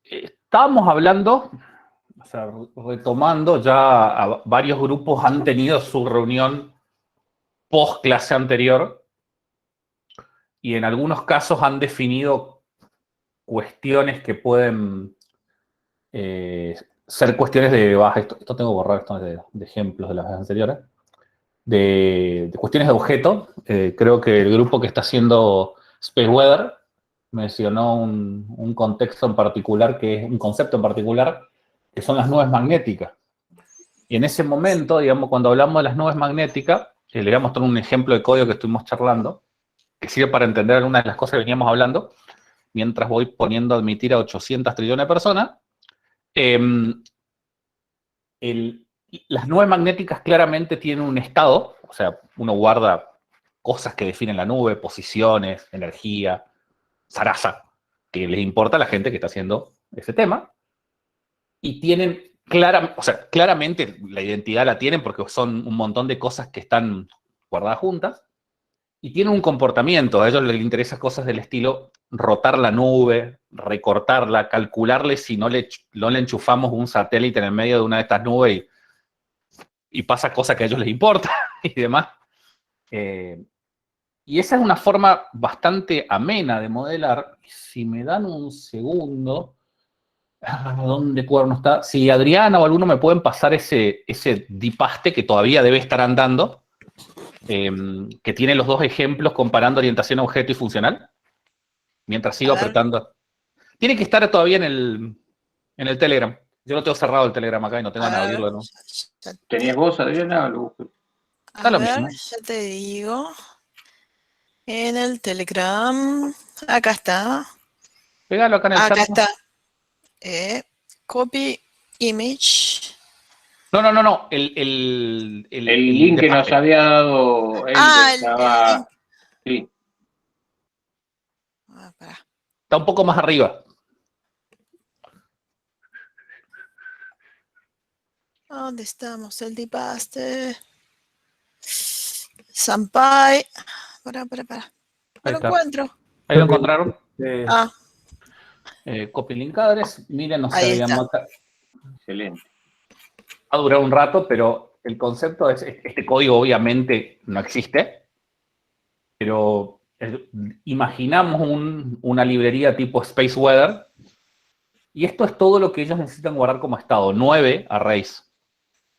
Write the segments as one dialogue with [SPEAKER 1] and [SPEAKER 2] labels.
[SPEAKER 1] Estábamos hablando, o sea, retomando, ya varios grupos han tenido su reunión post clase anterior y en algunos casos han definido cuestiones que pueden ser cuestiones de baja. Esto tengo que borrar esto de ejemplos de las veces anteriores. De cuestiones de objeto. Creo que el grupo que está haciendo Space Weather mencionó un contexto en particular, que es un concepto en particular, que son las nubes magnéticas. Y en ese momento, digamos, cuando hablamos de las nubes magnéticas, le voy a mostrar un ejemplo de código que estuvimos charlando, que sirve para entender algunas de las cosas que veníamos hablando, mientras voy poniendo admitir a 800 trillones de personas. Las nubes magnéticas claramente tienen un estado, o sea, uno guarda cosas que definen la nube, posiciones, energía, zaraza, que les importa a la gente que está haciendo ese tema, y tienen claramente la identidad la tienen porque son un montón de cosas que están guardadas juntas, y tienen un comportamiento. A ellos les interesan cosas del estilo rotar la nube, recortarla, calcularle si no le enchufamos un satélite en el medio de una de estas nubes y pasa cosas que a ellos les importa y demás. Y esa es una forma bastante amena de modelar. Si me dan un segundo, ¿dónde cuerno está? Si Adriana o alguno me pueden pasar ese dipaste que todavía debe estar andando, que tiene los dos ejemplos comparando orientación a objeto y funcional, mientras sigo apretando. Tiene que estar todavía en el Telegram. Yo lo tengo cerrado el Telegram acá y no tengo ganas de abrirlo, ¿no?
[SPEAKER 2] ¿Tenías vos, Adriana?
[SPEAKER 1] Está lo mismo.
[SPEAKER 3] Ya te digo. En el Telegram. Acá está.
[SPEAKER 1] Pégalo acá en el chat.
[SPEAKER 3] Acá está. Copy image.
[SPEAKER 1] No.
[SPEAKER 2] El link que nos había dado él estaba. Sí.
[SPEAKER 1] Está un poco más arriba.
[SPEAKER 3] ¿Dónde estamos? El dipaste. Sampai. Para. No lo encuentro.
[SPEAKER 1] Ahí lo encontraron. Copy link address. Miren, no se habían notado.
[SPEAKER 2] Excelente.
[SPEAKER 1] Va a durar un rato, pero el concepto es, este código obviamente no existe, pero imaginamos una librería tipo Space Weather, y esto es todo lo que ellos necesitan guardar como estado, 9 arrays.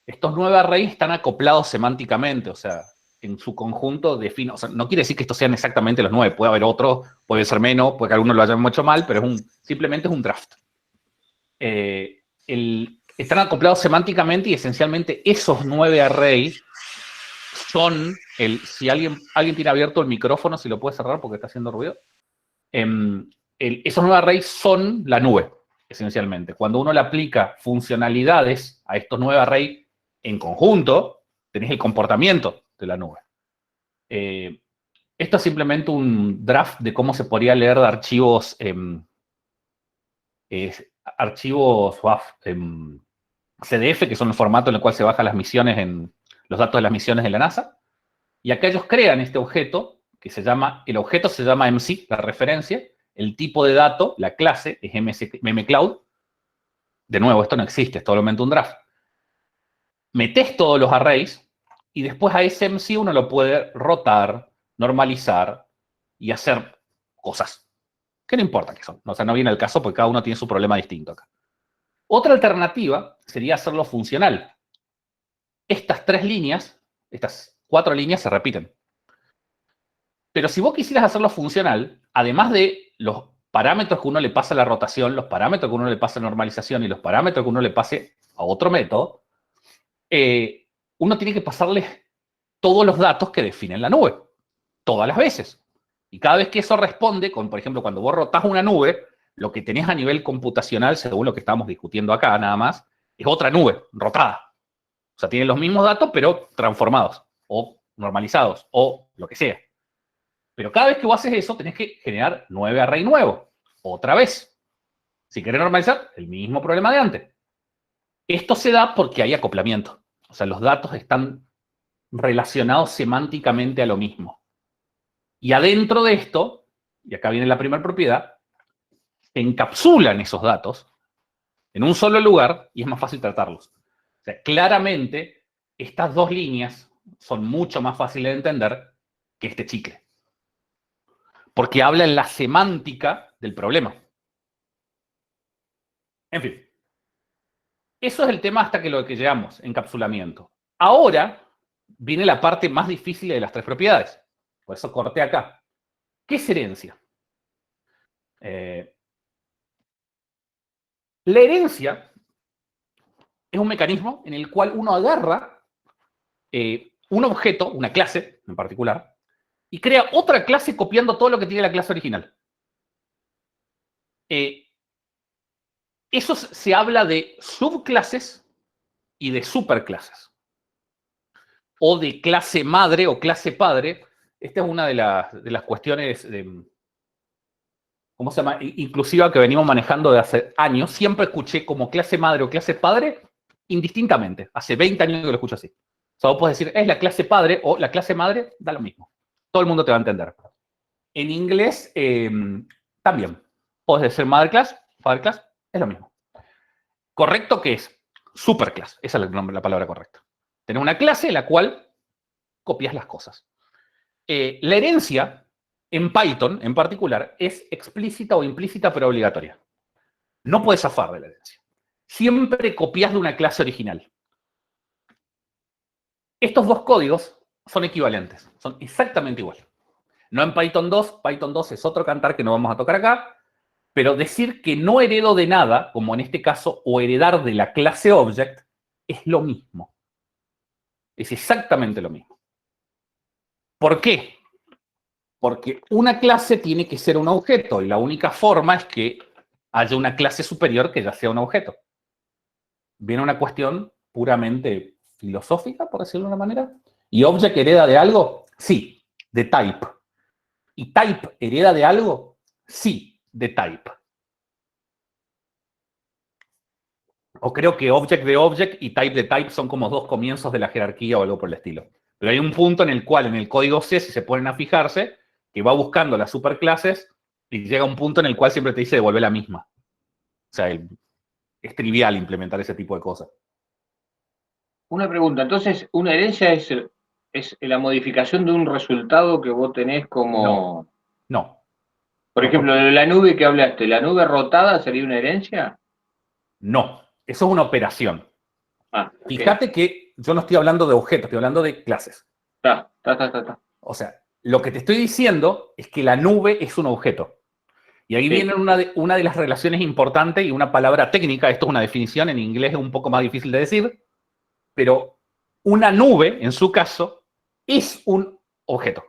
[SPEAKER 1] Estos 9 arrays están acoplados semánticamente, o sea, en su conjunto defino, o sea, no quiere decir que estos sean exactamente los 9, puede haber otro, puede ser menos, puede que algunos lo hayan hecho mal, pero simplemente es un draft. Están acoplados semánticamente y esencialmente esos 9 arrays son si alguien tiene abierto el micrófono, si lo puede cerrar porque está haciendo ruido. Esos 9 arrays son la nube, esencialmente. Cuando uno le aplica funcionalidades a estos 9 arrays en conjunto, tenés el comportamiento de la nube. Esto es simplemente un draft de cómo se podría leer de archivos CDF, que son el formato en el cual se bajan las misiones, los datos de las misiones de la NASA. Y acá ellos crean este objeto, el objeto se llama MC, la referencia, el tipo de dato, la clase, es mmcloud. De nuevo, esto no existe, es solamente un draft. Metés todos los arrays, y después a ese MC uno lo puede rotar, normalizar, y hacer cosas que no importa qué son. O sea, no viene el caso porque cada uno tiene su problema distinto acá. Otra alternativa sería hacerlo funcional. Estas 4 líneas se repiten. Pero si vos quisieras hacerlo funcional, además de los parámetros que uno le pasa a la rotación, los parámetros que uno le pasa a la normalización y los parámetros que uno le pase a otro método, uno tiene que pasarle todos los datos que definen la nube, todas las veces. Y cada vez que eso responde, por ejemplo, cuando vos rotás una nube, lo que tenés a nivel computacional, según lo que estamos discutiendo acá nada más, es otra nube rotada. O sea, tiene los mismos datos, pero transformados, o normalizados, o lo que sea. Pero cada vez que vos haces eso, tenés que generar 9 array nuevos, otra vez. Si querés normalizar, el mismo problema de antes. Esto se da porque hay acoplamiento. O sea, los datos están relacionados semánticamente a lo mismo. Y adentro de esto, y acá viene la primera propiedad, encapsulan esos datos en un solo lugar y es más fácil tratarlos. O sea, claramente, estas dos líneas son mucho más fáciles de entender que este chicle. Porque habla en la semántica del problema. En fin. Eso es el tema hasta que lo que llegamos, encapsulamiento. Ahora viene la parte más difícil de las tres propiedades. Por eso corté acá. ¿Qué es herencia? La herencia es un mecanismo en el cual uno agarra un objeto, una clase en particular, y crea otra clase copiando todo lo que tiene la clase original. Eso se habla de subclases y de superclases. O de clase madre o clase padre. Esta es una de las cuestiones ¿cómo se llama? Inclusiva que venimos manejando de hace años. Siempre escuché como clase madre o clase padre indistintamente. Hace 20 años que lo escucho así. O sea, vos podés decir, es la clase padre o la clase madre, da lo mismo. Todo el mundo te va a entender. En inglés también. Podés decir mother class, father class, es lo mismo. Correcto que es superclass. Esa es la palabra correcta. Tener una clase en la cual copias las cosas. La herencia, en Python en particular, es explícita o implícita pero obligatoria. No puedes zafar de la herencia. Siempre copias de una clase original. Estos dos códigos son equivalentes, son exactamente iguales. No en Python 2, Python 2 es otro cantar que no vamos a tocar acá, pero decir que no heredo de nada, como en este caso, o heredar de la clase object, es lo mismo. Es exactamente lo mismo. ¿Por qué? Porque una clase tiene que ser un objeto y la única forma es que haya una clase superior que ya sea un objeto. Viene una cuestión puramente filosófica, por decirlo de una manera. ¿Y object hereda de algo? Sí, de type. ¿Y type hereda de algo? Sí, de type. O creo que object de object y type de type son como dos comienzos de la jerarquía o algo por el estilo. Pero hay un punto en el cual en el código C, si se ponen a fijarse, que va buscando las superclases y llega a un punto en el cual siempre te dice devuelve la misma. O sea, es trivial implementar ese tipo de cosas.
[SPEAKER 2] Una pregunta, entonces, ¿una herencia es la modificación de un resultado que vos tenés como...
[SPEAKER 1] No.
[SPEAKER 2] Por ejemplo, de la nube que hablaste, ¿la nube rotada sería una herencia?
[SPEAKER 1] No, eso es una operación.
[SPEAKER 2] Okay.
[SPEAKER 1] Fíjate que yo no estoy hablando de objetos, estoy hablando de clases. O sea, lo que te estoy diciendo es que la nube es un objeto. Y ahí viene una de las relaciones importantes y una palabra técnica, esto es una definición, en inglés es un poco más difícil de decir, pero una nube, en su caso, es un objeto.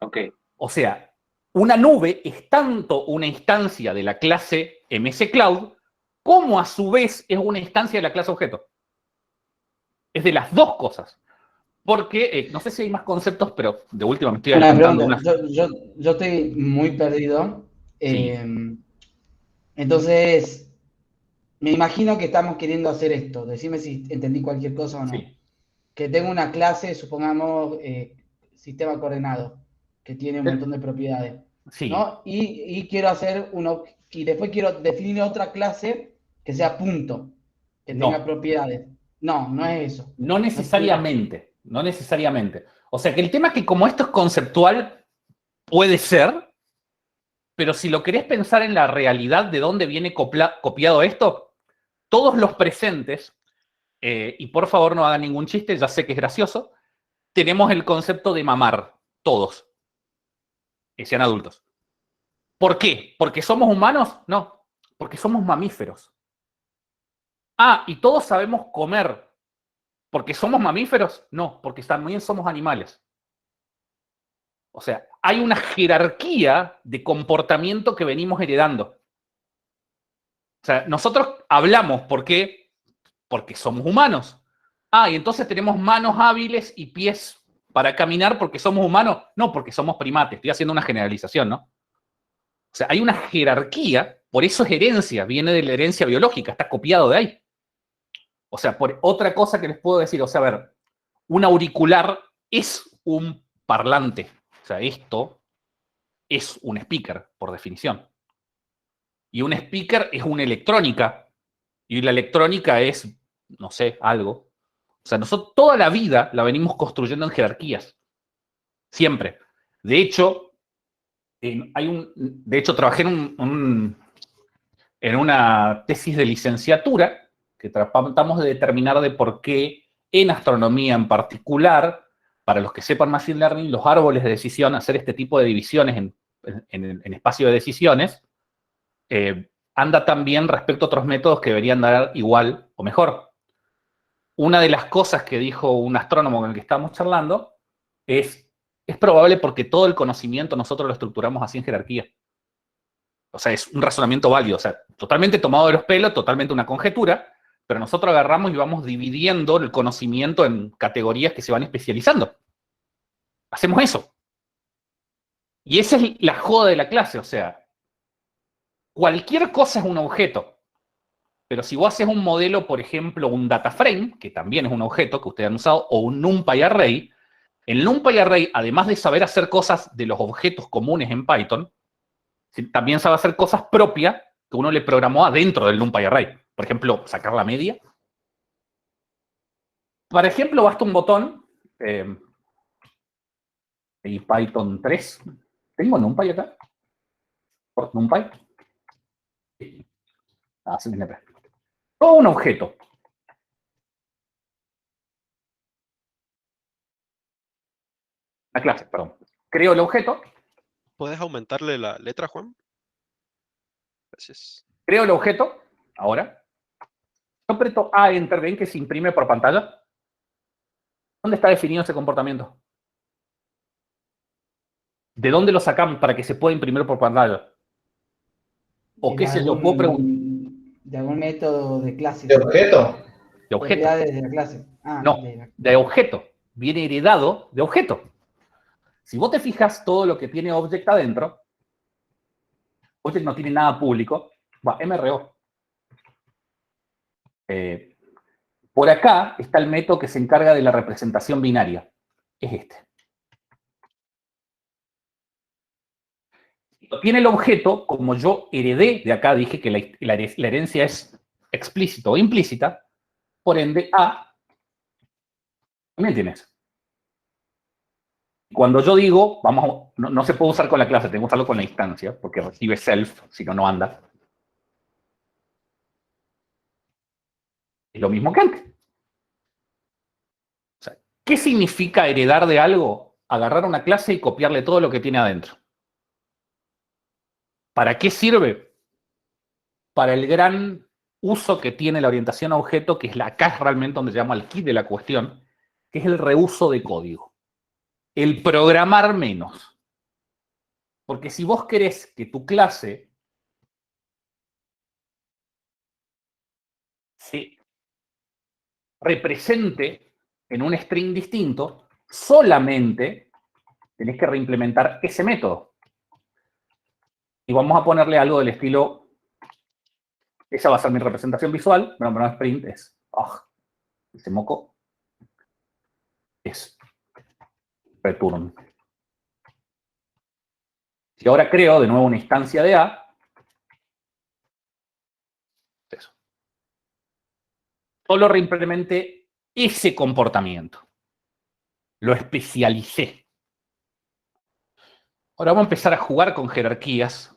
[SPEAKER 2] Okay.
[SPEAKER 1] O sea, una nube es tanto una instancia de la clase MS Cloud, como a su vez es una instancia de la clase objeto. Es de las dos cosas. Porque, no sé si hay más conceptos, pero de última me estoy adelantando.
[SPEAKER 4] Yo estoy muy perdido.
[SPEAKER 1] Sí.
[SPEAKER 4] Entonces, me imagino que estamos queriendo hacer esto. Decime si entendí cualquier cosa o no.
[SPEAKER 1] Sí.
[SPEAKER 4] Que tengo una clase, supongamos, sistema coordenado, que tiene un montón de propiedades.
[SPEAKER 1] Sí.
[SPEAKER 4] ¿No? Y quiero hacer y después quiero definir otra clase que sea punto, que tenga propiedades. No es eso.
[SPEAKER 1] No necesariamente, no necesariamente. O sea, que el tema es que como esto es conceptual, puede ser, pero si lo querés pensar en la realidad de dónde viene copiado esto, todos los presentes, y por favor no hagan ningún chiste, ya sé que es gracioso, tenemos el concepto de mamar, todos, que sean adultos. ¿Por qué? ¿Porque somos humanos? No, porque somos mamíferos. Ah, ¿y todos sabemos comer porque somos mamíferos? No, porque también somos animales. O sea, hay una jerarquía de comportamiento que venimos heredando. O sea, nosotros hablamos, ¿por qué? Porque somos humanos. Ah, y entonces tenemos manos hábiles y pies para caminar porque somos humanos. No, porque somos primates. Estoy haciendo una generalización, ¿no? O sea, hay una jerarquía, por eso es herencia, viene de la herencia biológica, está copiado de ahí. O sea, por otra cosa que les puedo decir, o sea, a ver, un auricular es un parlante. O sea, esto es un speaker, por definición. Y un speaker es una electrónica. Y la electrónica es, no sé, algo. O sea, nosotros toda la vida la venimos construyendo en jerarquías. Siempre. De hecho, trabajé en una tesis de licenciatura que tratamos de determinar de por qué en astronomía en particular, para los que sepan Machine Learning, los árboles de decisión, hacer este tipo de divisiones en espacio de decisiones, anda también respecto a otros métodos que deberían dar igual o mejor. Una de las cosas que dijo un astrónomo con el que estábamos charlando es probable porque todo el conocimiento nosotros lo estructuramos así en jerarquía. O sea, es un razonamiento válido. O sea, totalmente tomado de los pelos, totalmente una conjetura, pero nosotros agarramos y vamos dividiendo el conocimiento en categorías que se van especializando. Hacemos eso. Y esa es la joda de la clase. O sea, cualquier cosa es un objeto. Pero si vos haces un modelo, por ejemplo, un data frame, que también es un objeto que ustedes han usado, o un NumPy array, el NumPy array, además de saber hacer cosas de los objetos comunes en Python, también sabe hacer cosas propias que uno le programó adentro del NumPy array. Por ejemplo, sacar la media. Por ejemplo, basta un botón, y Python 3. ¿Tengo NumPy acá? ¿Por NumPy? Sí, todo un objeto. La clase, perdón. Creo el objeto.
[SPEAKER 5] ¿Puedes aumentarle la letra, Juan? Gracias.
[SPEAKER 1] Creo el objeto. Ahora. Yo aprieto A, Enter, ¿ven que se imprime por pantalla? ¿Dónde está definido ese comportamiento? ¿De dónde lo sacamos para que se pueda imprimir por pantalla? ¿O qué sé yo? Puedo preguntar.
[SPEAKER 4] De algún método de clase.
[SPEAKER 6] ¿De objeto?
[SPEAKER 1] De objeto.
[SPEAKER 4] De la clase.
[SPEAKER 1] No, de objeto. Viene heredado de objeto. Si vos te fijas todo lo que tiene Object adentro, Object no tiene nada público, va, MRO. Por acá está el método que se encarga de la representación binaria. Es este. Tiene el objeto, como yo heredé de acá, dije que la herencia es explícita o implícita, por ende A también tiene eso. Cuando yo digo, no se puede usar con la clase, tengo que usarlo con la instancia, porque recibe self, si no, no anda. Es lo mismo que antes. O sea, ¿qué significa heredar de algo? Agarrar una clase y copiarle todo lo que tiene adentro. ¿Para qué sirve? Para el gran uso que tiene la orientación a objeto, que es acá es realmente donde llamo al kit de la cuestión, que es el reuso de código. El programar menos. Porque si vos querés que tu clase se represente en un string distinto, solamente tenés que reimplementar ese método. Y vamos a ponerle algo del estilo, esa va a ser mi representación visual, pero no es print, es, ese moco, es return. Si ahora creo de nuevo una instancia de A, eso. Solo reimplementé ese comportamiento. Lo especialicé. Ahora vamos a empezar a jugar con jerarquías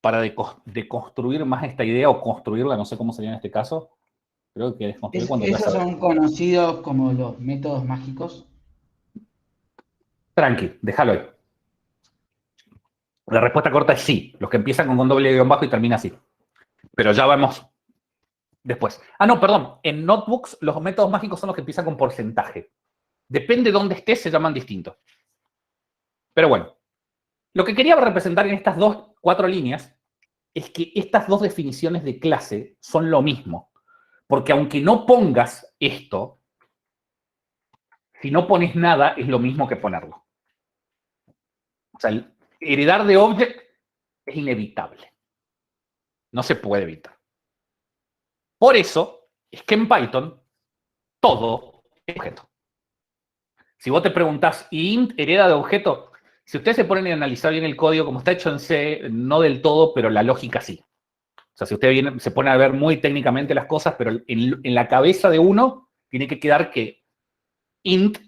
[SPEAKER 1] para deconstruir más esta idea o construirla, no sé cómo sería en este caso. Creo que desconstruir cuando
[SPEAKER 4] Esos son conocidos como los métodos mágicos.
[SPEAKER 1] Tranqui, déjalo ahí. La respuesta corta es sí. Los que empiezan con doble guión bajo y termina así. Pero ya vamos después. No, perdón. En notebooks los métodos mágicos son los que empiezan con porcentaje. Depende de dónde estés, se llaman distintos. Pero bueno. Lo que quería representar en estas 4 líneas es que estas 2 definiciones de clase son lo mismo. Porque aunque no pongas esto, si no pones nada, es lo mismo que ponerlo. O sea, el heredar de object es inevitable. No se puede evitar. Por eso es que en Python todo es objeto. Si vos te preguntás, ¿y int hereda de objeto? Si ustedes se ponen a analizar bien el código, como está hecho en C, no del todo, pero la lógica sí. O sea, si usted viene, se pone a ver muy técnicamente las cosas, pero en la cabeza de uno tiene que quedar que int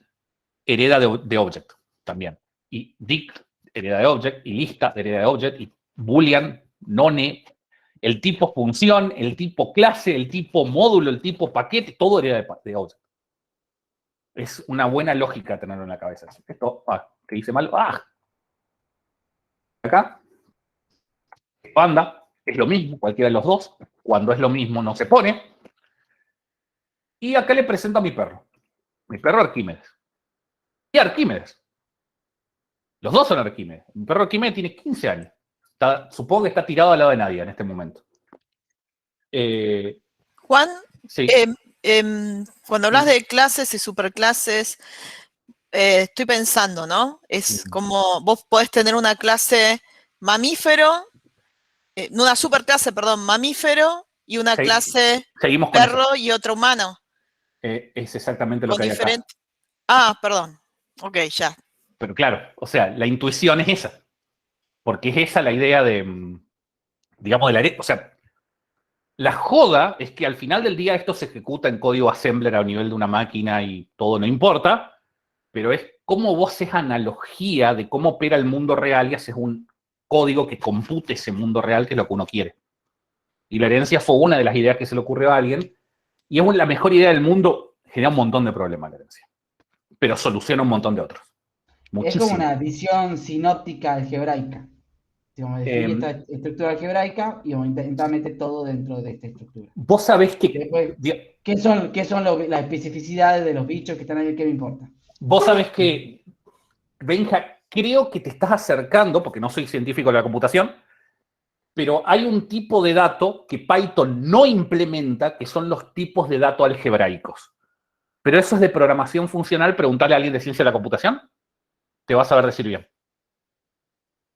[SPEAKER 1] hereda de object también. Y dict hereda de object, y lista hereda de object, y boolean, none, el tipo función, el tipo clase, el tipo módulo, el tipo paquete, todo hereda de object. Es una buena lógica tenerlo en la cabeza. Esto, que hice mal, acá, anda, es lo mismo, cualquiera de los dos. Cuando es lo mismo no se pone. Y acá le presento a mi perro Arquímedes. Y Arquímedes. Los dos son Arquímedes. Mi perro Arquímedes tiene 15 años. Supongo que está tirado al lado de Nadia en este momento.
[SPEAKER 3] Juan,
[SPEAKER 1] Sí.
[SPEAKER 3] cuando hablas de clases y superclases, estoy pensando, ¿no? Es como vos podés tener una clase mamífero, una superclase, perdón, mamífero, y una clase
[SPEAKER 1] Seguimos con
[SPEAKER 3] perro
[SPEAKER 1] eso.
[SPEAKER 3] y otra humano.
[SPEAKER 1] Es exactamente lo
[SPEAKER 3] Con
[SPEAKER 1] que hay acá.
[SPEAKER 3] Perdón. Ok, ya.
[SPEAKER 1] Pero claro, o sea, la intuición es esa. Porque es esa la idea de, digamos, o sea, la joda es que al final del día esto se ejecuta en código assembler a nivel de una máquina y todo no importa, pero es cómo vos haces analogía de cómo opera el mundo real y haces un código que compute ese mundo real, que es lo que uno quiere. Y la herencia fue una de las ideas que se le ocurrió a alguien, y es la mejor idea del mundo, genera un montón de problemas la herencia, pero soluciona un montón de otros. Muchísimo.
[SPEAKER 4] Es como una visión sinóptica algebraica. Digamos, define esta estructura algebraica y eventualmente todo dentro de esta estructura.
[SPEAKER 1] Vos sabés que...
[SPEAKER 4] Después, ¿qué son las especificidades de los bichos que están ahí? ¿Qué me importa?
[SPEAKER 1] Vos sabés que, Benja, creo que te estás acercando, porque no soy científico de la computación, pero hay un tipo de dato que Python no implementa, que son los tipos de datos algebraicos. Pero eso es de programación funcional, preguntarle a alguien de ciencia de la computación, te vas a saber decir bien.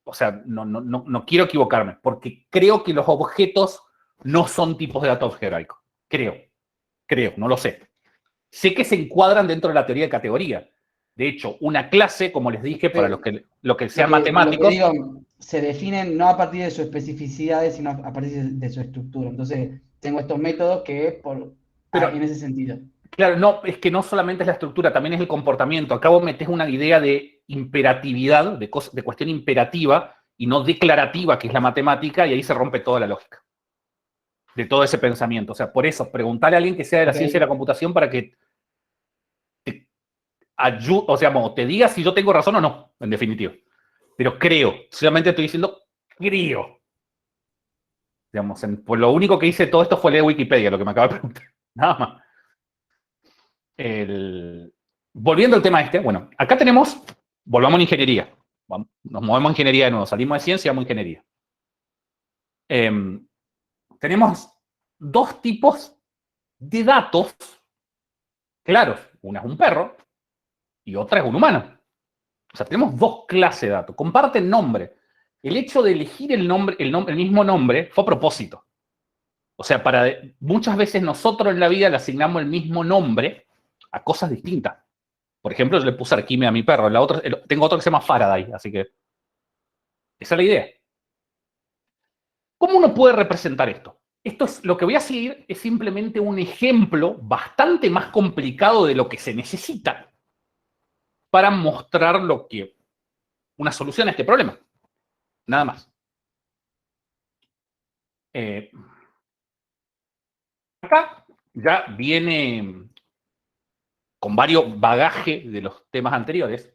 [SPEAKER 1] O sea, no quiero equivocarme, porque creo que los objetos no son tipos de datos algebraicos. Creo, no lo sé. Sé que se encuadran dentro de la teoría de categoría. De hecho, una clase, como les dije, para los que sean matemáticos...
[SPEAKER 4] Lo que digo, se definen no a partir de sus especificidades, sino a partir de su estructura. Entonces, tengo estos métodos que en ese sentido.
[SPEAKER 1] Claro, no, es que no solamente es la estructura, también es el comportamiento. Acá vos metés una idea de imperatividad, de cuestión imperativa y no declarativa, que es la matemática, y ahí se rompe toda la lógica de todo ese pensamiento. O sea, por eso, preguntarle a alguien que sea de la ciencia de la computación para que te ayude, o sea, te diga si yo tengo razón o no, en definitiva. Pero creo, solamente estoy diciendo, creo. Digamos, por lo único que hice todo esto fue leer Wikipedia, lo que me acaba de preguntar. Nada más. Volviendo al tema bueno, acá tenemos, volvamos a ingeniería. Nos movemos a ingeniería de nuevo, salimos de ciencia, vamos a ingeniería. Tenemos dos tipos de datos claros. Una es un perro y otra es un humano. O sea, tenemos dos clases de datos. Comparten nombre. El hecho de elegir el mismo nombre fue a propósito. O sea, muchas veces nosotros en la vida le asignamos el mismo nombre a cosas distintas. Por ejemplo, yo le puse Arquímedes a mi perro. Tengo otro que se llama Faraday, así que esa es la idea. ¿Cómo uno puede representar esto? Lo que voy a seguir es simplemente un ejemplo bastante más complicado de lo que se necesita para mostrar una solución a este problema. Nada más. Acá ya viene con varios bagajes de los temas anteriores.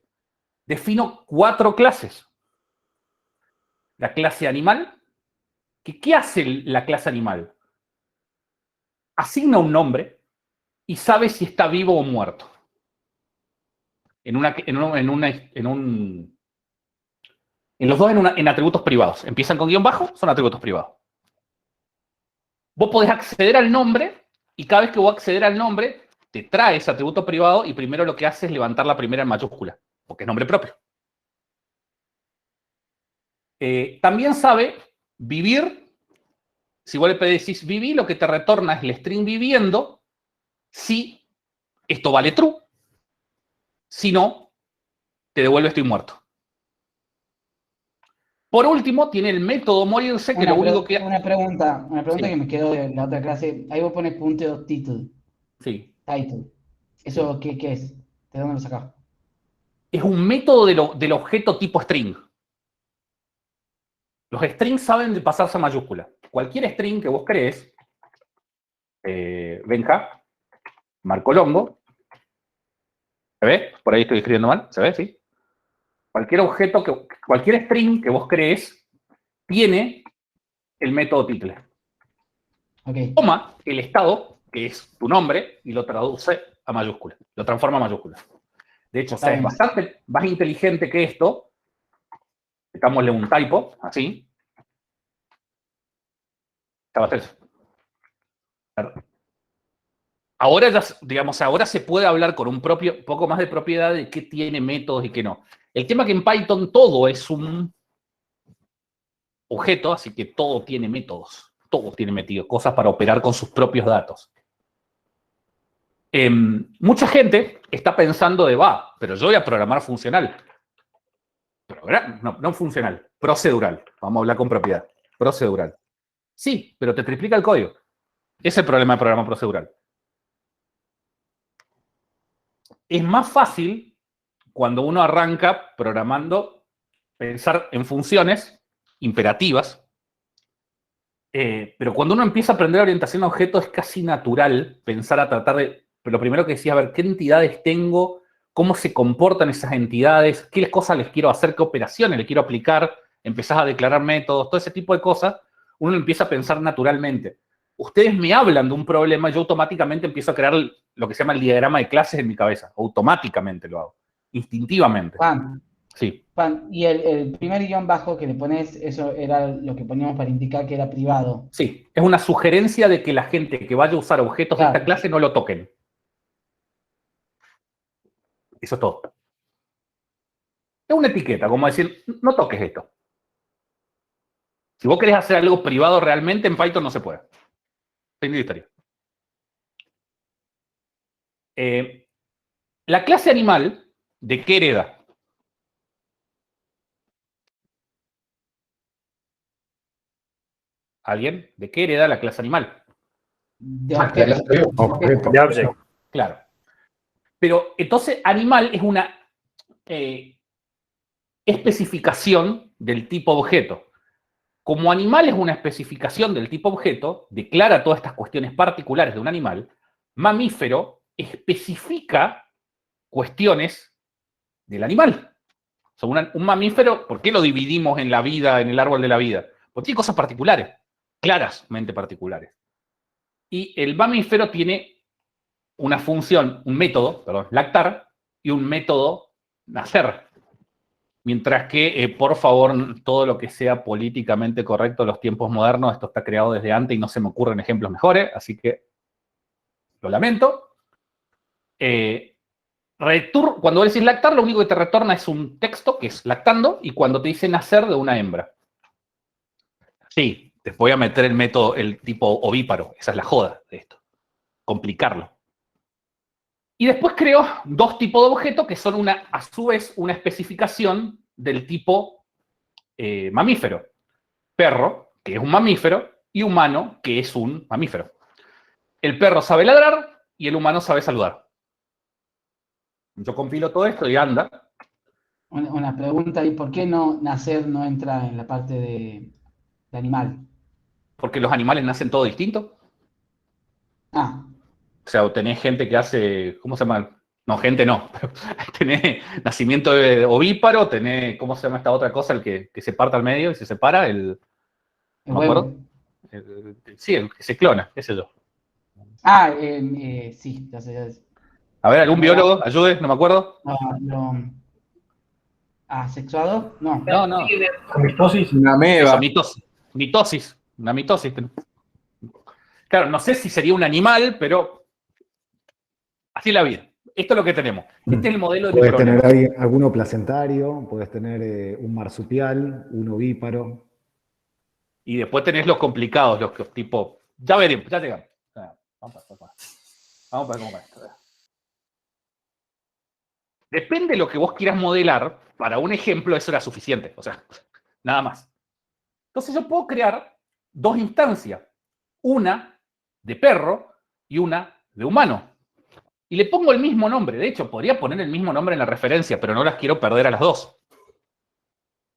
[SPEAKER 1] Defino 4 clases. La clase animal. ¿Qué hace la clase animal? Asigna un nombre y sabe si está vivo o muerto. En los dos en atributos privados. Empiezan con guión bajo, son atributos privados. Vos podés acceder al nombre y cada vez que vos acceder al nombre, te trae ese atributo privado y primero lo que hace es levantar la primera en mayúscula, porque es nombre propio. También sabe vivir. Si vos le decís vivir, lo que te retorna es el string viviendo si esto vale true. Si no, te devuelve estoy muerto. Por último, tiene el método morirse, que lo único que...
[SPEAKER 4] Una pregunta
[SPEAKER 1] Sí.
[SPEAKER 4] que me quedó de la otra clase. Ahí vos pones punto title.
[SPEAKER 1] Sí.
[SPEAKER 4] Title. ¿Eso qué es? ¿De dónde lo sacás?
[SPEAKER 1] Es un método del objeto tipo string. Los strings saben de pasarse a mayúscula. Cualquier string que vos crees, Benja, Marco Longo, ¿se ve? Por ahí estoy escribiendo mal, ¿se ve? Sí. Cualquier string que vos crees tiene el método title.
[SPEAKER 4] Ok.
[SPEAKER 1] Toma el estado, que es tu nombre, y lo traduce a mayúscula. Lo transforma a mayúscula. De hecho, o sea, es bastante más inteligente que esto. Metámosle un typo, así. Ahora ya, digamos, ahora se puede hablar con un poco más de propiedad de qué tiene métodos y qué no. El tema es que en Python todo es un objeto, así que todo tiene métodos. Todo tiene metido cosas para operar con sus propios datos. Mucha gente está pensando pero yo voy a programar funcional. No funcional, procedural. Vamos a hablar con propiedad. Procedural. Sí, pero te triplica el código. Ese es el problema de programa procedural. Es más fácil cuando uno arranca programando, pensar en funciones imperativas, pero cuando uno empieza a aprender orientación a objetos es casi natural pensar a tratar de, pero lo primero que decía, a ver, ¿qué entidades tengo? ¿Cómo se comportan esas entidades? ¿Qué cosas les quiero hacer? ¿Qué operaciones les quiero aplicar? Empezás a declarar métodos, todo ese tipo de cosas, uno empieza a pensar naturalmente. Ustedes me hablan de un problema, yo automáticamente empiezo a crear lo que se llama el diagrama de clases en mi cabeza. Automáticamente lo hago. Instintivamente.
[SPEAKER 4] Juan,
[SPEAKER 1] Sí.
[SPEAKER 4] Juan, y el primer guión bajo que le pones, eso era lo que poníamos para indicar que era privado.
[SPEAKER 1] Sí, es una sugerencia de que la gente que vaya a usar objetos de esta clase no lo toquen. Eso es todo. Es una etiqueta, como decir, no toques esto. Si vos querés hacer algo privado realmente, en Python no se puede. Fin de la historia. La clase animal, ¿de qué hereda? ¿Alguien? ¿De qué hereda la clase animal?
[SPEAKER 4] De objeto.
[SPEAKER 6] De object.
[SPEAKER 1] Claro. Pero entonces, animal es una especificación del tipo objeto. Como animal es una especificación del tipo objeto, declara todas estas cuestiones particulares de un animal, mamífero especifica cuestiones del animal. O sea, un mamífero, ¿por qué lo dividimos en la vida, en el árbol de la vida? Porque tiene cosas particulares, claramente particulares. Y el mamífero tiene una función, un método, perdón, lactar, y un método nacer. Mientras que, por favor, todo lo que sea políticamente correcto en los tiempos modernos, esto está creado desde antes y no se me ocurren ejemplos mejores, así que lo lamento. Cuando decís lactar, lo único que te retorna es un texto, que es lactando, y cuando te dice nacer de una hembra. Sí, te voy a meter el método, el tipo ovíparo, esa es la joda de esto, complicarlo. Y después creo dos tipos de objetos que son a su vez una especificación del tipo mamífero. Perro, que es un mamífero, y humano, que es un mamífero. El perro sabe ladrar y el humano sabe saludar. Yo compilo todo esto y anda.
[SPEAKER 4] Una pregunta, ¿y por qué no nacer no entra en la parte de animal?
[SPEAKER 1] Porque los animales nacen todos distintos.
[SPEAKER 4] Ah,
[SPEAKER 1] O sea, tenés gente que hace, ¿cómo se llama? No, gente no. Tenés nacimiento ovíparo, tenés, ¿cómo se llama esta otra cosa? El que se parta al medio y se separa,
[SPEAKER 4] el
[SPEAKER 1] no me acuerdo.
[SPEAKER 4] huevo.
[SPEAKER 1] Sí, el que se clona, qué sé yo.
[SPEAKER 4] Ah, sí, ya sé.
[SPEAKER 1] A ver, algún biólogo, ayude, no me acuerdo.
[SPEAKER 4] ¿Asexuado? No.
[SPEAKER 1] No.
[SPEAKER 6] Mitosis.
[SPEAKER 2] Una
[SPEAKER 1] Eso,
[SPEAKER 2] ameba.
[SPEAKER 1] mitosis. Una mitosis. Claro, no sé si sería un animal, pero así es la vida. Esto es lo que tenemos. Este es el modelo de mi
[SPEAKER 7] Puedes
[SPEAKER 1] problema.
[SPEAKER 7] tener alguno placentario, puedes tener un marsupial, un ovíparo.
[SPEAKER 1] Y después tenés los complicados, los que tipo... Ya veremos, ya llegamos. Vamos a ver cómo va esto. Depende de lo que vos quieras modelar. Para un ejemplo, eso era suficiente. O sea, nada más. Entonces yo puedo crear dos instancias, una de perro y una de humano. Y le pongo el mismo nombre. De hecho, podría poner el mismo nombre en la referencia, pero no las quiero perder a las dos.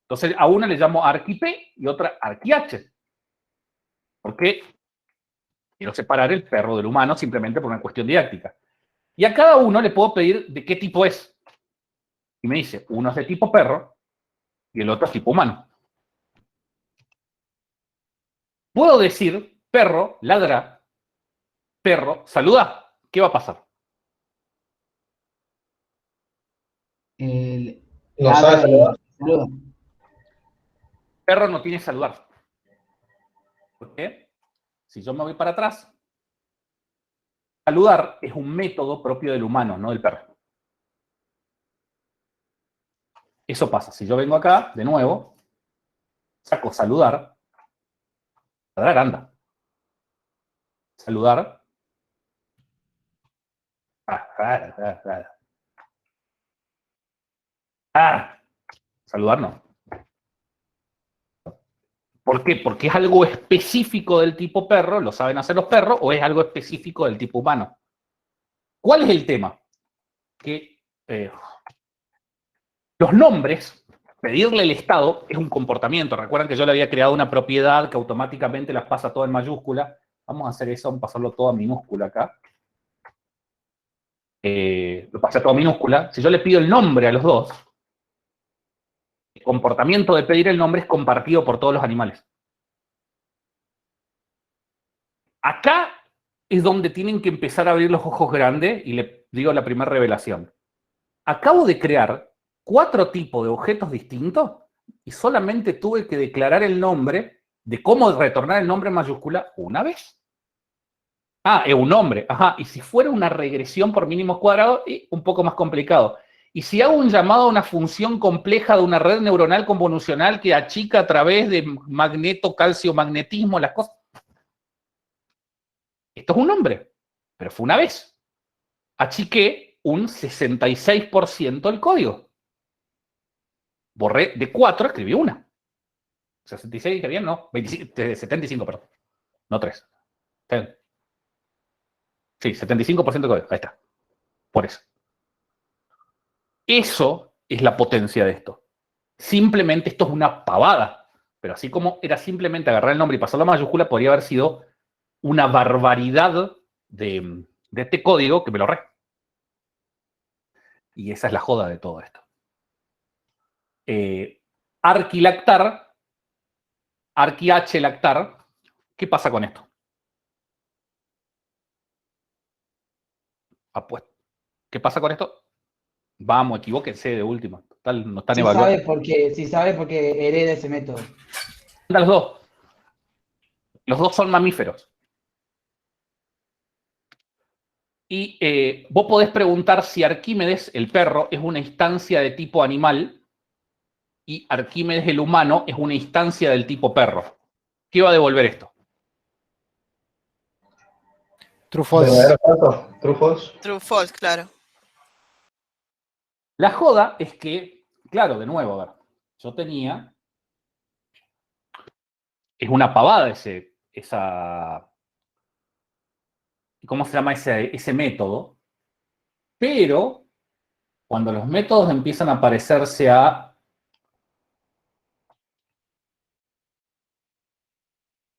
[SPEAKER 1] Entonces, a una le llamo ArchiP y otra ArchiH. Porque quiero separar el perro del humano simplemente por una cuestión didáctica. Y a cada uno le puedo pedir de qué tipo es. Y me dice, uno es de tipo perro y el otro es tipo humano. Puedo decir, perro, ladra, perro, saluda. ¿Qué va a pasar?
[SPEAKER 4] El
[SPEAKER 2] No sabe
[SPEAKER 4] ladra y
[SPEAKER 2] saludar.
[SPEAKER 4] saluda.
[SPEAKER 1] Perro no tiene saludar. ¿Por qué? Si yo me voy para atrás, saludar es un método propio del humano, no del perro. Eso pasa. Si yo vengo acá, de nuevo, saco saludar, ladrar anda. Saludar. Saludar no. ¿Por qué? Porque es algo específico del tipo perro, lo saben hacer los perros, o es algo específico del tipo humano. ¿Cuál es el tema? Que los nombres, pedirle el estado, es un comportamiento. Recuerdan que yo le había creado una propiedad que automáticamente las pasa todo en mayúscula. Vamos a hacer eso, vamos a pasarlo todo a minúscula acá. Lo pasé todo a minúscula. Si yo le pido el nombre a los dos, el comportamiento de pedir el nombre es compartido por todos los animales. Acá es donde tienen que empezar a abrir los ojos grandes y le digo la primera revelación. Acabo de crear 4 tipos de objetos distintos y solamente tuve que declarar el nombre de cómo retornar el nombre en mayúscula una vez. Ah, es un nombre. Ajá. Y si fuera una regresión por mínimos cuadrados, un poco más complicado. Y si hago un llamado a una función compleja de una red neuronal convolucional que achica a través de magneto-calcio-magnetismo las cosas. Esto es un nombre, pero fue una vez. Achiqué un 66% del código. Borré de 4, escribí una. 66 dije bien, no. 25, 75, perdón. No 3. Sí, 75% de código. Ahí está. Por eso. Eso es la potencia de esto. Simplemente esto es una pavada. Pero así como era simplemente agarrar el nombre y pasarlo a mayúscula, podría haber sido una barbaridad de este código que me lo ahorré. Y esa es la joda de todo esto. Arquilactar, arquih-lactar, ¿qué pasa con esto? Apuesto. ¿Qué pasa con esto? Vamos, equivóquense de última. Total, no están
[SPEAKER 4] Sí
[SPEAKER 1] evaluando.
[SPEAKER 4] sabe porque hereda ese método.
[SPEAKER 1] Los dos. Los dos son mamíferos. Y vos podés preguntar si Arquímedes, el perro, es una instancia de tipo animal y Arquímedes, el humano, es una instancia del tipo perro. ¿Qué va a devolver esto?
[SPEAKER 6] True false.
[SPEAKER 2] True false.
[SPEAKER 3] True false, claro.
[SPEAKER 1] La joda es que, claro, de nuevo, a ver, yo tenía, es una pavada esa, ¿cómo se llama ese método? Pero cuando los métodos empiezan a parecerse a,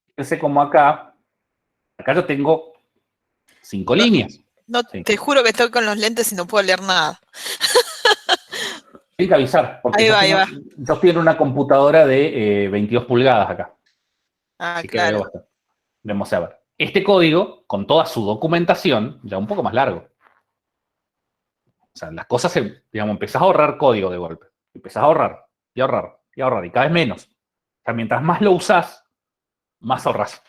[SPEAKER 1] fíjense como acá yo tengo 5 líneas.
[SPEAKER 3] No,
[SPEAKER 1] Sí.
[SPEAKER 3] te juro que estoy con los lentes y no puedo leer nada.
[SPEAKER 1] Hay que avisar, porque
[SPEAKER 3] Ahí va.
[SPEAKER 1] yo estoy en una computadora de 22 pulgadas acá.
[SPEAKER 3] Ah,
[SPEAKER 1] Así que veo
[SPEAKER 3] claro.
[SPEAKER 1] bastante. Vamos a ver. Este código, con toda su documentación, ya un poco más largo. O sea, las cosas, digamos, empezás a ahorrar código de golpe. Empezás a ahorrar, y ahorrar, y ahorrar, y cada vez menos. O sea, mientras más lo usás, más ahorrás.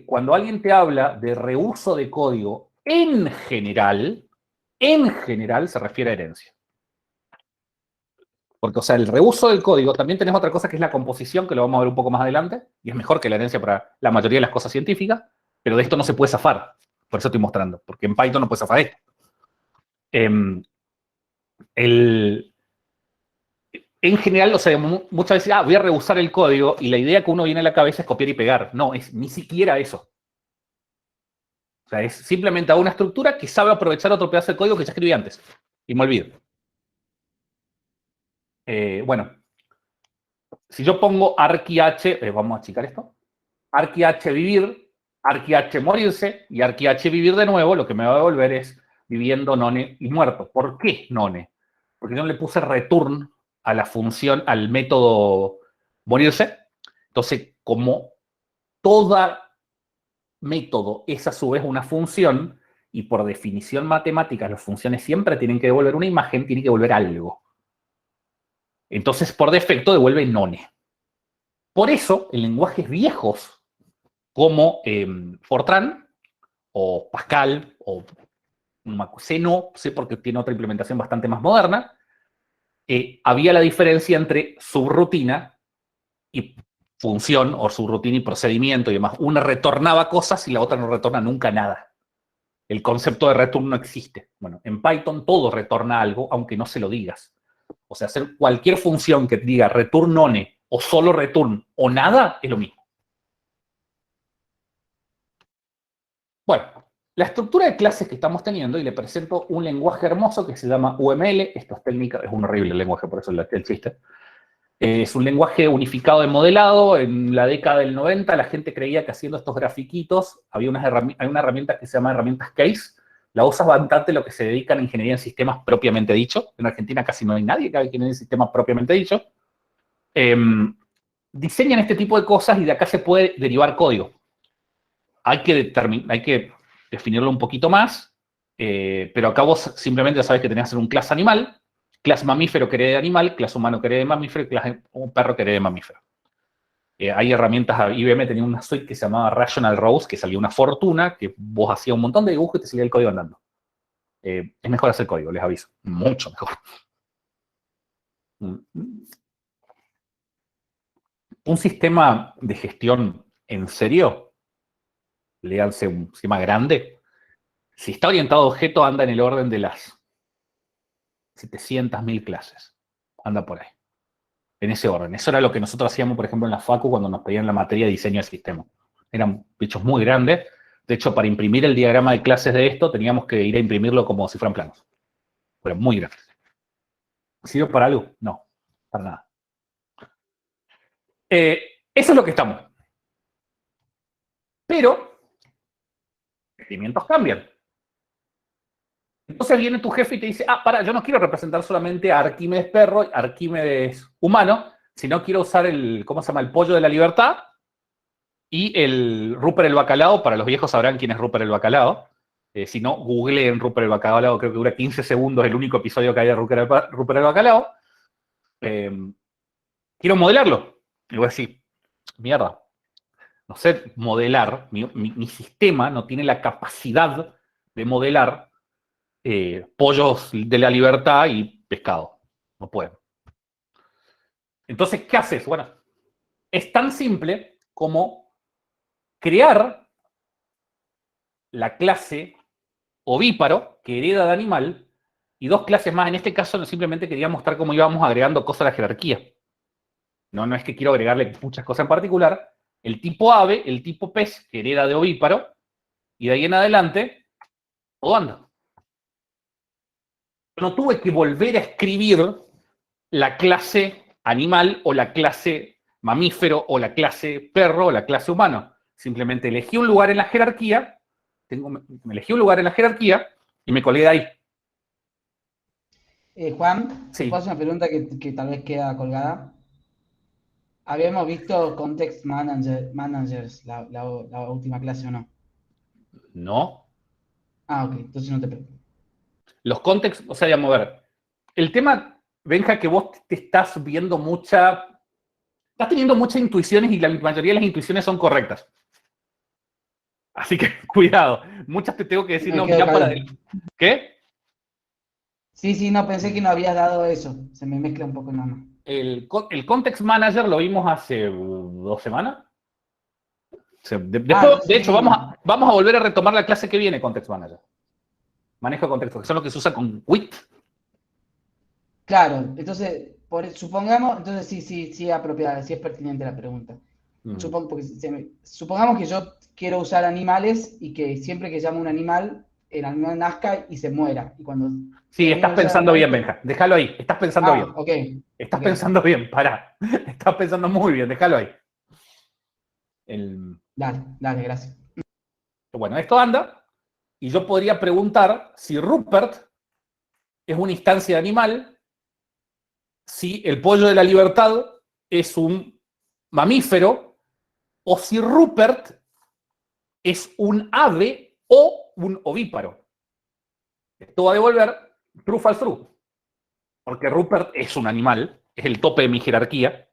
[SPEAKER 1] Cuando alguien te habla de reuso de código, en general se refiere a herencia. Porque, o sea, el reuso del código, también tenés otra cosa que es la composición, que lo vamos a ver un poco más adelante, y es mejor que la herencia para la mayoría de las cosas científicas, pero de esto no se puede zafar. Por eso estoy mostrando, porque en Python no puedes zafar esto. en general, o sea, muchas veces, voy a reusar el código y la idea que uno viene a la cabeza es copiar y pegar. No, es ni siquiera eso. O sea, es simplemente una estructura que sabe aprovechar otro pedazo de código que ya escribí antes. Y me olvido. Bueno, si yo pongo arqh, vamos a achicar esto, arqh vivir, arqh morirse y arqh vivir de nuevo, lo que me va a devolver es viviendo, none y muerto. ¿Por qué none? Porque yo no le puse return a la función, al método morirse. Entonces, como toda método es a su vez una función, y por definición matemática las funciones siempre tienen que devolver una imagen, tienen que devolver algo. Entonces, por defecto, devuelve none. Por eso, en lenguajes viejos, como Fortran, o Pascal, o C, no sé porque tiene otra implementación bastante más moderna, había la diferencia entre subrutina y función, o subrutina y procedimiento y demás. Una retornaba cosas y la otra no retorna nunca nada. El concepto de return no existe. Bueno, en Python todo retorna algo, aunque no se lo digas. O sea, hacer cualquier función que te diga return none, o solo return, o nada, es lo mismo. Bueno, la estructura de clases que estamos teniendo, y le presento un lenguaje hermoso que se llama UML. Esto es técnica, es un horrible lenguaje, por eso el chiste. Es un lenguaje unificado de modelado. En la década del 90 la gente creía que haciendo estos grafiquitos había una herramienta que se llama herramientas Case. La usa bastante lo que se dedican a ingeniería en sistemas propiamente dicho. En Argentina casi no hay nadie que haga ingeniería en sistemas propiamente dicho. Diseñan este tipo de cosas y de acá se puede derivar código. Hay que definirlo un poquito más, pero acá vos simplemente ya sabes que tenés que hacer un clase animal, clase mamífero que herede de animal, clase humano que herede de mamífero y clase un perro que herede de mamífero. Hay herramientas, IBM tenía una suite que se llamaba Rational Rows, que salía una fortuna, que vos hacías un montón de dibujos y te salía el código andando. Es mejor hacer código, les aviso. Mucho mejor. Un sistema de gestión en serio, léanse un sistema grande, si está orientado a objetos, anda en el orden de las 700.000 clases. Anda por ahí. En ese orden. Eso era lo que nosotros hacíamos, por ejemplo, en la Facu cuando nos pedían la materia de diseño de sistema. Eran bichos muy grandes. De hecho, para imprimir el diagrama de clases de esto, teníamos que ir a imprimirlo como si fueran planos. Pero muy grandes. ¿Sirve para algo? No, para nada. Eso es lo que estamos. Pero, los requerimientos cambian. Entonces viene tu jefe y te dice, yo no quiero representar solamente a Arquímedes perro, Arquímedes humano, sino quiero usar el pollo de la libertad y el Rupert el bacalao. Para los viejos sabrán quién es Rupert el bacalao. Si no, googleen Rupert el bacalao, creo que dura 15 segundos el único episodio que hay de Rupert el bacalao. Quiero modelarlo. Y voy a decir, mierda, no sé modelar, mi sistema no tiene la capacidad de modelar pollos de la libertad y pescado. No pueden. Entonces, ¿qué haces? Bueno, es tan simple como crear la clase ovíparo que hereda de animal y dos clases más. En este caso, simplemente quería mostrar cómo íbamos agregando cosas a la jerarquía. No es que quiero agregarle muchas cosas en particular. El tipo ave, el tipo pez, que hereda de ovíparo, y de ahí en adelante, todo anda. No tuve que volver a escribir la clase animal o la clase mamífero o la clase perro o la clase humano. Simplemente elegí un lugar en la jerarquía, me elegí un lugar en la jerarquía y me colgué de ahí.
[SPEAKER 4] Juan,
[SPEAKER 1] Sí.
[SPEAKER 4] te paso una pregunta que tal vez queda colgada. Habíamos visto Context Managers, la última clase, ¿o no?
[SPEAKER 1] No.
[SPEAKER 4] Ok, entonces no te preocupes.
[SPEAKER 1] Los contextos, o sea, digamos, a ver, el tema, Benja, que vos te estás viendo estás teniendo muchas intuiciones y la mayoría de las intuiciones son correctas. Así que, cuidado. Muchas te tengo que decir, no, mirá para adelante. ¿Qué?
[SPEAKER 4] Sí, no, pensé que no habías dado eso. Se me mezcla un poco nada más.
[SPEAKER 1] El Context Manager lo vimos hace 2 semanas. Después, de hecho, vamos a volver a retomar la clase que viene, Context Manager. Manejo de contexto, que son los que se usa con WIT.
[SPEAKER 4] Claro, entonces supongamos, entonces sí es apropiada, sí es pertinente la pregunta. Supongamos que yo quiero usar animales y que siempre que llamo un animal, el animal nazca y se muera. Y cuando
[SPEAKER 1] Sí, estás pensando bien, Benja. Déjalo ahí. Estás pensando bien.
[SPEAKER 4] Ok.
[SPEAKER 1] Estás pensando bien, pará. Estás pensando muy bien, déjalo ahí.
[SPEAKER 4] Dale, gracias.
[SPEAKER 1] Bueno, esto anda. Y yo podría preguntar si Rupert es una instancia animal, si el pollo de la libertad es un mamífero, o si Rupert es un ave o un ovíparo. Esto va a devolver true, false, true. Porque Rupert es un animal, es el tope de mi jerarquía.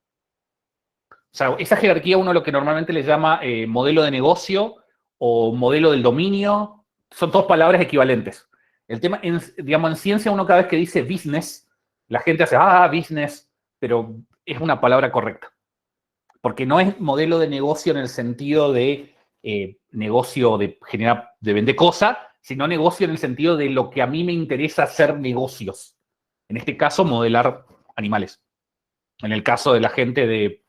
[SPEAKER 1] O sea, esa jerarquía uno lo que normalmente le llama modelo de negocio o modelo del dominio, son dos palabras equivalentes. El tema, digamos, en ciencia uno cada vez que dice business, la gente hace, business, pero es una palabra correcta. Porque no es modelo de negocio en el sentido de negocio de generar, de vender cosas, sino negocio en el sentido de lo que a mí me interesa hacer negocios. En este caso, modelar animales. En el caso de la gente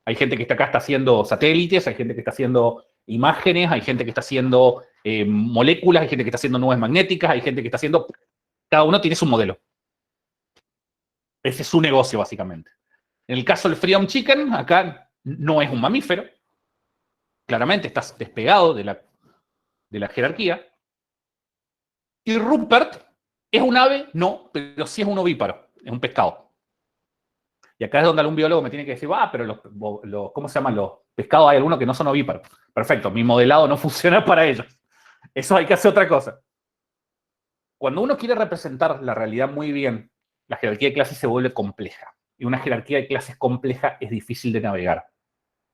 [SPEAKER 1] hay gente que está haciendo satélites, hay gente que está haciendo imágenes, hay gente que está haciendo moléculas, hay gente que está haciendo nubes magnéticas, hay gente que está haciendo... Cada uno tiene su modelo. Ese es su negocio, básicamente. En el caso del Freedom Chicken, acá no es un mamífero. Claramente estás despegado de la jerarquía. Y Rupert es un ave, no, pero sí es un ovíparo, es un pescado. Y acá es donde algún biólogo me tiene que decir, pero ¿cómo se llaman los pescados? Hay algunos que no son ovíparos. Perfecto, mi modelado no funciona para ellos. Eso hay que hacer otra cosa. Cuando uno quiere representar la realidad muy bien, la jerarquía de clases se vuelve compleja. Y una jerarquía de clases compleja es difícil de navegar.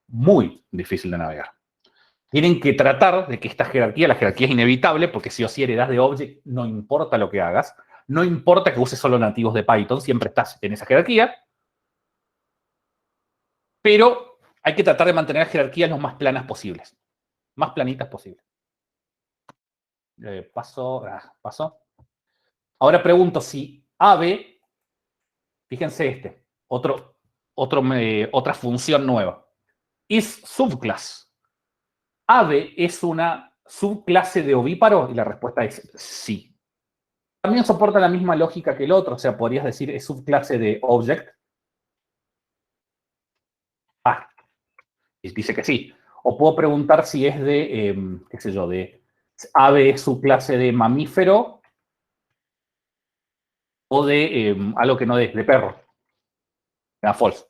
[SPEAKER 1] Muy difícil de navegar. Tienen que tratar de que esta jerarquía, la jerarquía es inevitable, porque si o sí heredas de Object, no importa lo que hagas, no importa que uses solo nativos de Python, siempre estás en esa jerarquía, pero hay que tratar de mantener las jerarquías lo más planas posibles, más planitas posibles. Paso. Ahora pregunto si ave, fíjense otra función nueva, is subclass. ¿Ave es una subclase de ovíparo? Y la respuesta es sí. También soporta la misma lógica que el otro, o sea, podrías decir es subclase de object. Dice que sí. O puedo preguntar si es de, qué sé yo, de ave es subclase de mamífero o de algo que no de perro. False.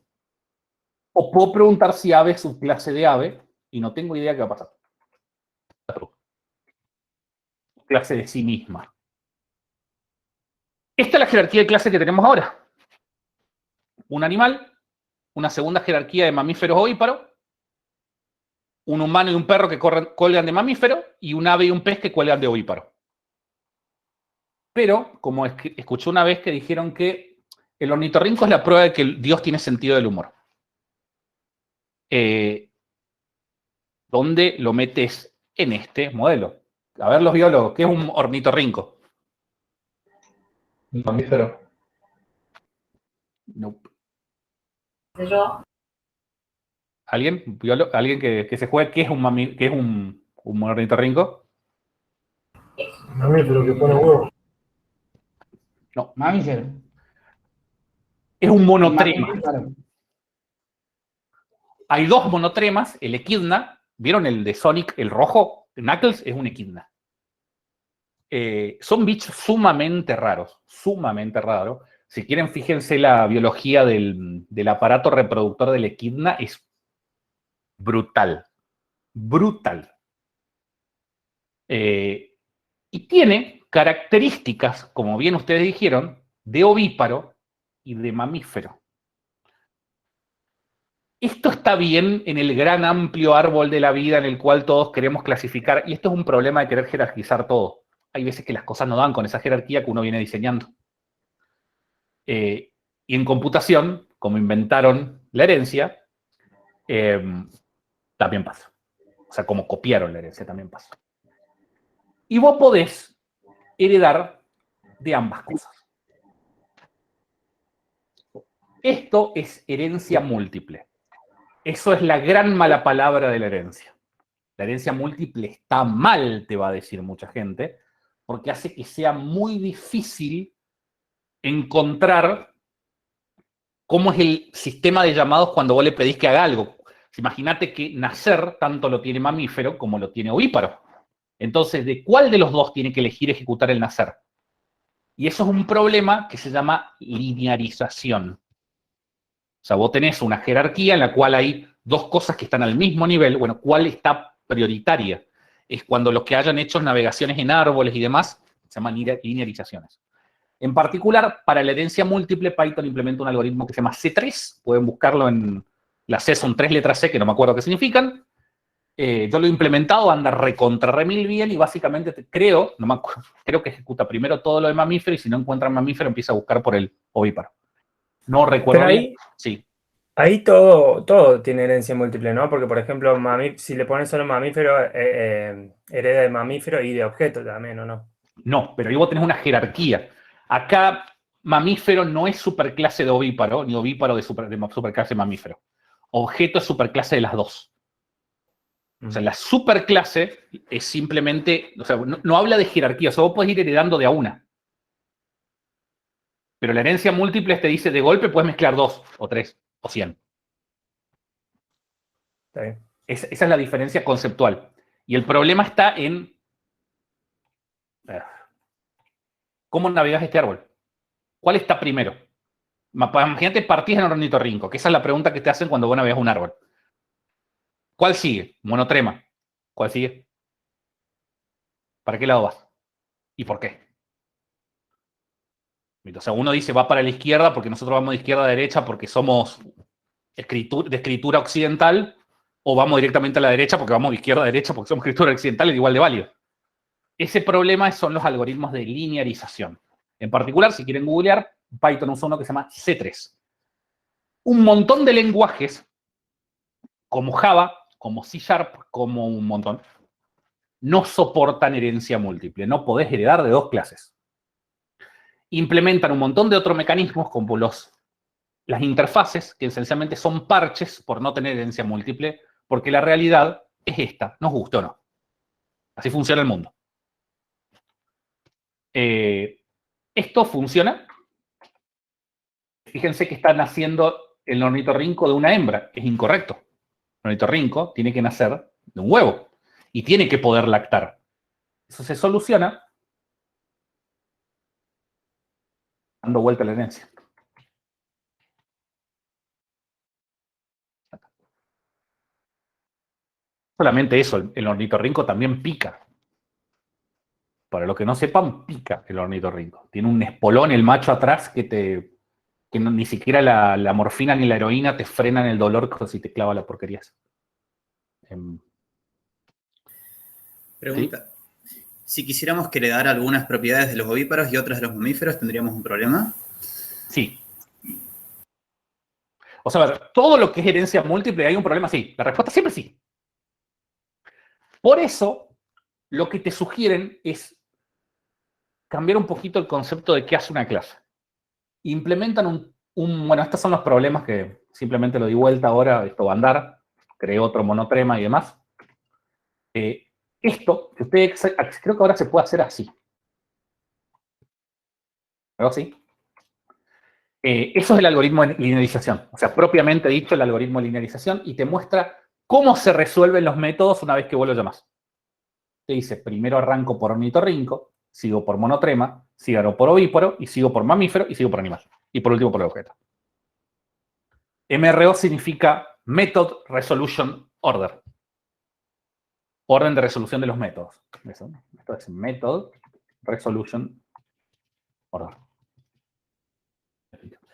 [SPEAKER 1] O puedo preguntar si ave es subclase de ave y no tengo idea qué va a pasar. Clase de sí misma. Esta es la jerarquía de clase que tenemos ahora. Un animal, una segunda jerarquía de mamíferos ovíparos, un humano y un perro que cuelgan de mamífero y un ave y un pez que cuelgan de ovíparo. Pero, como escuché una vez que dijeron que el ornitorrinco es la prueba de que Dios tiene sentido del humor. ¿Dónde lo metes en este modelo? A ver los biólogos, ¿qué es un ornitorrinco?
[SPEAKER 2] Un mamífero.
[SPEAKER 1] Nope. ¿Alguien que se juegue qué es un ornitorrinco?
[SPEAKER 6] Mamífero que pone huevos.
[SPEAKER 1] No.
[SPEAKER 4] Mamífero.
[SPEAKER 1] Es un monotrema.
[SPEAKER 4] Mamífero.
[SPEAKER 1] Hay dos monotremas, el equidna, ¿vieron el de Sonic, el rojo? Knuckles es un equidna. Son bichos sumamente raros, sumamente raros. Si quieren, fíjense la biología del aparato reproductor del equidna, es brutal, brutal. Y tiene características, como bien ustedes dijeron, de ovíparo y de mamífero. Esto está bien en el gran amplio árbol de la vida en el cual todos queremos clasificar, y esto es un problema de querer jerarquizar todo. Hay veces que las cosas no dan con esa jerarquía que uno viene diseñando. Y en computación, como inventaron la herencia, también pasa. O sea, como copiaron la herencia, también pasa. Y vos podés heredar de ambas cosas. Esto es herencia múltiple. Eso es la gran mala palabra de la herencia. La herencia múltiple está mal, te va a decir mucha gente, porque hace que sea muy difícil encontrar cómo es el sistema de llamados cuando vos le pedís que haga algo. Imagínate que nacer tanto lo tiene mamífero como lo tiene ovíparo. Entonces, ¿de cuál de los dos tiene que elegir ejecutar el nacer? Y eso es un problema que se llama linearización. O sea, vos tenés una jerarquía en la cual hay dos cosas que están al mismo nivel. Bueno, ¿cuál está prioritaria? Es cuando los que hayan hecho navegaciones en árboles y demás se llaman linearizaciones. En particular, para la herencia múltiple, Python implementa un algoritmo que se llama C3. Pueden buscarlo en la C, son 3 letras C que no me acuerdo qué significan. Yo lo he implementado, anda recontra remil bien y básicamente creo, no me acuerdo, creo que ejecuta primero todo lo de mamífero y si no encuentra mamífero empieza a buscar por el ovíparo. No recuerdo
[SPEAKER 8] Pero
[SPEAKER 1] bien. Sí.
[SPEAKER 8] ahí todo tiene herencia múltiple, ¿no? Porque, por ejemplo, si le pones solo mamífero, hereda de mamífero y de objeto también, ¿o no?
[SPEAKER 1] No, pero ahí vos tenés una jerarquía. Acá mamífero no es superclase de ovíparo, ni ovíparo de superclase mamífero. Objeto es superclase de las dos. O sea, la superclase es simplemente, o sea, no habla de jerarquía, o sea, vos podés ir heredando de a una. Pero la herencia múltiple te dice, de golpe puedes mezclar 2, o 3, o 100.
[SPEAKER 8] Está bien.
[SPEAKER 1] Esa es la diferencia conceptual. Y el problema está en cómo navegas este árbol. ¿Cuál está primero? Imagínate, partís en ornitorrinco, que esa es la pregunta que te hacen cuando vos navegas un árbol. ¿Cuál sigue? Monotrema. ¿Cuál sigue? ¿Para qué lado vas? ¿Y por qué? O sea, uno dice va para la izquierda porque nosotros vamos de izquierda a derecha porque somos de escritura occidental, o vamos directamente a la derecha porque vamos de izquierda a derecha porque somos escritura occidental, es igual de válido. Ese problema son los algoritmos de linearización. En particular, si quieren googlear, Python usa uno que se llama C3. Un montón de lenguajes, como Java, como C#, como un montón, no soportan herencia múltiple. No podés heredar de dos clases. Implementan un montón de otros mecanismos como las interfaces, que esencialmente son parches por no tener herencia múltiple, porque la realidad es esta, nos guste o no. Así funciona el mundo. Esto funciona. Fíjense que están haciendo el ornitorrinco de una hembra. Es incorrecto. El ornitorrinco tiene que nacer de un huevo y tiene que poder lactar. Eso se soluciona dando vuelta a la herencia. Solamente eso, el ornitorrinco también pica. Para los que no sepan, pica el ornitorrinco. Tiene un espolón el macho atrás que ni siquiera la morfina ni la heroína te frenan el dolor si te clava la porquería.
[SPEAKER 9] Pregunta. ¿Sí? Si quisiéramos que heredar algunas propiedades de los ovíparos y otras de los mamíferos, ¿tendríamos un problema?
[SPEAKER 1] Sí. O sea, a ver, todo lo que es herencia múltiple, ¿hay un problema? Sí. La respuesta siempre sí. Por eso, lo que te sugieren es cambiar un poquito el concepto de qué hace una clase. Implementan bueno, estos son los problemas que simplemente lo di vuelta ahora, esto va a andar, creé otro monotrema y demás. Esto, que ustedes, creo que ahora se puede hacer así. ¿Algo así? Eso es el algoritmo de linearización. O sea, propiamente dicho, el algoritmo de linearización y te muestra cómo se resuelven los métodos una vez que vos lo llamás. Te dice, primero arranco por ornitorrinco, sigo por monotrema, sigo por ovíparo, y sigo por mamífero, y sigo por animal. Y por último por el objeto. MRO significa Method Resolution Order. Orden de resolución de los métodos. Esto es Method Resolution Order.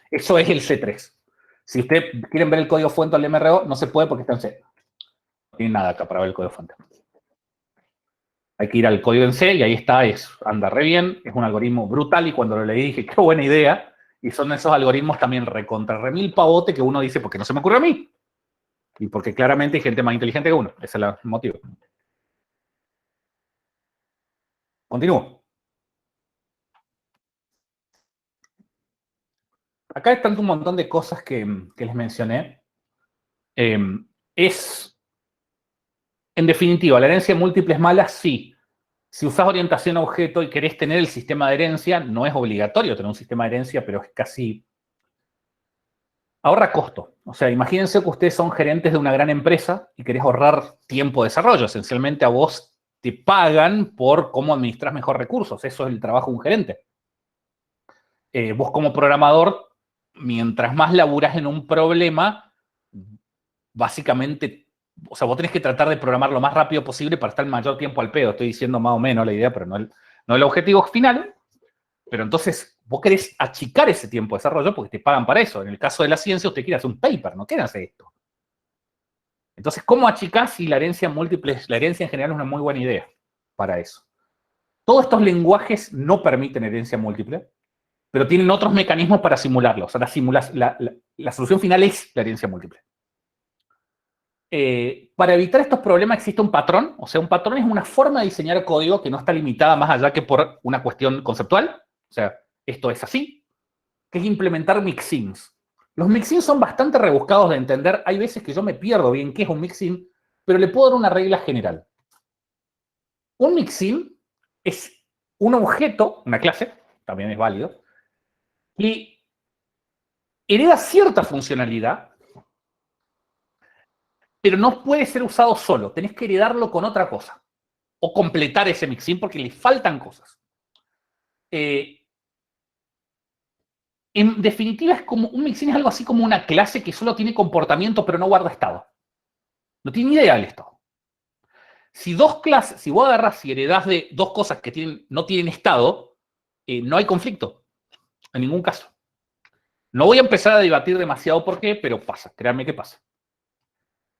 [SPEAKER 1] Eso es el C3. Si ustedes quieren ver el código fuente del MRO, no se puede porque está en C. No tiene nada acá para ver el código fuente. Hay que ir al código en C y ahí está, anda re bien, es un algoritmo brutal y cuando lo leí dije, qué buena idea. Y son esos algoritmos también recontra remil pavote que uno dice, ¿por qué no se me ocurre a mí? Y porque claramente hay gente más inteligente que uno. Ese es el motivo. Continúo. acá están un montón de cosas que les mencioné. En definitiva, ¿la herencia múltiple es mala? Sí. Si usás orientación a objeto y querés tener el sistema de herencia, no es obligatorio tener un sistema de herencia, pero es casi... Ahorra costo. O sea, imagínense que ustedes son gerentes de una gran empresa y querés ahorrar tiempo de desarrollo. Esencialmente a vos te pagan por cómo administras mejor recursos. Eso es el trabajo de un gerente. Vos como programador, mientras más laburás en un problema, básicamente, o sea, vos tenés que tratar de programar lo más rápido posible para estar el mayor tiempo al pedo. Estoy diciendo más o menos la idea, pero no el objetivo final. Pero entonces, vos querés achicar ese tiempo de desarrollo porque te pagan para eso. En el caso de la ciencia, usted quiere hacer un paper, no quiere hacer esto. Entonces, ¿cómo achicás si la herencia múltiple, la herencia en general es una muy buena idea para eso? Todos estos lenguajes no permiten herencia múltiple, pero tienen otros mecanismos para simularlo. O sea, la solución final es la herencia múltiple. Para evitar estos problemas existe un patrón. O sea, un patrón es una forma de diseñar código que no está limitada más allá que por una cuestión conceptual. O sea, esto es así, que es implementar mixins. Los mixins son bastante rebuscados de entender. Hay veces que yo me pierdo bien qué es un mixin, pero le puedo dar una regla general. Un mixin es un objeto, una clase, también es válido, que hereda cierta funcionalidad, pero no puede ser usado solo. Tenés que heredarlo con otra cosa. O completar ese mixin porque le faltan cosas. En definitiva, es como un mixin es algo así como una clase que solo tiene comportamiento pero no guarda estado. No tiene ni idea del estado. Si dos clases, si vos agarrás y heredás de dos cosas que no tienen estado, no hay conflicto. En ningún caso. No voy a empezar a debatir demasiado por qué, pero pasa. Créanme que pasa.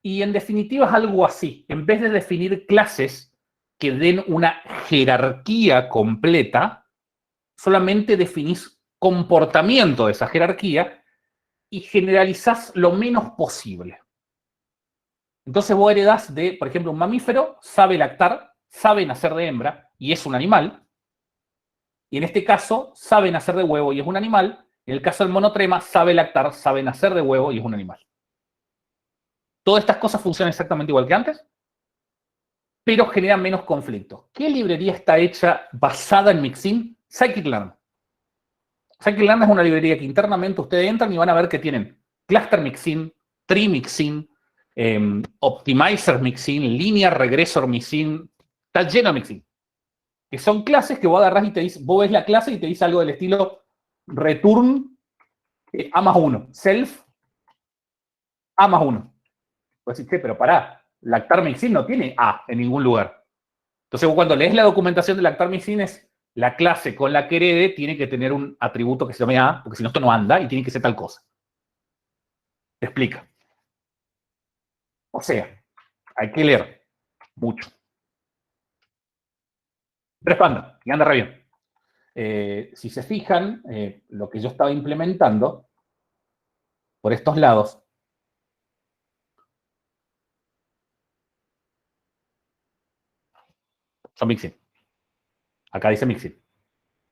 [SPEAKER 1] Y en definitiva es algo así. En vez de definir clases que den una jerarquía completa, solamente definís comportamiento de esa jerarquía y generalizás lo menos posible. Entonces vos heredás de, por ejemplo, un mamífero sabe lactar, sabe nacer de hembra y es un animal. Y en este caso sabe nacer de huevo y es un animal. En el caso del monotrema sabe lactar, sabe nacer de huevo y es un animal. Todas estas cosas funcionan exactamente igual que antes, pero generan menos conflicto. ¿Qué librería está hecha basada en mixin? Scikit-learn. Scikit-learn es una librería que internamente ustedes entran y van a ver que tienen cluster mixin, tree mixin, optimizer mixin, linear regressor mixin, está lleno de mixin. Que son clases que vos agarrás y te dice, vos ves la clase y te dice algo del estilo return A más 1, self A más 1. Pues decís, pero pará, lactar mixin no tiene A en ningún lugar. Entonces vos cuando lees la documentación de lactar mixin es la clase con la que herede tiene que tener un atributo que se llame A, porque si no esto no anda y tiene que ser tal cosa. Te explica. O sea, hay que leer mucho. Respanda, y anda re bien. Si se fijan, lo que yo estaba implementando por estos lados son mixin. Acá dice mixin.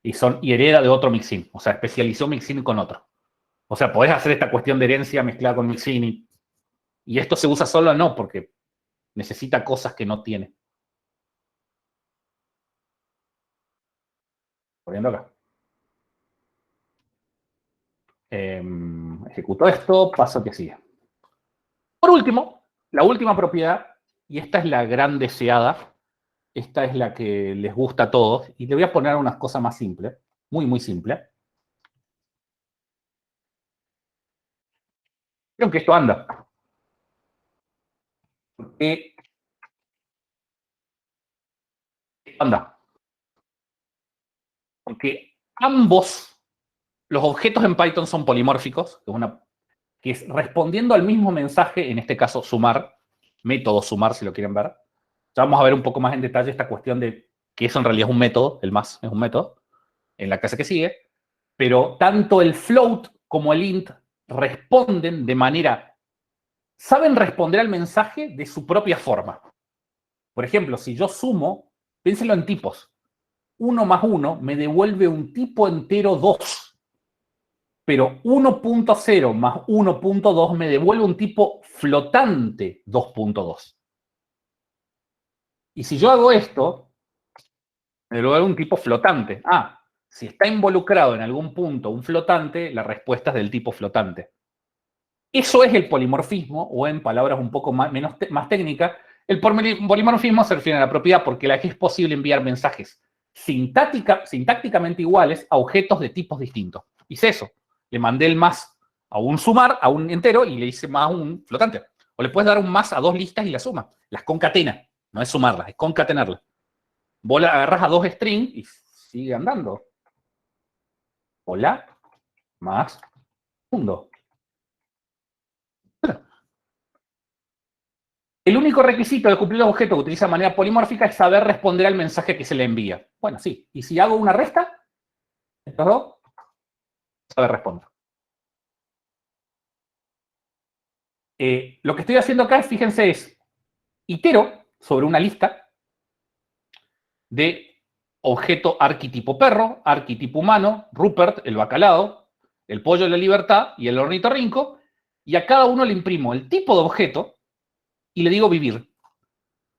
[SPEAKER 1] Y hereda de otro mixin. O sea, especializó mixin con otro. O sea, podés hacer esta cuestión de herencia mezclada con mixin y esto se usa solo no, porque necesita cosas que no tiene. Poniendo acá. Ejecuto esto, paso que sigue. Por último, la última propiedad, y esta es la gran deseada, esta es la que les gusta a todos, y le voy a poner unas cosas más simples, muy, muy simples. Creo que esto anda. Porque anda. Porque ambos, los objetos en Python son polimórficos, que es respondiendo al mismo mensaje, en este caso sumar, método sumar si lo quieren ver. Ya vamos a ver un poco más en detalle esta cuestión de que eso en realidad es un método, el más es un método, en la clase que sigue, pero tanto el float como el int responden de manera, saben responder al mensaje de su propia forma. Por ejemplo, si yo sumo, piénsenlo en tipos. 1 más 1 me devuelve un tipo entero 2. pero 1.0 más 1.2 me devuelve un tipo flotante 2.2. Y si yo hago esto, me devuelve un tipo flotante. Ah, si está involucrado en algún punto un flotante, la respuesta es del tipo flotante. Eso es el polimorfismo, o en palabras un poco más técnicas, el polimorfismo se refiere a la propiedad porque la que es posible enviar mensajes sintácticamente iguales a objetos de tipos distintos. Hice eso. Le mandé el más a un sumar, a un entero, y le hice más a un flotante. O le puedes dar un más a dos listas y la suma. Las concatena. No es sumarlas, es concatenarlas. Vos la agarras a dos strings y sigue andando. Hola, más, mundo. El único requisito de cumplir el objeto que utiliza de manera polimórfica es saber responder al mensaje que se le envía. Bueno, sí. Y si hago una resta, estos dos, saber responder. Lo que estoy haciendo acá, fíjense, es itero sobre una lista de objeto arquetipo perro, arquetipo humano, Rupert, el bacalao, el pollo de la libertad y el ornitorrinco, y a cada uno le imprimo el tipo de objeto y le digo vivir.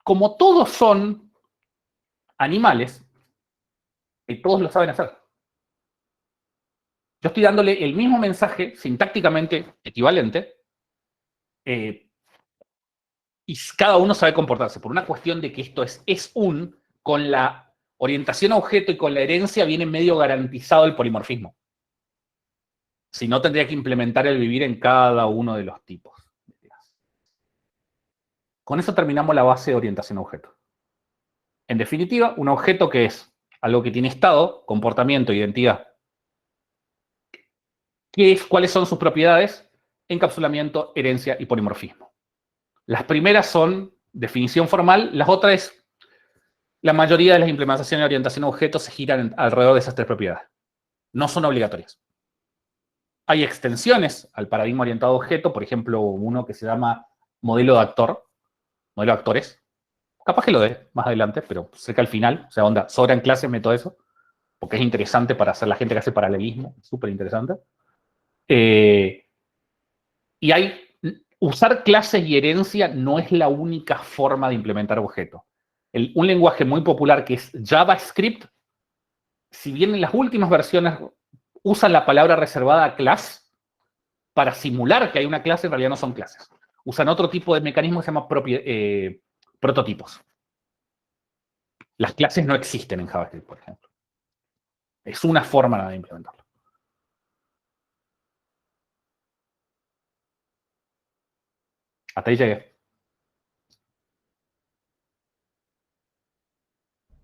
[SPEAKER 1] Como todos son animales, y todos lo saben hacer, yo estoy dándole el mismo mensaje sintácticamente equivalente y cada uno sabe comportarse. Por una cuestión de que esto es con la orientación a objeto y con la herencia viene medio garantizado el polimorfismo. Si no, tendría que implementar el vivir en cada uno de los tipos. Con eso terminamos la base de orientación a objeto. En definitiva, un objeto que es algo que tiene estado, comportamiento, identidad. ¿Cuáles son sus propiedades? Encapsulamiento, herencia y polimorfismo. Las primeras son definición formal, las otras es la mayoría de las implementaciones de orientación a objetos se giran alrededor de esas tres propiedades. No son obligatorias. Hay extensiones al paradigma orientado a objeto, por ejemplo, uno que se llama modelo de actor, modelo de actores. Capaz que lo dé más adelante, pero cerca al final, o sea, onda, sobra en clase meto eso, porque es interesante para hacer la gente que hace paralelismo, súper interesante. Y usar clases y herencia no es la única forma de implementar objetos. Un lenguaje muy popular que es JavaScript, si bien en las últimas versiones usan la palabra reservada a class, para simular que hay una clase, en realidad no son clases. Usan otro tipo de mecanismo que se llama prototipos. Las clases no existen en JavaScript, por ejemplo. Es una forma de implementarlo. Hasta ahí llegué.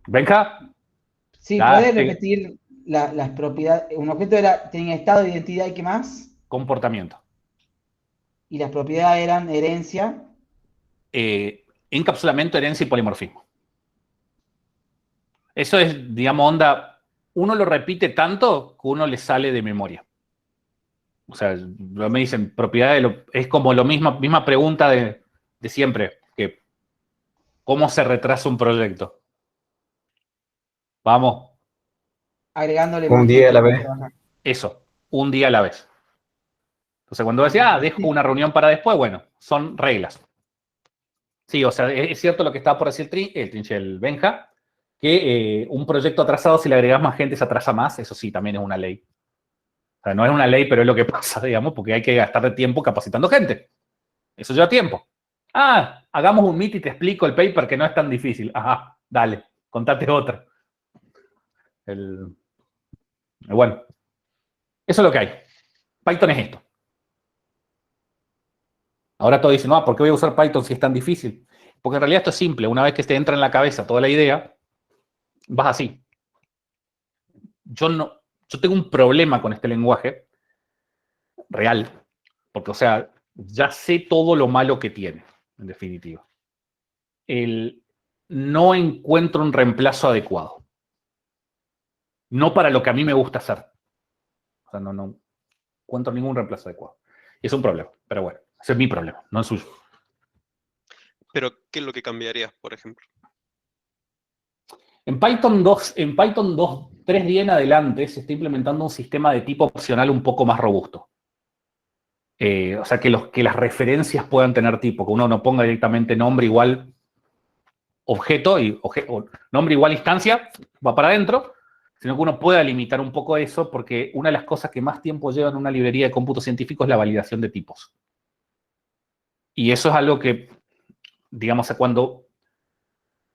[SPEAKER 1] Benja.
[SPEAKER 4] Sí, ¿puedes repetir las propiedades? Un objeto tenía estado, identidad y ¿qué más?
[SPEAKER 1] Comportamiento.
[SPEAKER 4] Y las propiedades eran herencia.
[SPEAKER 1] Encapsulamiento, herencia y polimorfismo. Eso es, digamos, onda, uno lo repite tanto que uno le sale de memoria. O sea, me dicen, propiedades, es como la misma pregunta de siempre, que ¿cómo se retrasa un proyecto? Vamos.
[SPEAKER 4] Agregándole
[SPEAKER 10] un día a la vez.
[SPEAKER 1] Eso, un día a la vez. Entonces, cuando decía, dejo una reunión para después, bueno, son reglas. Sí, o sea, es cierto lo que estaba por decir el Benja, que un proyecto atrasado, si le agregas más gente, se atrasa más. Eso sí, también es una ley. O sea, no es una ley, pero es lo que pasa, digamos, porque hay que gastar de tiempo capacitando gente. Eso lleva tiempo. Ah, hagamos un meet y te explico el paper que no es tan difícil. Ajá, dale, contate otra. Bueno, eso es lo que hay. Python es esto. Ahora todos dicen, no, ¿por qué voy a usar Python si es tan difícil? Porque en realidad esto es simple. Una vez que te entra en la cabeza toda la idea, vas así. Yo tengo un problema con este lenguaje real, porque, o sea, ya sé todo lo malo que tiene, en definitiva. No encuentro un reemplazo adecuado. No para lo que a mí me gusta hacer. O sea, no encuentro ningún reemplazo adecuado. Y es un problema, pero bueno, ese es mi problema, no el suyo.
[SPEAKER 5] Pero, ¿qué es lo que cambiarías, por ejemplo?
[SPEAKER 1] En Python 3.10 en adelante se está implementando un sistema de tipo opcional un poco más robusto. O sea, que las referencias puedan tener tipo, que uno no ponga directamente nombre igual objeto o nombre igual instancia, va para adentro, sino que uno pueda limitar un poco eso, porque una de las cosas que más tiempo lleva en una librería de cómputo científico es la validación de tipos. Y eso es algo que, digamos, cuando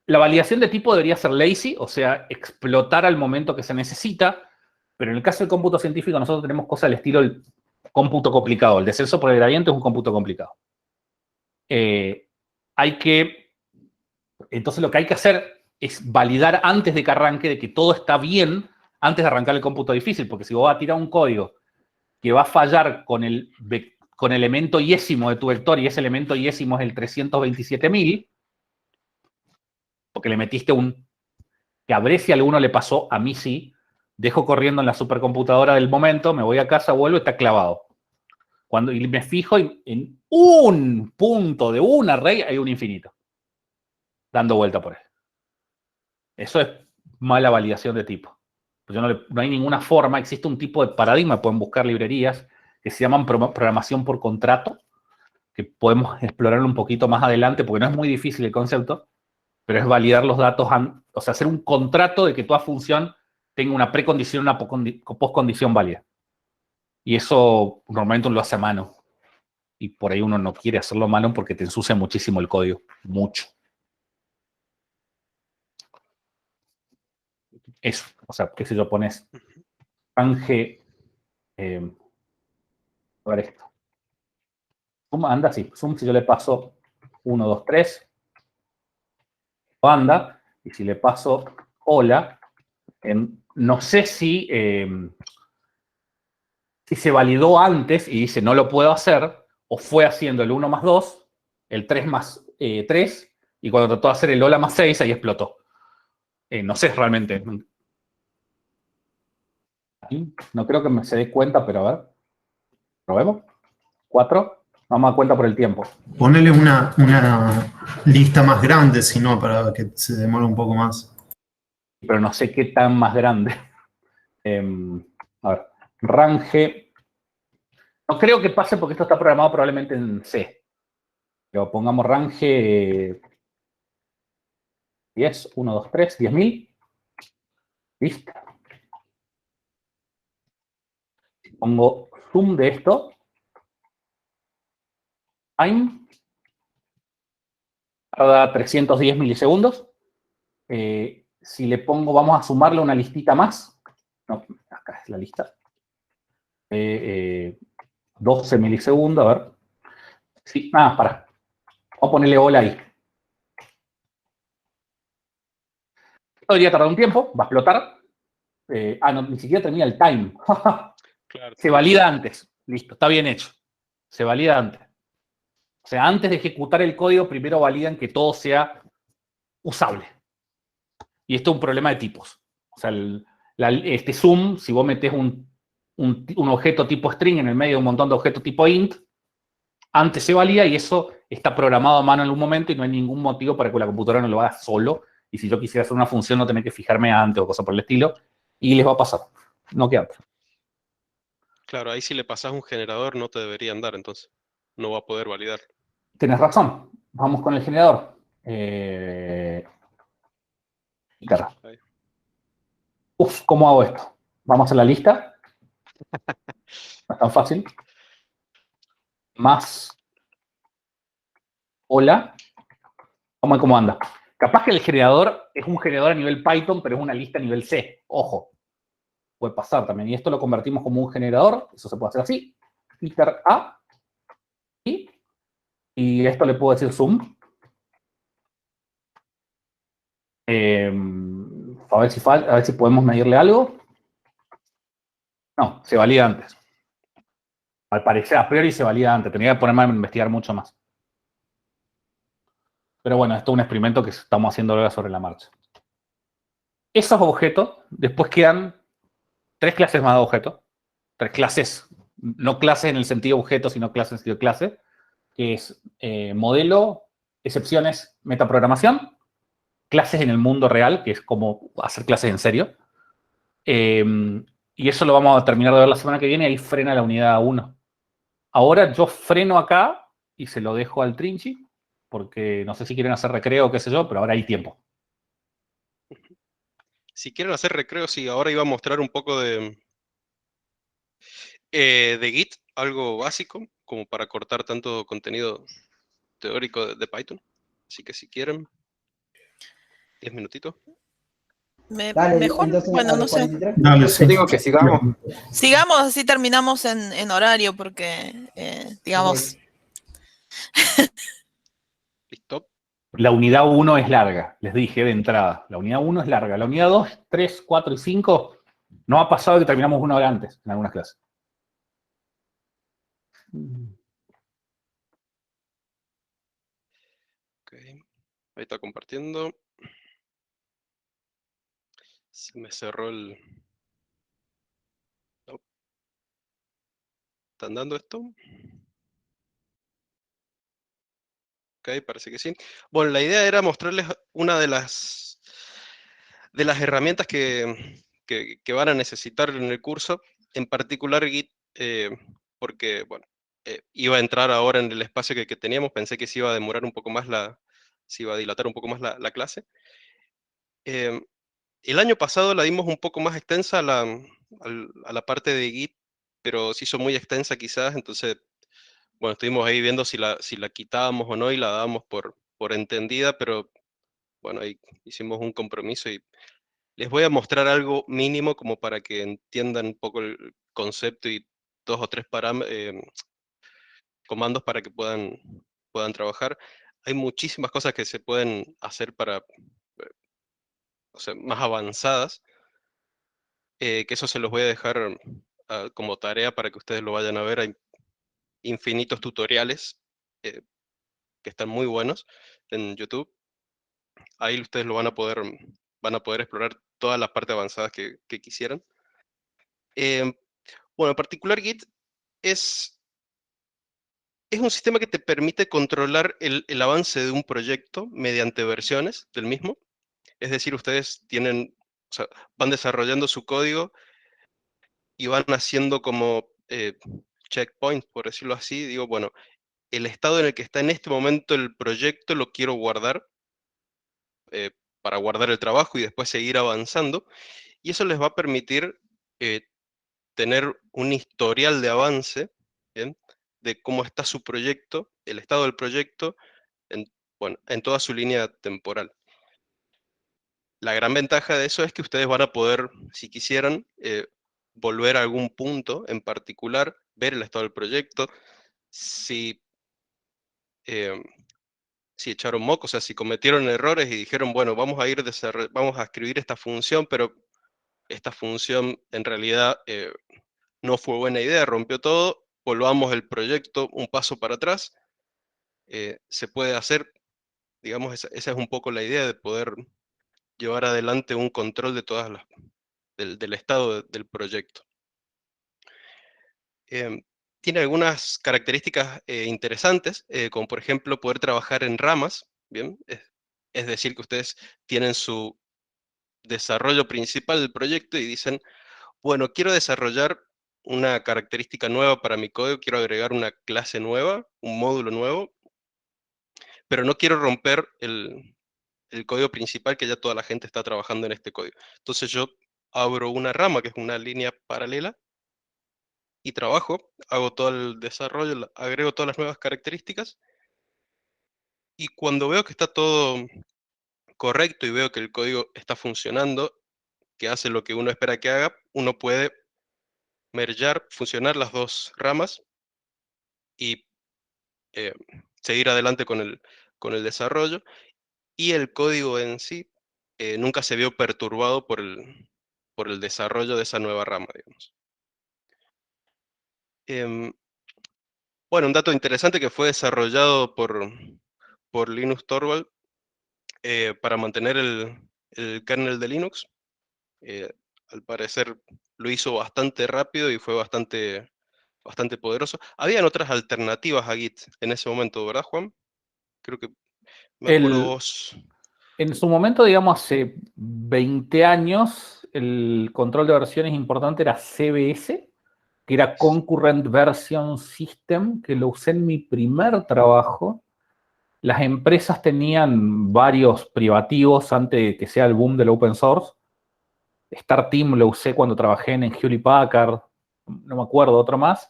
[SPEAKER 1] la validación de tipo debería ser lazy, o sea, explotar al momento que se necesita, pero en el caso del cómputo científico nosotros tenemos cosas del estilo el cómputo complicado. El descenso por el gradiente es un cómputo complicado. Entonces lo que hay que hacer es validar antes de que arranque, de que todo está bien, antes de arrancar el cómputo difícil, porque si vos vas a tirar un código que va a fallar con el elemento yésimo de tu vector, y ese elemento yésimo es el 327.000, porque le metiste que a ver si a alguno le pasó, a mí sí, dejo corriendo en la supercomputadora del momento, me voy a casa, vuelvo, está clavado. Y me fijo en un punto de un array hay un infinito, dando vuelta por él. Eso es mala validación de tipo. Pues no hay ninguna forma, existe un tipo de paradigma, pueden buscar librerías que se llaman programación por contrato, que podemos explorarlo un poquito más adelante, porque no es muy difícil el concepto, pero es validar los datos, o sea, hacer un contrato de que toda función tenga una precondición y una postcondición válida. Y eso normalmente uno lo hace a mano. Y por ahí uno no quiere hacerlo a mano porque te ensucia muchísimo el código. Mucho. Eso. O sea, qué sé yo, pones range. A ver esto. Sum anda así. Sum, si yo le paso 1, 2, 3. Anda. Y si le paso hola, no sé si se validó antes y dice no lo puedo hacer, o fue haciendo el 1 más 2, el 3 más 3, y cuando trató de hacer el hola más 6, ahí explotó. No sé realmente. No creo que se dé cuenta, pero a ver. Probemos. 4. Vamos a dar cuenta por el tiempo.
[SPEAKER 10] Ponele una lista más grande, si no, para que se demore un poco más.
[SPEAKER 1] Pero no sé qué tan más grande. A ver. Range. No creo que pase porque esto está programado probablemente en C. Pero pongamos range 10, 1, 2, 3, 10.000. Listo. Pongo sum de esto. Time. Tarda 310 milisegundos. Si le pongo, vamos a sumarle una listita más. No, acá es la lista. 12 milisegundos, a ver. Sí, para. Vamos a ponerle hola ahí. Esto debería tardar un tiempo, va a explotar. No, ni siquiera termina el time.
[SPEAKER 5] Claro.
[SPEAKER 1] Se valida antes. Listo, está bien hecho. Se valida antes. O sea, antes de ejecutar el código, primero validan que todo sea usable. Y esto es un problema de tipos. O sea, este sum, si vos metés un objeto tipo string en el medio de un montón de objetos tipo int, antes se valida y eso está programado a mano en un momento y no hay ningún motivo para que la computadora no lo haga solo. Y si yo quisiera hacer una función, no tener que fijarme antes o cosas por el estilo. Y les va a pasar. No queda otra.
[SPEAKER 5] Claro, ahí si le pasas un generador no te debería andar, entonces. No va a poder validar.
[SPEAKER 1] Tienes razón. Vamos con el generador. ¿Cómo hago esto? Vamos a la lista. No es tan fácil. Más. Hola. Vamos a ver cómo anda. Capaz que el generador es un generador a nivel Python, pero es una lista a nivel C. Ojo. Puede pasar también. Y esto lo convertimos como un generador. Eso se puede hacer así. Iter A. Y esto le puedo decir sum. A ver si podemos medirle algo. No, se valida antes. Al parecer, a priori se valida antes. Tendría que ponerme a investigar mucho más. Pero bueno, esto es un experimento que estamos haciendo ahora sobre la marcha. Esos objetos, después quedan 3 clases más de objetos. 3 clases, no clases en el sentido objeto, sino clases en el sentido clase, que es modelo, excepciones, metaprogramación. clases en el mundo real, que es como hacer clases en serio. Y eso lo vamos a terminar de ver la semana que viene, ahí frena la unidad 1. Ahora yo freno acá y se lo dejo al Trinchi, porque no sé si quieren hacer recreo o qué sé yo, pero ahora hay tiempo.
[SPEAKER 5] Si quieren hacer recreo, sí, ahora iba a mostrar un poco de Git, algo básico, como para cortar tanto contenido teórico de Python. Así que si quieren, 10 minutitos.
[SPEAKER 4] Dale,
[SPEAKER 3] Mejor,
[SPEAKER 4] entonces
[SPEAKER 3] bueno,
[SPEAKER 4] a
[SPEAKER 3] no
[SPEAKER 4] los
[SPEAKER 3] sé.
[SPEAKER 4] 43.
[SPEAKER 10] Dale,
[SPEAKER 2] Yo
[SPEAKER 10] sí.
[SPEAKER 2] digo que sigamos.
[SPEAKER 3] Sigamos, así terminamos en horario, porque, digamos,
[SPEAKER 5] ¿Listo?
[SPEAKER 1] La unidad 1 es larga, les dije de entrada. La unidad 1 es larga. La unidad 2, 3, 4 y 5 no ha pasado que terminamos una hora antes en algunas clases.
[SPEAKER 5] Ok, ahí está compartiendo. Se me cerró el... No. ¿Están dando esto? Ok, parece que sí. Bueno, la idea era mostrarles una de las herramientas que van a necesitar en el curso, en particular Git, porque, bueno, iba a entrar ahora en el espacio que teníamos, pensé que se iba a demorar un poco más se iba a dilatar un poco más la clase. El año pasado la dimos un poco más extensa a la parte de Git, pero se hizo muy extensa quizás, entonces, bueno, estuvimos ahí viendo si la quitábamos o no y la dábamos por entendida, pero bueno, ahí hicimos un compromiso y les voy a mostrar algo mínimo como para que entiendan un poco el concepto y 2 o 3 comandos para que puedan trabajar. Hay muchísimas cosas que se pueden hacer para, o sea, más avanzadas, que eso se los voy a dejar como tarea para que ustedes lo vayan a ver. Hay infinitos tutoriales que están muy buenos en YouTube. Ahí ustedes lo van a poder explorar todas las partes avanzadas que quisieran. Bueno, en particular Git es un sistema que te permite controlar el avance de un proyecto mediante versiones del mismo. Es decir, ustedes o sea, van desarrollando su código y van haciendo como checkpoints, por decirlo así. Digo, bueno, el estado en el que está en este momento el proyecto lo quiero guardar eh, para guardar el trabajo y después seguir avanzando. Y eso les va a permitir tener un historial de avance, ¿bien?, de cómo está su proyecto, el estado del proyecto, bueno, en toda su línea temporal. La gran ventaja de eso es que ustedes van a poder, si quisieran, volver a algún punto en particular, ver el estado del proyecto, si echaron moco, o sea, si cometieron errores y dijeron, bueno, vamos a escribir esta función, pero esta función en realidad no fue buena idea, rompió todo, volvamos el proyecto un paso para atrás. Se puede hacer, digamos, esa es un poco la idea de poder llevar adelante un control de del estado del proyecto. Tiene algunas características interesantes, como por ejemplo poder trabajar en ramas, ¿bien? Es decir, que ustedes tienen su desarrollo principal del proyecto y dicen, bueno, quiero desarrollar una característica nueva para mi código, quiero agregar una clase nueva, un módulo nuevo, pero no quiero romper el código principal que ya toda la gente está trabajando en este código. Entonces yo abro una rama, que es una línea paralela, y trabajo, hago todo el desarrollo, agrego todas las nuevas características, y cuando veo que está todo correcto y veo que el código está funcionando, que hace lo que uno espera que haga, uno puede mergear, fusionar las dos ramas y seguir adelante con el desarrollo, y el código en sí nunca se vio perturbado por el desarrollo de esa nueva rama, digamos. Bueno, un dato interesante que fue desarrollado por Linus Torvald para mantener el kernel de Linux. Al parecer lo hizo bastante rápido y fue bastante poderoso. Habían otras alternativas a Git en ese momento, ¿verdad, Juan? Creo que me acuerdo vos.
[SPEAKER 1] En su momento, digamos, hace 20 años, el control de versiones importante era CVS, que era Concurrent Version System, que lo usé en mi primer trabajo. Las empresas tenían varios privativos antes de que sea el boom del open source. StarTeam lo usé cuando trabajé en Hewlett Packard, no me acuerdo, otro más.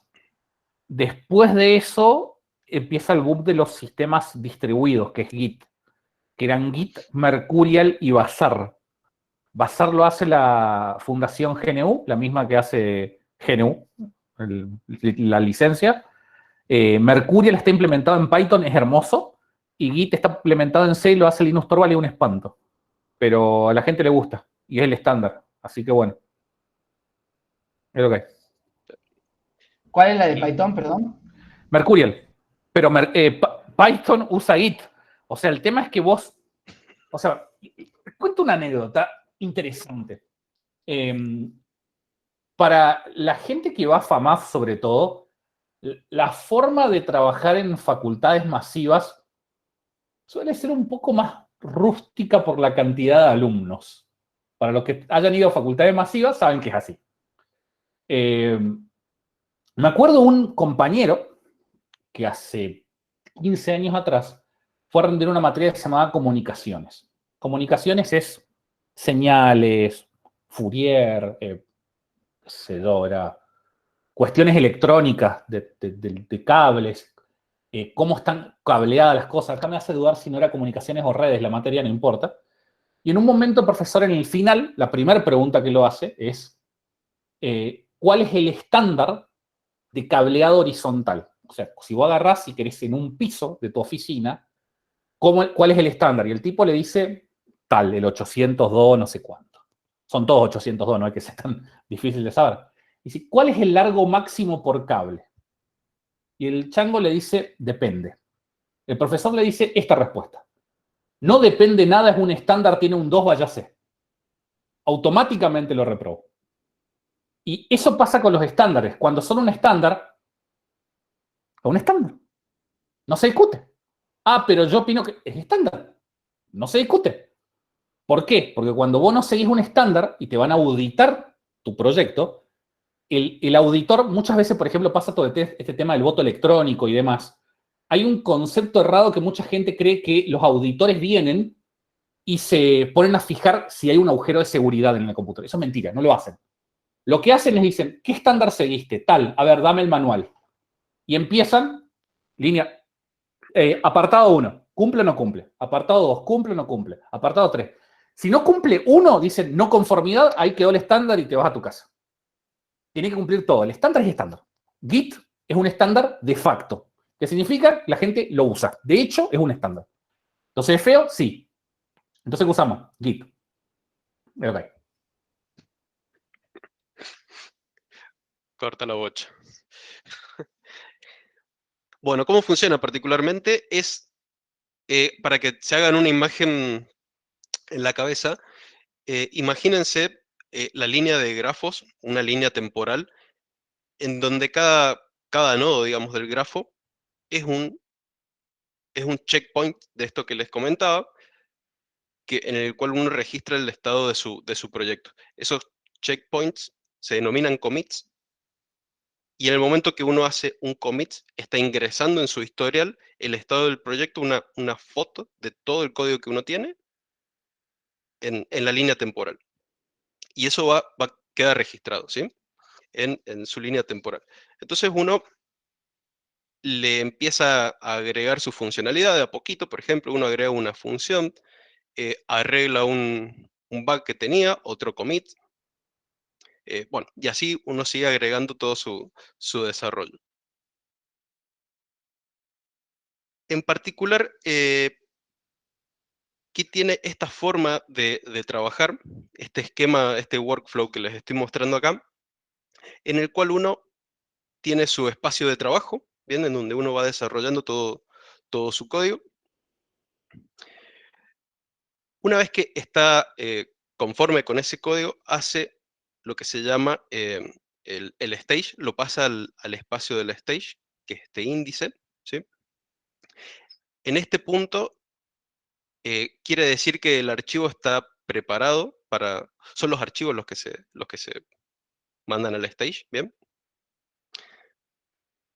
[SPEAKER 1] Después de eso empieza el boom de los sistemas distribuidos, que es Git, que eran Git, Mercurial y Bazaar. Bazaar lo hace la Fundación GNU, la misma que hace GNU, la licencia. Mercurial está implementado en Python, es hermoso, y Git está implementado en C y lo hace Linus Torvalds y es un espanto. Pero a la gente le gusta, y es el estándar. Así que bueno, es lo que hay.
[SPEAKER 4] ¿Cuál es la de Python, perdón?
[SPEAKER 1] Mercurial. Pero Python usa Git. O sea, el tema es que vos... O sea, cuento una anécdota interesante. Para la gente que va a FAMAF, sobre todo, la forma de trabajar en facultades masivas suele ser un poco más rústica por la cantidad de alumnos. Para los que hayan ido a facultades masivas, saben que es así. Me acuerdo un compañero que hace 15 años atrás fue a rendir una materia que se llamaba comunicaciones. Comunicaciones es señales, Fourier, era cuestiones electrónicas de cables, cómo están cableadas las cosas. Acá me hace dudar si no era comunicaciones o redes, la materia no importa. Y en un momento el profesor en el final, la primera pregunta que lo hace es, ¿cuál es el estándar de cableado horizontal? O sea, si vos agarrás y querés en un piso de tu oficina, ¿cuál es el estándar? Y el tipo le dice, tal, el 802, no sé cuánto. Son todos 802, no hay que ser tan difícil de saber. Y dice, ¿cuál es el largo máximo por cable? Y el chango le dice, depende. El profesor le dice esta respuesta. No depende nada, es un estándar, tiene un 2, vaya C. Automáticamente lo reprobó. Y eso pasa con los estándares. Cuando son un estándar, no se discute. Ah, pero yo opino que es estándar. No se discute. ¿Por qué? Porque cuando vos no seguís un estándar y te van a auditar tu proyecto, el auditor muchas veces, por ejemplo, pasa todo este tema del voto electrónico y demás. Hay un concepto errado que mucha gente cree que los auditores vienen y se ponen a fijar si hay un agujero de seguridad en el computador. Eso es mentira, no lo hacen. Lo que hacen es dicen, ¿qué estándar seguiste? Tal, a ver, dame el manual. Y empiezan, apartado 1, ¿cumple o no cumple? Apartado 2, ¿cumple o no cumple? Apartado 3. Si no cumple uno, dicen no conformidad, ahí quedó el estándar y te vas a tu casa. Tiene que cumplir todo. El estándar es estándar. Git es un estándar de facto. ¿Qué significa? La gente lo usa. De hecho, es un estándar. Entonces, ¿es feo? Sí. Entonces, ¿qué usamos? Git. Okay.
[SPEAKER 5] Corta la bocha. Bueno, ¿cómo funciona particularmente? Es, para que se hagan una imagen en la cabeza, imagínense la línea de grafos, una línea temporal, en donde cada nodo, digamos, del grafo es un checkpoint de esto que les comentaba, en el cual uno registra el estado de su proyecto. Esos checkpoints se denominan commits, y en el momento que uno hace un commit, está ingresando en su historial el estado del proyecto, una foto de todo el código que uno tiene en la línea temporal. Y eso queda registrado, ¿sí? En su línea temporal. Entonces uno le empieza a agregar su funcionalidad de a poquito. Por ejemplo, uno agrega una función, arregla un bug que tenía, otro commit. Bueno, y así uno sigue agregando todo su desarrollo. En particular, Git tiene esta forma de trabajar, este esquema, este workflow que les estoy mostrando acá, en el cual uno tiene su espacio de trabajo, ¿bien? En donde uno va desarrollando todo su código. Una vez que está conforme con ese código, hace lo que se llama el stage, lo pasa al espacio del stage, que es este índice, ¿sí? En este punto quiere decir que el archivo está preparado para... Son los archivos los que se mandan al stage, ¿bien?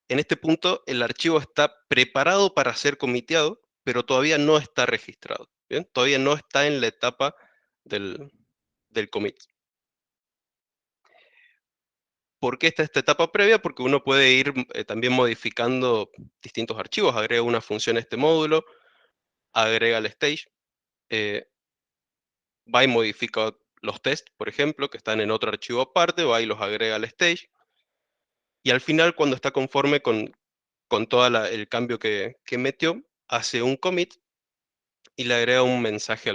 [SPEAKER 5] En este punto, el archivo está preparado para ser comiteado, pero todavía no está registrado, ¿bien? Todavía no está en la etapa del commit. ¿Por qué está esta etapa previa? Porque uno puede ir también modificando distintos archivos. Agrega una función a este módulo, agrega el stage, va y modifica los tests, por ejemplo, que están en otro archivo aparte, va y los agrega al stage. Y al final, cuando está conforme con todo el cambio que metió, hace un commit y le agrega un mensaje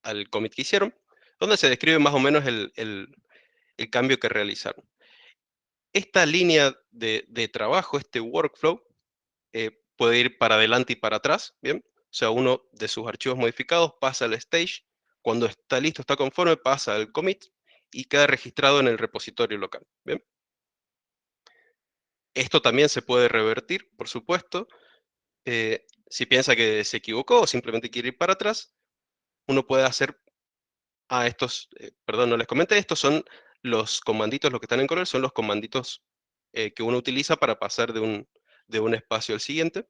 [SPEAKER 5] al commit que hicieron, donde se describe más o menos el cambio que realizaron. Esta línea de trabajo, este workflow, puede ir para adelante y para atrás, ¿bien? O sea, uno de sus archivos modificados pasa al stage, cuando está listo, está conforme, pasa al commit y queda registrado en el repositorio local, ¿bien? Esto también se puede revertir, por supuesto. Si piensa que se equivocó o simplemente quiere ir para atrás, uno puede hacer... perdón, no les comenté, estos son los comanditos, los que están en color, son los comanditos que uno utiliza para pasar de un espacio al siguiente.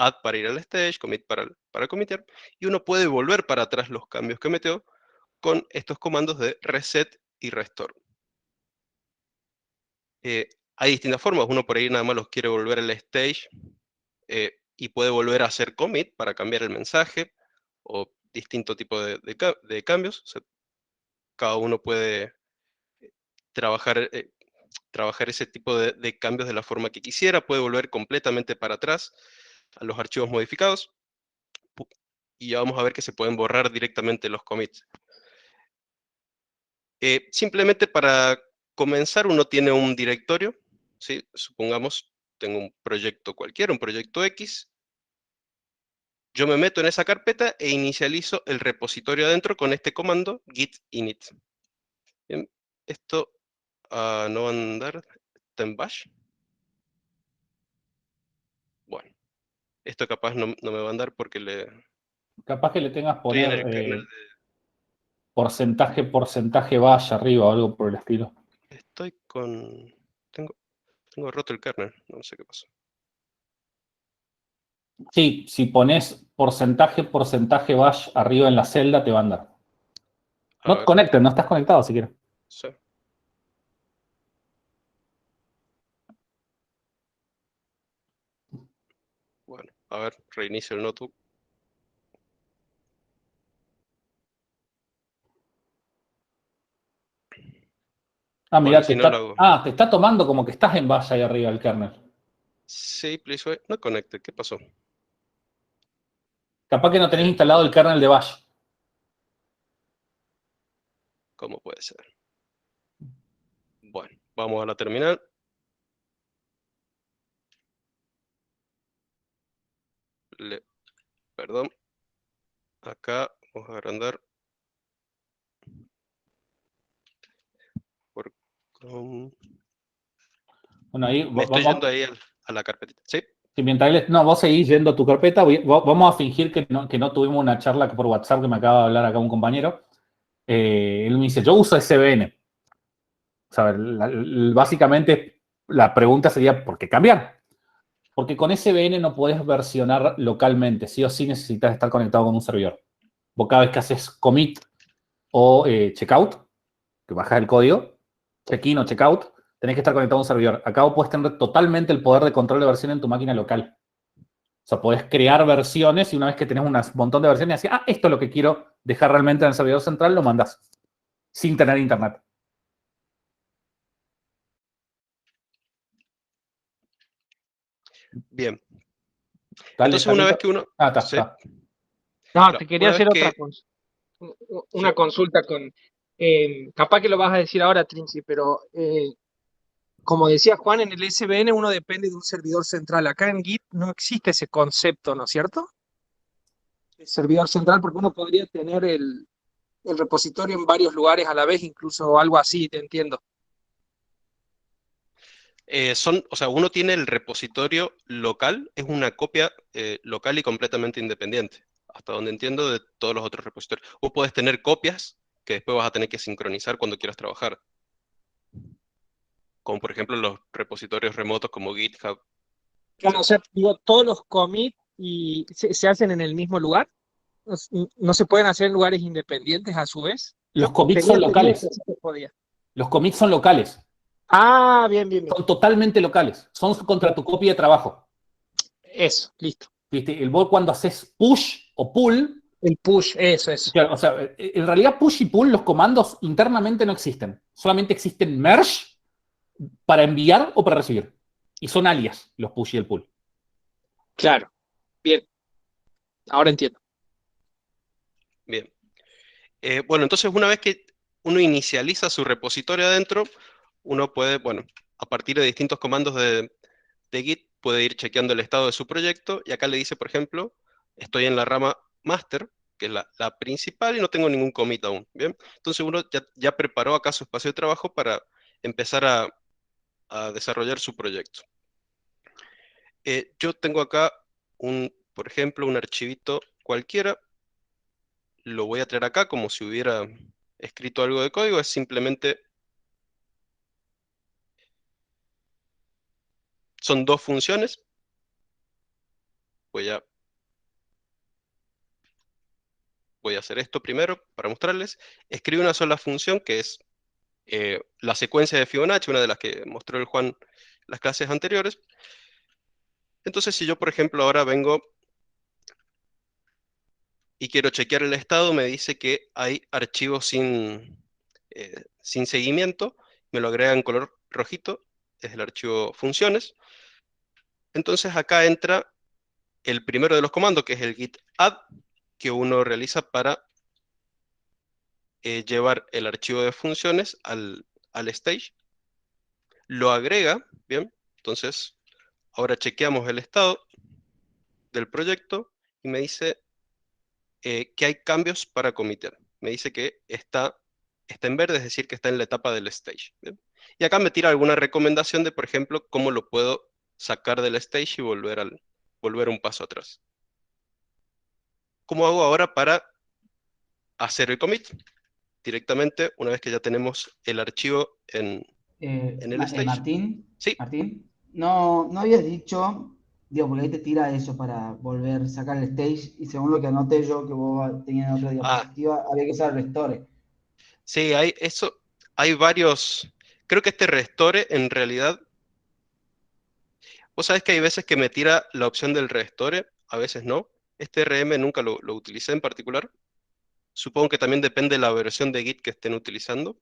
[SPEAKER 5] Add para ir al stage, commit para comitear, y uno puede volver para atrás los cambios que metió con estos comandos de reset y restore. Hay distintas formas, uno por ahí nada más los quiere volver al stage y puede volver a hacer commit para cambiar el mensaje o distinto tipo de cambios. O sea, cada uno puede trabajar ese tipo de cambios de la forma que quisiera, puede volver completamente para atrás a los archivos modificados, y ya vamos a ver que se pueden borrar directamente los commits. Simplemente para comenzar, uno tiene un directorio, ¿sí? Supongamos, tengo un proyecto cualquiera, un proyecto X. Yo me meto en esa carpeta e inicializo el repositorio adentro con este comando git init. Bien, esto no va a andar, está en bash. Bueno, esto capaz no me va a andar porque
[SPEAKER 1] Capaz que le tengas
[SPEAKER 5] estoy en el
[SPEAKER 1] poner
[SPEAKER 5] kernel
[SPEAKER 1] porcentaje bash arriba o algo por el estilo.
[SPEAKER 5] Estoy con... Tengo roto el kernel, no sé qué pasó.
[SPEAKER 1] Sí, si pones porcentaje bash arriba en la celda, te va a andar. Not connected, no estás conectado siquiera.
[SPEAKER 5] Sí. Bueno, a ver, reinicio el notebook.
[SPEAKER 1] Ah, mira,
[SPEAKER 5] Bueno, si no lo hago.
[SPEAKER 1] te está tomando como que estás en bash ahí arriba del kernel.
[SPEAKER 5] Sí, please wait. No connected, ¿qué pasó?
[SPEAKER 1] Capaz que no tenés instalado el kernel de bash.
[SPEAKER 5] ¿Cómo puede ser? Bueno, vamos a la terminal. Perdón. Acá vamos a agrandar.
[SPEAKER 1] Bueno, ahí
[SPEAKER 5] Me estoy yendo ahí a la carpetita, ¿sí?
[SPEAKER 1] Sí, no, vos seguís yendo a tu carpeta. Vamos a fingir que no tuvimos una charla por WhatsApp que me acaba de hablar acá un compañero. Él me dice, yo uso SVN. O sea, básicamente la pregunta sería, ¿por qué cambiar? Porque con SVN no podés versionar localmente. Sí o sí necesitas estar conectado con un servidor. Vos cada vez que haces commit o checkout, que bajas el código, check-in o checkout, tenés que estar conectado a un servidor. Acá vos podés tener totalmente el poder de control de versión en tu máquina local. O sea, podés crear versiones y una vez que tenés un montón de versiones, decís, esto es lo que quiero dejar realmente en el servidor central, lo mandás. Sin tener internet.
[SPEAKER 5] Bien.
[SPEAKER 1] Dale,
[SPEAKER 5] Entonces, una vez que uno...
[SPEAKER 1] está.
[SPEAKER 11] No, te quería hacer una consulta con... capaz que lo vas a decir ahora, Trinchi, pero como decía Juan, en el SVN uno depende de un servidor central. Acá en Git no existe ese concepto, ¿no es cierto? El servidor central, porque uno podría tener el repositorio en varios lugares a la vez, incluso algo así, te entiendo.
[SPEAKER 5] O sea, uno tiene el repositorio local, es una copia local y completamente independiente, hasta donde entiendo, de todos los otros repositorios. O puedes tener copias que después vas a tener que sincronizar cuando quieras trabajar. Como por ejemplo los repositorios remotos como GitHub.
[SPEAKER 11] Claro, o sea, digo, todos los commits y se hacen en el mismo lugar. No se pueden hacer en lugares independientes a su vez.
[SPEAKER 1] Los commits son locales.
[SPEAKER 11] Que sí se podía.
[SPEAKER 1] Los commits son locales.
[SPEAKER 11] Ah, bien, bien, bien.
[SPEAKER 1] Son totalmente locales. Son contra tu copia de trabajo.
[SPEAKER 11] Eso, listo.
[SPEAKER 1] ¿Viste? Vos cuando haces push o pull...
[SPEAKER 11] El push, eso.
[SPEAKER 1] Claro, o sea, en realidad push y pull, los comandos internamente no existen. Solamente existen merge para enviar o para recibir. Y son alias los push y el pull.
[SPEAKER 11] Claro. Bien. Ahora entiendo.
[SPEAKER 5] Bien. Bueno, entonces una vez que uno inicializa su repositorio adentro, uno puede, bueno, a partir de distintos comandos de Git, puede ir chequeando el estado de su proyecto, y acá le dice, por ejemplo, estoy en la rama master, que es la principal, y no tengo ningún commit aún, ¿bien? Entonces uno ya preparó acá su espacio de trabajo para empezar a desarrollar su proyecto. Yo tengo acá, por ejemplo, un archivito cualquiera, lo voy a traer acá como si hubiera escrito algo de código, es simplemente... Son dos funciones. Voy a hacer esto primero para mostrarles. Escribe una sola función que es la secuencia de Fibonacci, una de las que mostró el Juan en las clases anteriores. Entonces, si yo, por ejemplo, ahora vengo y quiero chequear el estado, me dice que hay archivos sin seguimiento, me lo agrega en color rojito, es el archivo funciones. Entonces acá entra el primero de los comandos, que es el git add, que uno realiza para llevar el archivo de funciones al stage, lo agrega, ¿bien? Entonces, ahora chequeamos el estado del proyecto y me dice que hay cambios para committer. Me dice que está en verde, es decir, que está en la etapa del stage, ¿bien? Y acá me tira alguna recomendación de, por ejemplo, cómo lo puedo sacar del stage y volver un paso atrás. ¿Cómo hago ahora para hacer el commit? Directamente, una vez que ya tenemos el archivo en el stage.
[SPEAKER 4] Martín,
[SPEAKER 5] Sí.
[SPEAKER 4] Martín, no habías dicho, digo, porque ahí te tira eso para volver a sacar el stage, y según lo que anoté yo, que vos tenías en otra diapositiva, había que usar restore.
[SPEAKER 5] Sí, hay varios. Creo que este restore en realidad, vos sabés que hay veces que me tira la opción del restore, a veces no. Este RM nunca lo utilicé en particular. Supongo que también depende de la versión de Git que estén utilizando.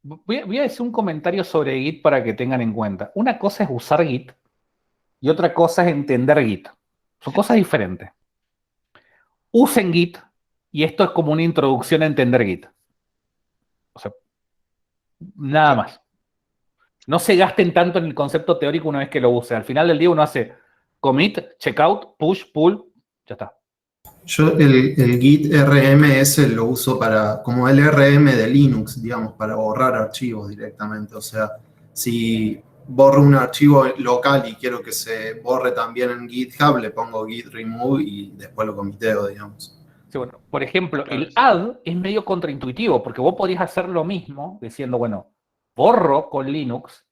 [SPEAKER 1] Voy a decir un comentario sobre Git para que tengan en cuenta. Una cosa es usar Git y otra cosa es entender Git. Son cosas diferentes. Usen Git y esto es como una introducción a entender Git. O sea, nada más. No se gasten tanto en el concepto teórico una vez que lo usen. Al final del día uno hace commit, checkout, push, pull, ya está.
[SPEAKER 10] Yo el Git RMS lo uso como el RM de Linux, digamos, para borrar archivos directamente. O sea, si borro un archivo local y quiero que se borre también en GitHub, le pongo git remove y después lo comiteo, digamos.
[SPEAKER 1] Sí, bueno, por ejemplo, el add es medio contraintuitivo, porque vos podrías hacer lo mismo diciendo, bueno, borro con Linux,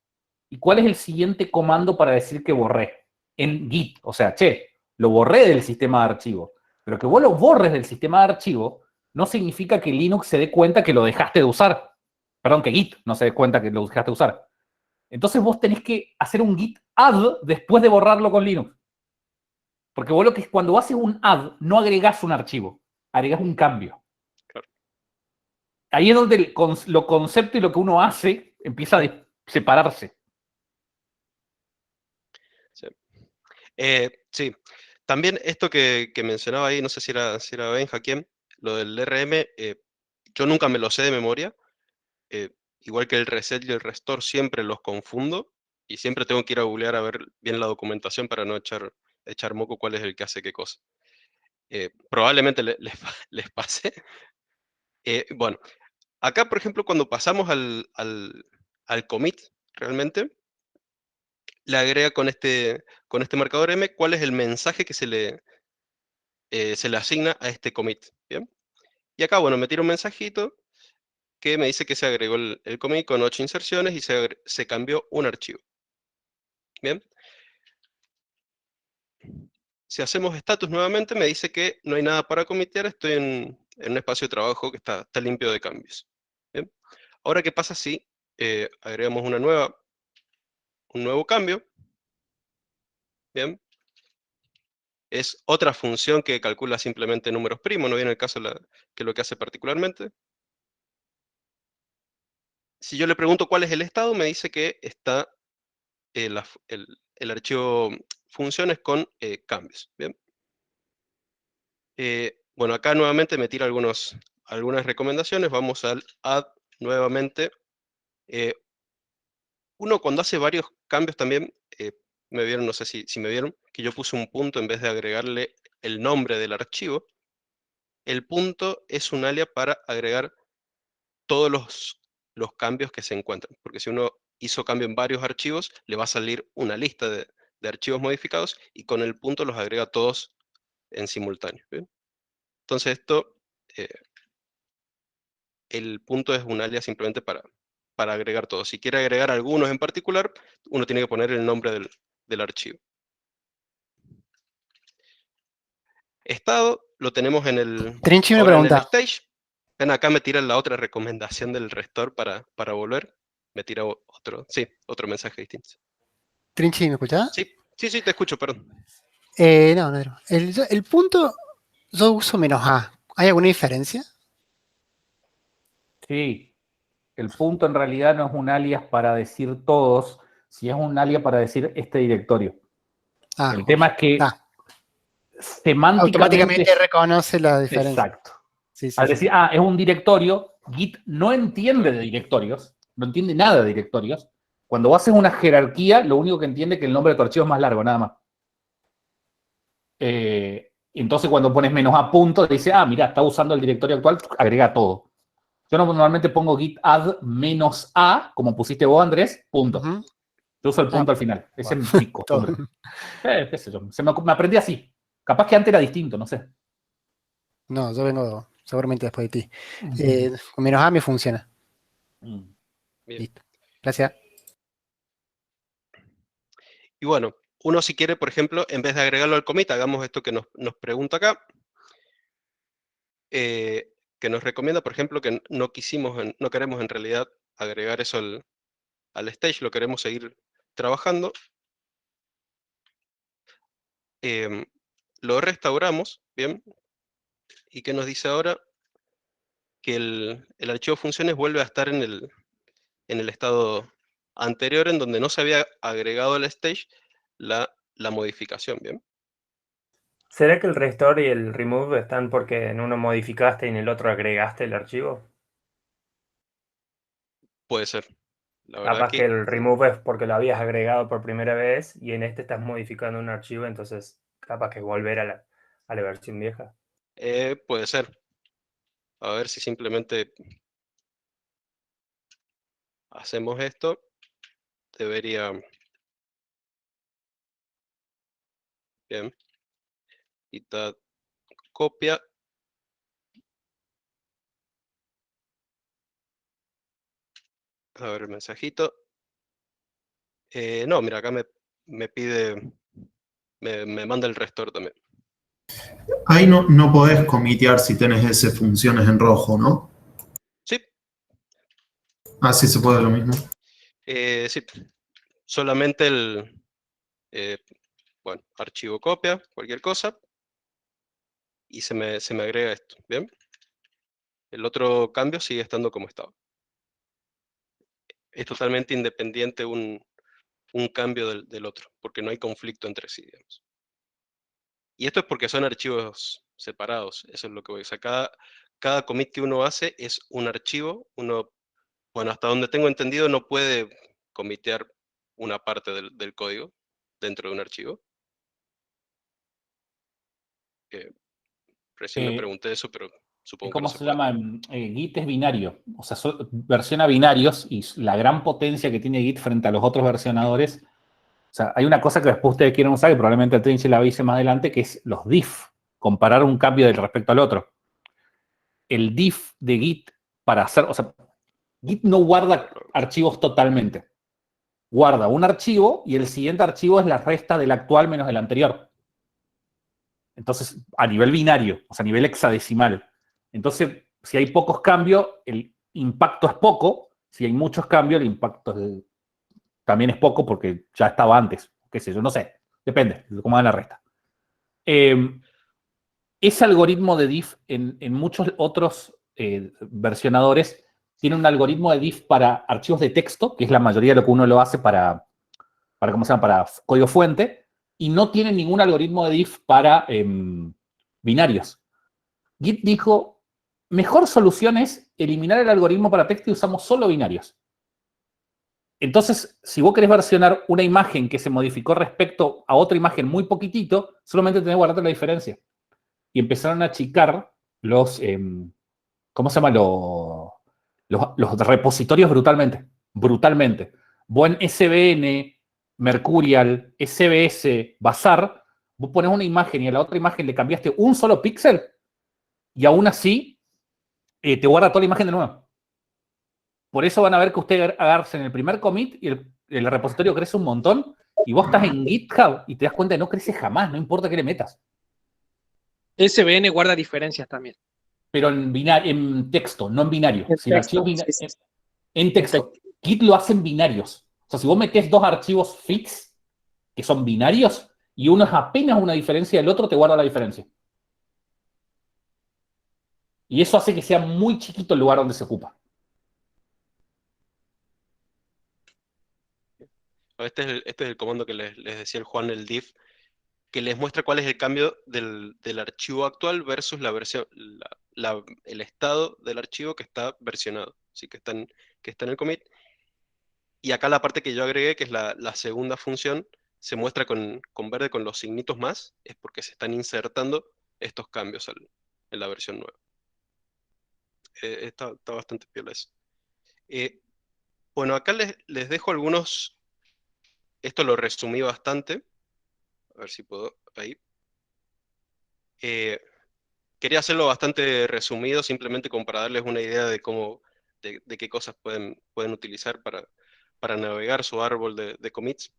[SPEAKER 1] ¿y cuál es el siguiente comando para decir que borré? En Git, o sea, che, lo borré del sistema de archivo. Pero que vos lo borres del sistema de archivo no significa que Linux se dé cuenta que lo dejaste de usar. Perdón, que Git no se dé cuenta que lo dejaste de usar. Entonces vos tenés que hacer un git add después de borrarlo con Linux. Porque vos cuando haces un add, no agregás un archivo, agregás un cambio.
[SPEAKER 5] Claro.
[SPEAKER 1] Ahí es donde lo concepto y lo que uno hace empieza a separarse.
[SPEAKER 5] Sí. Sí. También esto que mencionaba ahí, no sé si era Benja quién, lo del RM, yo nunca me lo sé de memoria. Igual que el reset y el restore, siempre los confundo y siempre tengo que ir a googlear a ver bien la documentación para no echar moco cuál es el que hace qué cosa. Probablemente les pase. Bueno, acá, por ejemplo, cuando pasamos al al commit realmente, le agrega con este marcador M cuál es el mensaje que se le asigna a este commit, ¿bien? Y acá, bueno, me tira un mensajito que me dice que se agregó el commit con 8 inserciones y se cambió un archivo. Bien. Si hacemos status nuevamente, me dice que no hay nada para comitear, estoy en un espacio de trabajo que está limpio de cambios. Bien. Ahora, ¿qué pasa si agregamos un nuevo cambio? Bien. Es otra función que calcula simplemente números primos, no viene el caso que lo que hace particularmente. Si yo le pregunto cuál es el estado, me dice que está el archivo funciones con cambios. ¿Bien? Bueno, acá nuevamente me tira algunas recomendaciones. Vamos al add nuevamente. Uno cuando hace varios cambios también, me vieron, no sé si me vieron, que yo puse un punto en vez de agregarle el nombre del archivo. El punto es un alias para agregar todos los cambios que se encuentran. Porque si uno hizo cambio en varios archivos, le va a salir una lista de archivos modificados y con el punto los agrega todos en simultáneo. ¿Bien? Entonces esto, el punto es un alias simplemente para agregar todos. Si quiere agregar algunos en particular, uno tiene que poner el nombre del archivo. Estado lo tenemos en el,
[SPEAKER 6] Trinchi, una
[SPEAKER 5] ahora en el
[SPEAKER 6] pregunta.
[SPEAKER 5] stage. Ven acá me tira la otra recomendación del restore para volver. Me tira otro mensaje distinto.
[SPEAKER 6] Trinchi, ¿me escuchás?
[SPEAKER 5] Sí, te escucho, perdón.
[SPEAKER 6] No. El punto, yo uso -a. ¿Hay alguna diferencia?
[SPEAKER 1] Sí. El punto en realidad no es un alias para decir todos, si es un alias para decir este directorio. El tema es que semánticamente...
[SPEAKER 6] Automáticamente reconoce la diferencia.
[SPEAKER 1] Exacto. Al decir, es un directorio, Git no entiende de directorios, no entiende nada de directorios. Cuando haces una jerarquía, lo único que entiende es que el nombre de tu archivo es más largo, nada más. Entonces cuando pones -a punto, dice, mira, está usando el directorio actual, agrega todo. Yo normalmente pongo git add -a, como pusiste vos, Andrés, punto. Yo uso el punto al final. Ese es mi costumbre. Qué sé yo. Me aprendí así. Capaz que antes era distinto, no sé.
[SPEAKER 6] No, yo vengo seguramente después de ti. Con -a me funciona.
[SPEAKER 5] Bien.
[SPEAKER 6] Listo. Gracias.
[SPEAKER 5] Y bueno, uno si quiere, por ejemplo, en vez de agregarlo al commit, hagamos esto que nos pregunta acá. Que nos recomienda, por ejemplo, que no queremos en realidad agregar eso al stage, lo queremos seguir trabajando. Lo restauramos, ¿bien? ¿Y qué nos dice ahora? Que el archivo funciones vuelve a estar en el estado anterior, en donde no se había agregado al stage la modificación, ¿bien?
[SPEAKER 8] ¿Será que el restore y el remove están porque en uno modificaste y en el otro agregaste el archivo?
[SPEAKER 5] Puede ser. La verdad
[SPEAKER 8] Capaz que el remove es porque lo habías agregado por primera vez y en este estás modificando un archivo, entonces capaz que volver a la versión vieja.
[SPEAKER 5] Puede ser. A ver si simplemente hacemos esto. Debería... Bien. Git-add copia. A ver el mensajito. No, mira, acá me pide, me manda el restore también.
[SPEAKER 10] Ahí no podés comitear si tenés ese funciones en rojo, ¿no?
[SPEAKER 5] Sí.
[SPEAKER 10] Sí se puede lo mismo.
[SPEAKER 5] Sí. Solamente bueno, archivo copia, cualquier cosa. Y se me agrega esto, ¿bien? El otro cambio sigue estando como estaba. Es totalmente independiente un cambio del otro, porque no hay conflicto entre sí, digamos. Y esto es porque son archivos separados, eso es lo que voy a decir. Cada commit que uno hace es un archivo, bueno, hasta donde tengo entendido no puede comitear una parte del código dentro de un archivo. Recién me pregunté eso, pero Supongo
[SPEAKER 1] ¿Cómo
[SPEAKER 5] que no
[SPEAKER 1] se llama? Git es binario, o sea, versiona binarios, y la gran potencia que tiene Git frente a los otros versionadores. O sea, hay una cosa que después ustedes quieren usar, que probablemente el Trinche la avise más adelante, que es los diff, comparar un cambio del respecto al otro. El diff de Git para hacer, o sea, Git no guarda archivos totalmente. Guarda un archivo y el siguiente archivo es la resta del actual menos el anterior. Entonces, a nivel binario, o sea, a nivel hexadecimal. Entonces, si hay pocos cambios, el impacto es poco. Si hay muchos cambios, el impacto también es poco porque ya estaba antes. Qué sé yo, no sé. Depende de cómo dan la resta. Ese algoritmo de diff en muchos otros versionadores tiene un algoritmo de diff para archivos de texto, que es la mayoría de lo que uno lo hace para ¿cómo se llama? Para código fuente, y no tiene ningún algoritmo de diff para binarios. Git dijo, mejor solución es eliminar el algoritmo para texto y usamos solo binarios. Entonces, si vos querés versionar una imagen que se modificó respecto a otra imagen muy poquitito, solamente tenés que guardarte la diferencia. Y empezaron a achicar los, ¿cómo se llama? Los repositorios brutalmente. Brutalmente. Vos en SVN, Mercurial, SBS, Bazaar, vos pones una imagen y a la otra imagen le cambiaste un solo píxel y aún así te guarda toda la imagen de nuevo. Por eso van a ver que ustedes agarran el primer commit y el repositorio crece un montón y vos estás en GitHub y te das cuenta que no crece jamás, no importa qué le metas.
[SPEAKER 11] SVN guarda diferencias también.
[SPEAKER 1] Pero en texto, no en binario. Si el archivo es en texto. Git lo hace en binarios. O sea, si vos metés dos archivos fix, que son binarios, y uno es apenas una diferencia del otro, te guarda la diferencia. Y eso hace que sea muy chiquito el lugar donde se ocupa.
[SPEAKER 5] Este es el comando que les decía el Juan, el diff, que les muestra cuál es el cambio del archivo actual versus la versión, el estado del archivo que está versionado, ¿sí? que está en el commit. Y acá la parte que yo agregué, que es la segunda función, se muestra con verde con los signitos más, es porque se están insertando estos cambios en la versión nueva. Está bastante piola eso. Bueno, acá les dejo algunos, esto lo resumí bastante, a ver si puedo, ahí. Quería hacerlo bastante resumido, simplemente como para darles una idea de cómo, de qué cosas pueden utilizar para navegar su árbol de commits.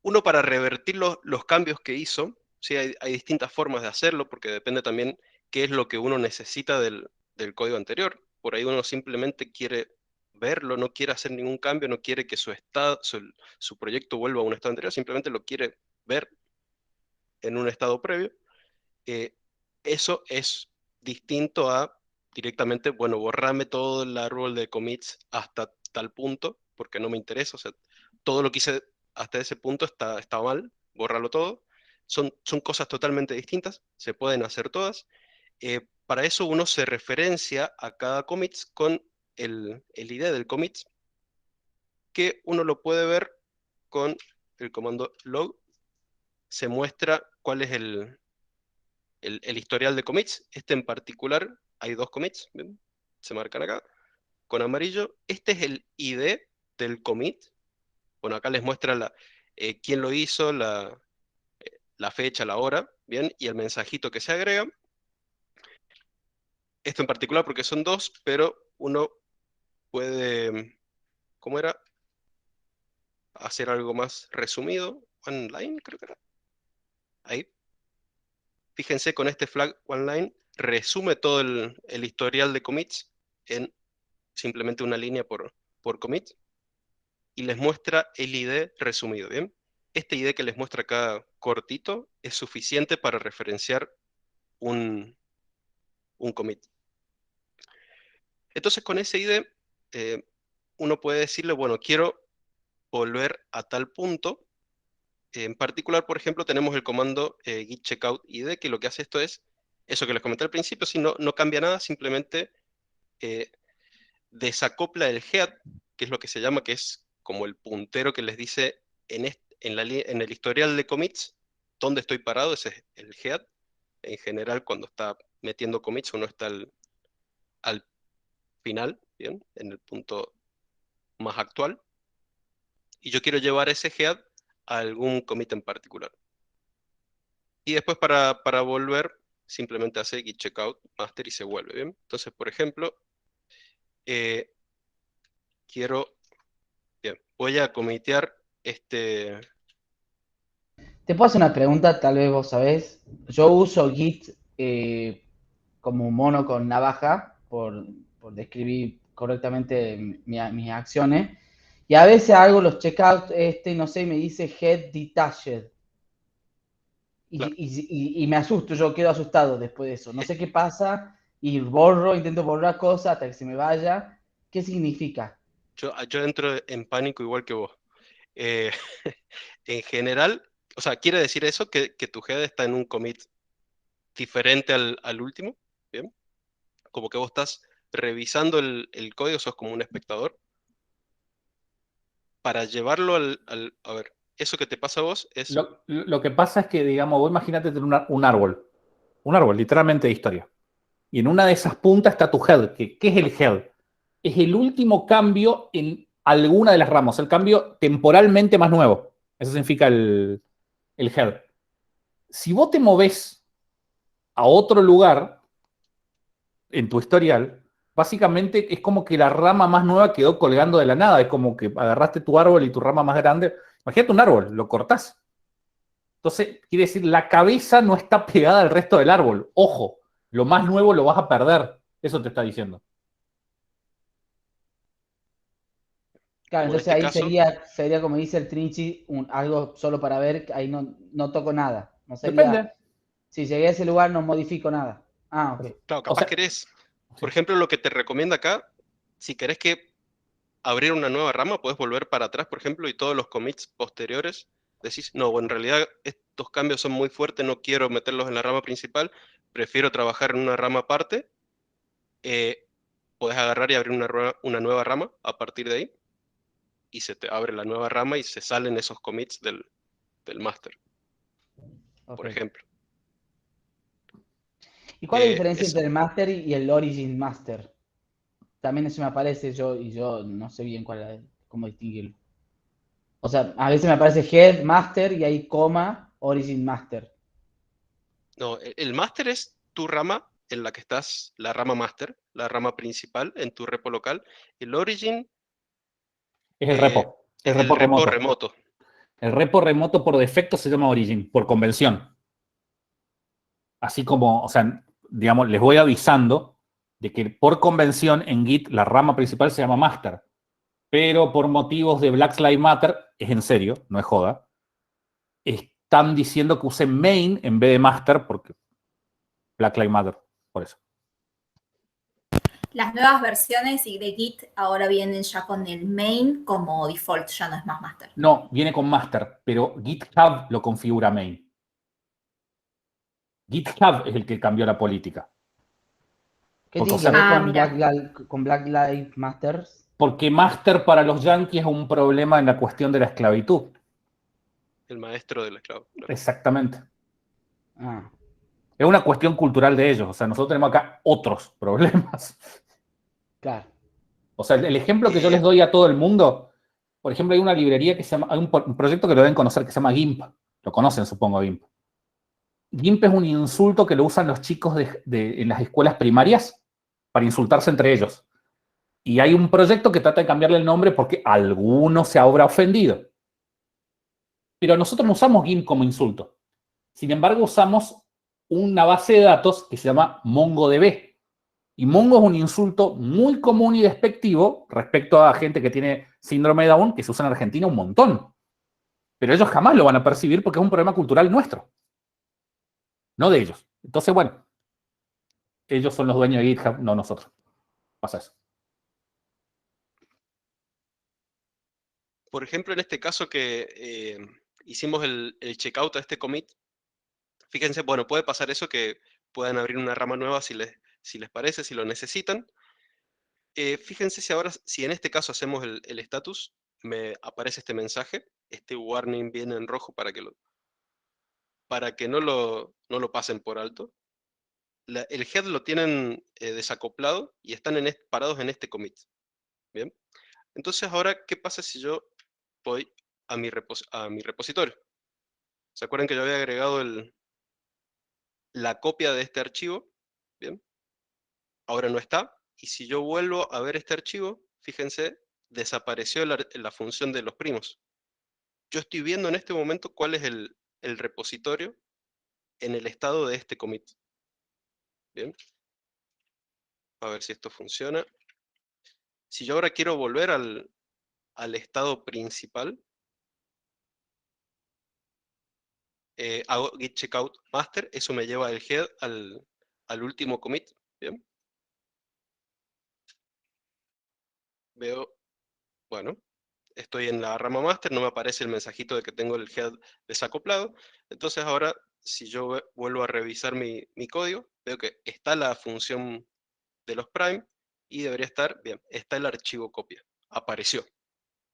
[SPEAKER 5] Uno, para revertir los cambios que hizo, ¿sí? Hay distintas formas de hacerlo, porque depende también qué es lo que uno necesita del código anterior. Por ahí uno simplemente quiere verlo, no quiere hacer ningún cambio, no quiere que su proyecto vuelva a un estado anterior, simplemente lo quiere ver en un estado previo. Eso es distinto a directamente, bueno, borrame todo el árbol de commits hasta tal punto, porque no me interesa, o sea, todo lo que hice hasta ese punto está mal, bórralo todo. Son cosas totalmente distintas, se pueden hacer todas. Para eso uno se referencia a cada commit con el ID del commit, que uno lo puede ver con el comando log. Se muestra cuál es el historial de commits. Este en particular, hay dos commits, ¿ven? Se marcan acá, con amarillo. Este es el ID del commit. Bueno, acá les muestra quién lo hizo, la fecha, la hora, ¿bien? Y el mensajito que se agrega. Esto en particular porque son dos, pero uno puede, ¿cómo era? Hacer algo más resumido. Online, creo que era. Ahí. Fíjense, con este flag OneLine resume todo el historial de commits en simplemente una línea por commit y les muestra el ID resumido, ¿bien? Este ID que les muestra acá cortito es suficiente para referenciar un commit. Entonces con ese ID uno puede decirle, bueno, quiero volver a tal punto. En particular, por ejemplo, tenemos el comando git checkout id, que lo que hace esto es eso que les comenté al principio, si no cambia nada, simplemente desacopla el head, que es lo que se llama, que es como el puntero que les dice en el historial de commits, dónde estoy parado, ese es el head. En general, cuando está metiendo commits, uno está al final, ¿bien? En el punto más actual. Y yo quiero llevar ese head a algún commit en particular. Y después para volver, simplemente hace git checkout master y se vuelve, ¿bien? Entonces, por ejemplo, voy a comitear este...
[SPEAKER 4] Te puedo hacer una pregunta, tal vez vos sabés. Yo uso Git como un mono con navaja por describir correctamente mis acciones. Y a veces hago los checkouts, no sé, me dice head detached.
[SPEAKER 5] Claro.
[SPEAKER 4] Y me asusto, yo quedo asustado después de eso. No sé qué pasa y intento borrar cosas hasta que se me vaya. ¿Qué significa?
[SPEAKER 5] Yo entro en pánico igual que vos. En general, o sea, quiere decir eso que tu head está en un commit diferente al último, ¿bien? Como que vos estás revisando el código, sos como un espectador. Para llevarlo a ver, eso que te pasa a vos es...
[SPEAKER 1] Lo que pasa es que, digamos, vos imagínate tener un árbol, literalmente de historia. Y en una de esas puntas está tu head. ¿Qué es el head? Es el último cambio en alguna de las ramas, el cambio temporalmente más nuevo. Eso significa el head. Si vos te movés a otro lugar en tu historial, básicamente es como que la rama más nueva quedó colgando de la nada. Es como que agarraste tu árbol y tu rama más grande. Imagínate un árbol, lo cortás. Entonces, quiere decir, la cabeza no está pegada al resto del árbol. Ojo, lo más nuevo lo vas a perder. Eso te está diciendo.
[SPEAKER 4] Claro,
[SPEAKER 5] Como en
[SPEAKER 4] entonces
[SPEAKER 5] este
[SPEAKER 4] ahí
[SPEAKER 5] caso,
[SPEAKER 4] sería como dice el Trinchi, algo solo para ver, ahí no toco nada. No sería,
[SPEAKER 1] Depende.
[SPEAKER 4] si llegué a ese lugar no modifico nada. Ah, ok.
[SPEAKER 5] claro,
[SPEAKER 1] O
[SPEAKER 5] capaz
[SPEAKER 1] sea,
[SPEAKER 5] querés, por
[SPEAKER 1] sí.
[SPEAKER 5] ejemplo, lo que te recomienda acá, si querés que abrir una nueva rama, puedes volver para atrás, por ejemplo, y todos los commits posteriores decís, no, bueno, en realidad estos cambios son muy fuertes, no quiero meterlos en la rama principal, prefiero trabajar en una rama aparte. Puedes agarrar y abrir una nueva rama a partir de ahí, y se te abre la nueva rama y se salen esos commits del master, por
[SPEAKER 4] Ok.
[SPEAKER 5] ejemplo.
[SPEAKER 4] ¿Y cuál es la diferencia
[SPEAKER 5] Eso.
[SPEAKER 4] entre el master y el origin master? También eso me aparece yo no sé bien cómo distinguirlo. O sea, a veces me aparece head master y ahí coma origin master.
[SPEAKER 5] No, el master es tu rama en la que estás, la rama master, la rama principal en tu repo local. El origin
[SPEAKER 1] Es el repo.
[SPEAKER 5] es
[SPEAKER 1] El
[SPEAKER 5] el
[SPEAKER 1] repo
[SPEAKER 5] repo
[SPEAKER 1] remoto.
[SPEAKER 5] remoto.
[SPEAKER 1] El repo remoto por defecto se llama origin, por convención. Así como, o sea, digamos, les voy avisando de que por convención en Git la rama principal se llama master. Pero por motivos de Black Lives Matter, es en serio, no es joda, están diciendo que use main en vez de master porque Black Lives Matter, por eso.
[SPEAKER 12] Las nuevas versiones de Git ahora vienen ya con el main como default, ya no es más master.
[SPEAKER 1] No, viene con master, pero GitHub lo configura main. GitHub es el que cambió la política.
[SPEAKER 4] ¿Qué
[SPEAKER 1] Porque,
[SPEAKER 4] tiene que
[SPEAKER 1] o sea,
[SPEAKER 4] ver con Black Lives Matter?
[SPEAKER 1] Porque master para los yanquis es un problema en la cuestión de la esclavitud.
[SPEAKER 5] El maestro del esclavo. Claro.
[SPEAKER 1] Exactamente.
[SPEAKER 4] Ah.
[SPEAKER 1] Es una cuestión cultural de ellos. O sea, nosotros tenemos acá otros problemas.
[SPEAKER 4] Claro.
[SPEAKER 1] O sea, el ejemplo que yo les doy a todo el mundo, por ejemplo, hay una librería que se llama, hay un proyecto que lo deben conocer que se llama GIMP. Lo conocen, supongo, GIMP. GIMP es un insulto que lo usan los chicos en las escuelas primarias para insultarse entre ellos. Y hay un proyecto que trata de cambiarle el nombre porque alguno se habrá ofendido. Pero nosotros no usamos GIMP como insulto. Sin embargo, usamos una base de datos que se llama MongoDB. Y Mongo es un insulto muy común y despectivo respecto a gente que tiene síndrome de Down, que se usa en Argentina un montón. Pero ellos jamás lo van a percibir porque es un problema cultural nuestro, no de ellos. Entonces, bueno, ellos son los dueños de GitHub, no nosotros. Pasa eso.
[SPEAKER 5] Por ejemplo, en este caso que hicimos el checkout a este commit, fíjense, bueno, puede pasar eso que puedan abrir una rama nueva si les parece, si lo necesitan. Fíjense si en este caso hacemos el status, me aparece este mensaje, este warning viene en rojo para que para que no lo pasen por alto, el head lo tienen desacoplado y están parados en este commit. Bien. Entonces ahora, ¿qué pasa si yo voy a mi repositorio? ¿Se acuerdan que yo había agregado la copia de este archivo? Bien. Ahora no está. Y si yo vuelvo a ver este archivo, fíjense, desapareció la función de los primos. Yo estoy viendo en este momento cuál es el repositorio en el estado de este commit. Bien. A ver si esto funciona. Si yo ahora quiero volver al estado principal, hago git checkout master, eso me lleva el head al último commit. Bien. Veo, bueno, estoy en la rama master, no me aparece el mensajito de que tengo el head desacoplado. Entonces ahora, si yo vuelvo a revisar mi código, veo que está la función de los prime y debería estar, bien, está el archivo copia. Apareció.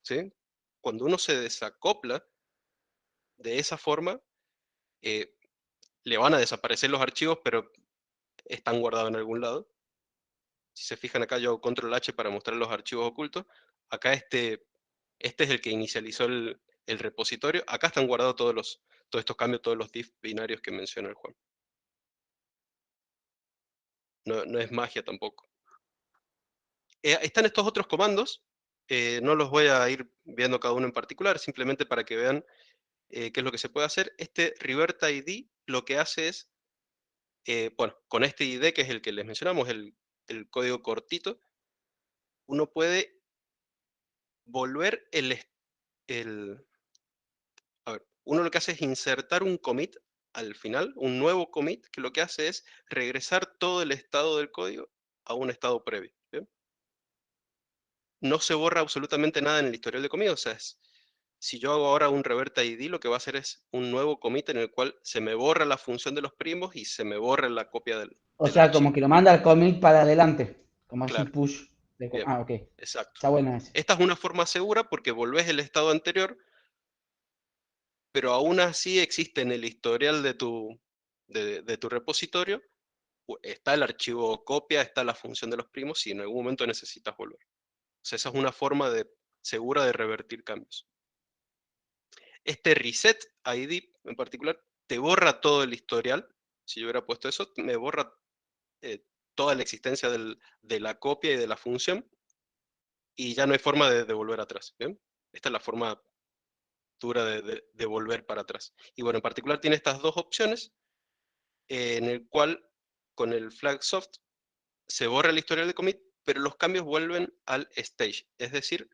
[SPEAKER 5] ¿Sí? Cuando uno se desacopla de esa forma, le van a desaparecer los archivos, pero están guardados en algún lado. Si se fijan acá, yo hago control H para mostrar los archivos ocultos. Acá este es el que inicializó el repositorio. Acá están guardados todos estos cambios, todos los diff binarios que menciona el Juan. No es magia tampoco. Están estos otros comandos. No los voy a ir viendo cada uno en particular, simplemente para que vean qué es lo que se puede hacer. Este revert ID lo que hace es, bueno, con este ID, que es el que les mencionamos, el código cortito, uno puede volver a ver, uno lo que hace es insertar un commit al final, un nuevo commit, que lo que hace es regresar todo el estado del código a un estado previo. ¿Bien? No se borra absolutamente nada en el historial de commit, o sea, si yo hago ahora un revert ID, lo que va a hacer es un nuevo commit en el cual se me borra la función de los primos y se me borra la copia del
[SPEAKER 4] O sea,
[SPEAKER 5] archivo.
[SPEAKER 4] como que lo manda al commit para adelante, como
[SPEAKER 5] Claro.
[SPEAKER 4] así push.
[SPEAKER 5] Bien.
[SPEAKER 4] Ah, ok.
[SPEAKER 5] Exacto.
[SPEAKER 4] Está buena esa.
[SPEAKER 5] Esta es una forma segura porque volvés el estado anterior, pero aún así existe en el historial de tu repositorio, está el archivo copia, está la función de los primos y en algún momento necesitas volver. O sea, esa es una forma segura de revertir cambios. Este reset ID en particular te borra todo el historial. Si yo hubiera puesto eso, me borra toda la existencia de la copia y de la función y ya no hay forma de volver atrás. ¿Bien? Esta es la forma dura de volver para atrás. Y bueno, en particular tiene estas dos opciones, en el cual con el flag soft se borra el historial de commit, pero los cambios vuelven al stage. Es decir,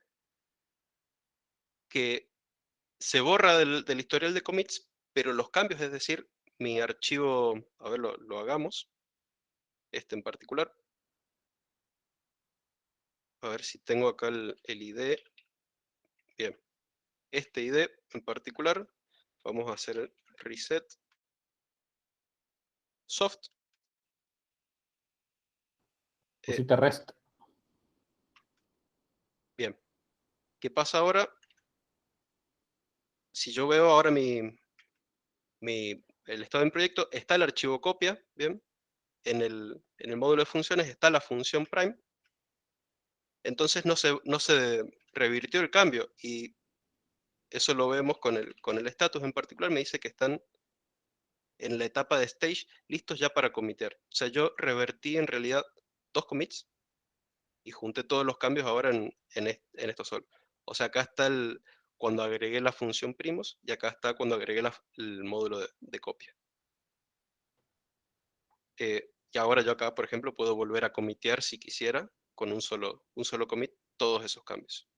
[SPEAKER 5] que se borra del historial de commits, pero los cambios, es decir, mi archivo, a ver, lo hagamos, este en particular. A ver si tengo acá el ID. Bien. Este ID en particular, vamos a hacer el reset soft.
[SPEAKER 1] Pusiste rest.
[SPEAKER 5] Bien. ¿Qué pasa ahora? Si yo veo ahora el estado en proyecto, está el archivo copia, ¿bien? En el módulo de funciones está la función prime. Entonces no se revirtió el cambio y eso lo vemos con el status en particular. Me dice que están en la etapa de stage listos ya para comitear. O sea, yo revertí en realidad 2 commits y junté todos los cambios ahora en esto solo. O sea, acá está cuando agregué la función primos y acá está cuando agregué el módulo de copia. Y ahora yo acá, por ejemplo, puedo volver a comitear si quisiera con un solo commit todos esos cambios.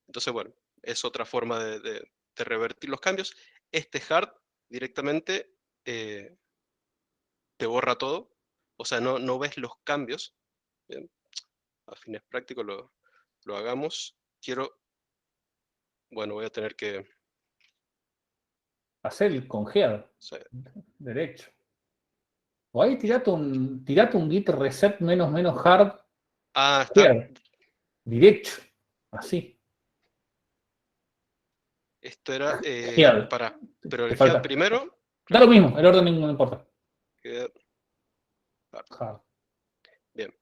[SPEAKER 5] Entonces, bueno, es otra forma de revertir los cambios. Este hard directamente te borra todo. O sea, no ves los cambios. Bien. A fines prácticos lo hagamos. Bueno, voy a tener que
[SPEAKER 1] hacer el congeado.
[SPEAKER 5] Sí.
[SPEAKER 1] Derecho. O ahí tirate un git reset menos hard.
[SPEAKER 5] Ah, está.
[SPEAKER 1] Derecho. Así.
[SPEAKER 5] Esto era Pero el
[SPEAKER 1] Te falta.
[SPEAKER 5] head primero.
[SPEAKER 1] Da lo mismo, el orden no importa.
[SPEAKER 5] Head hard. Bien.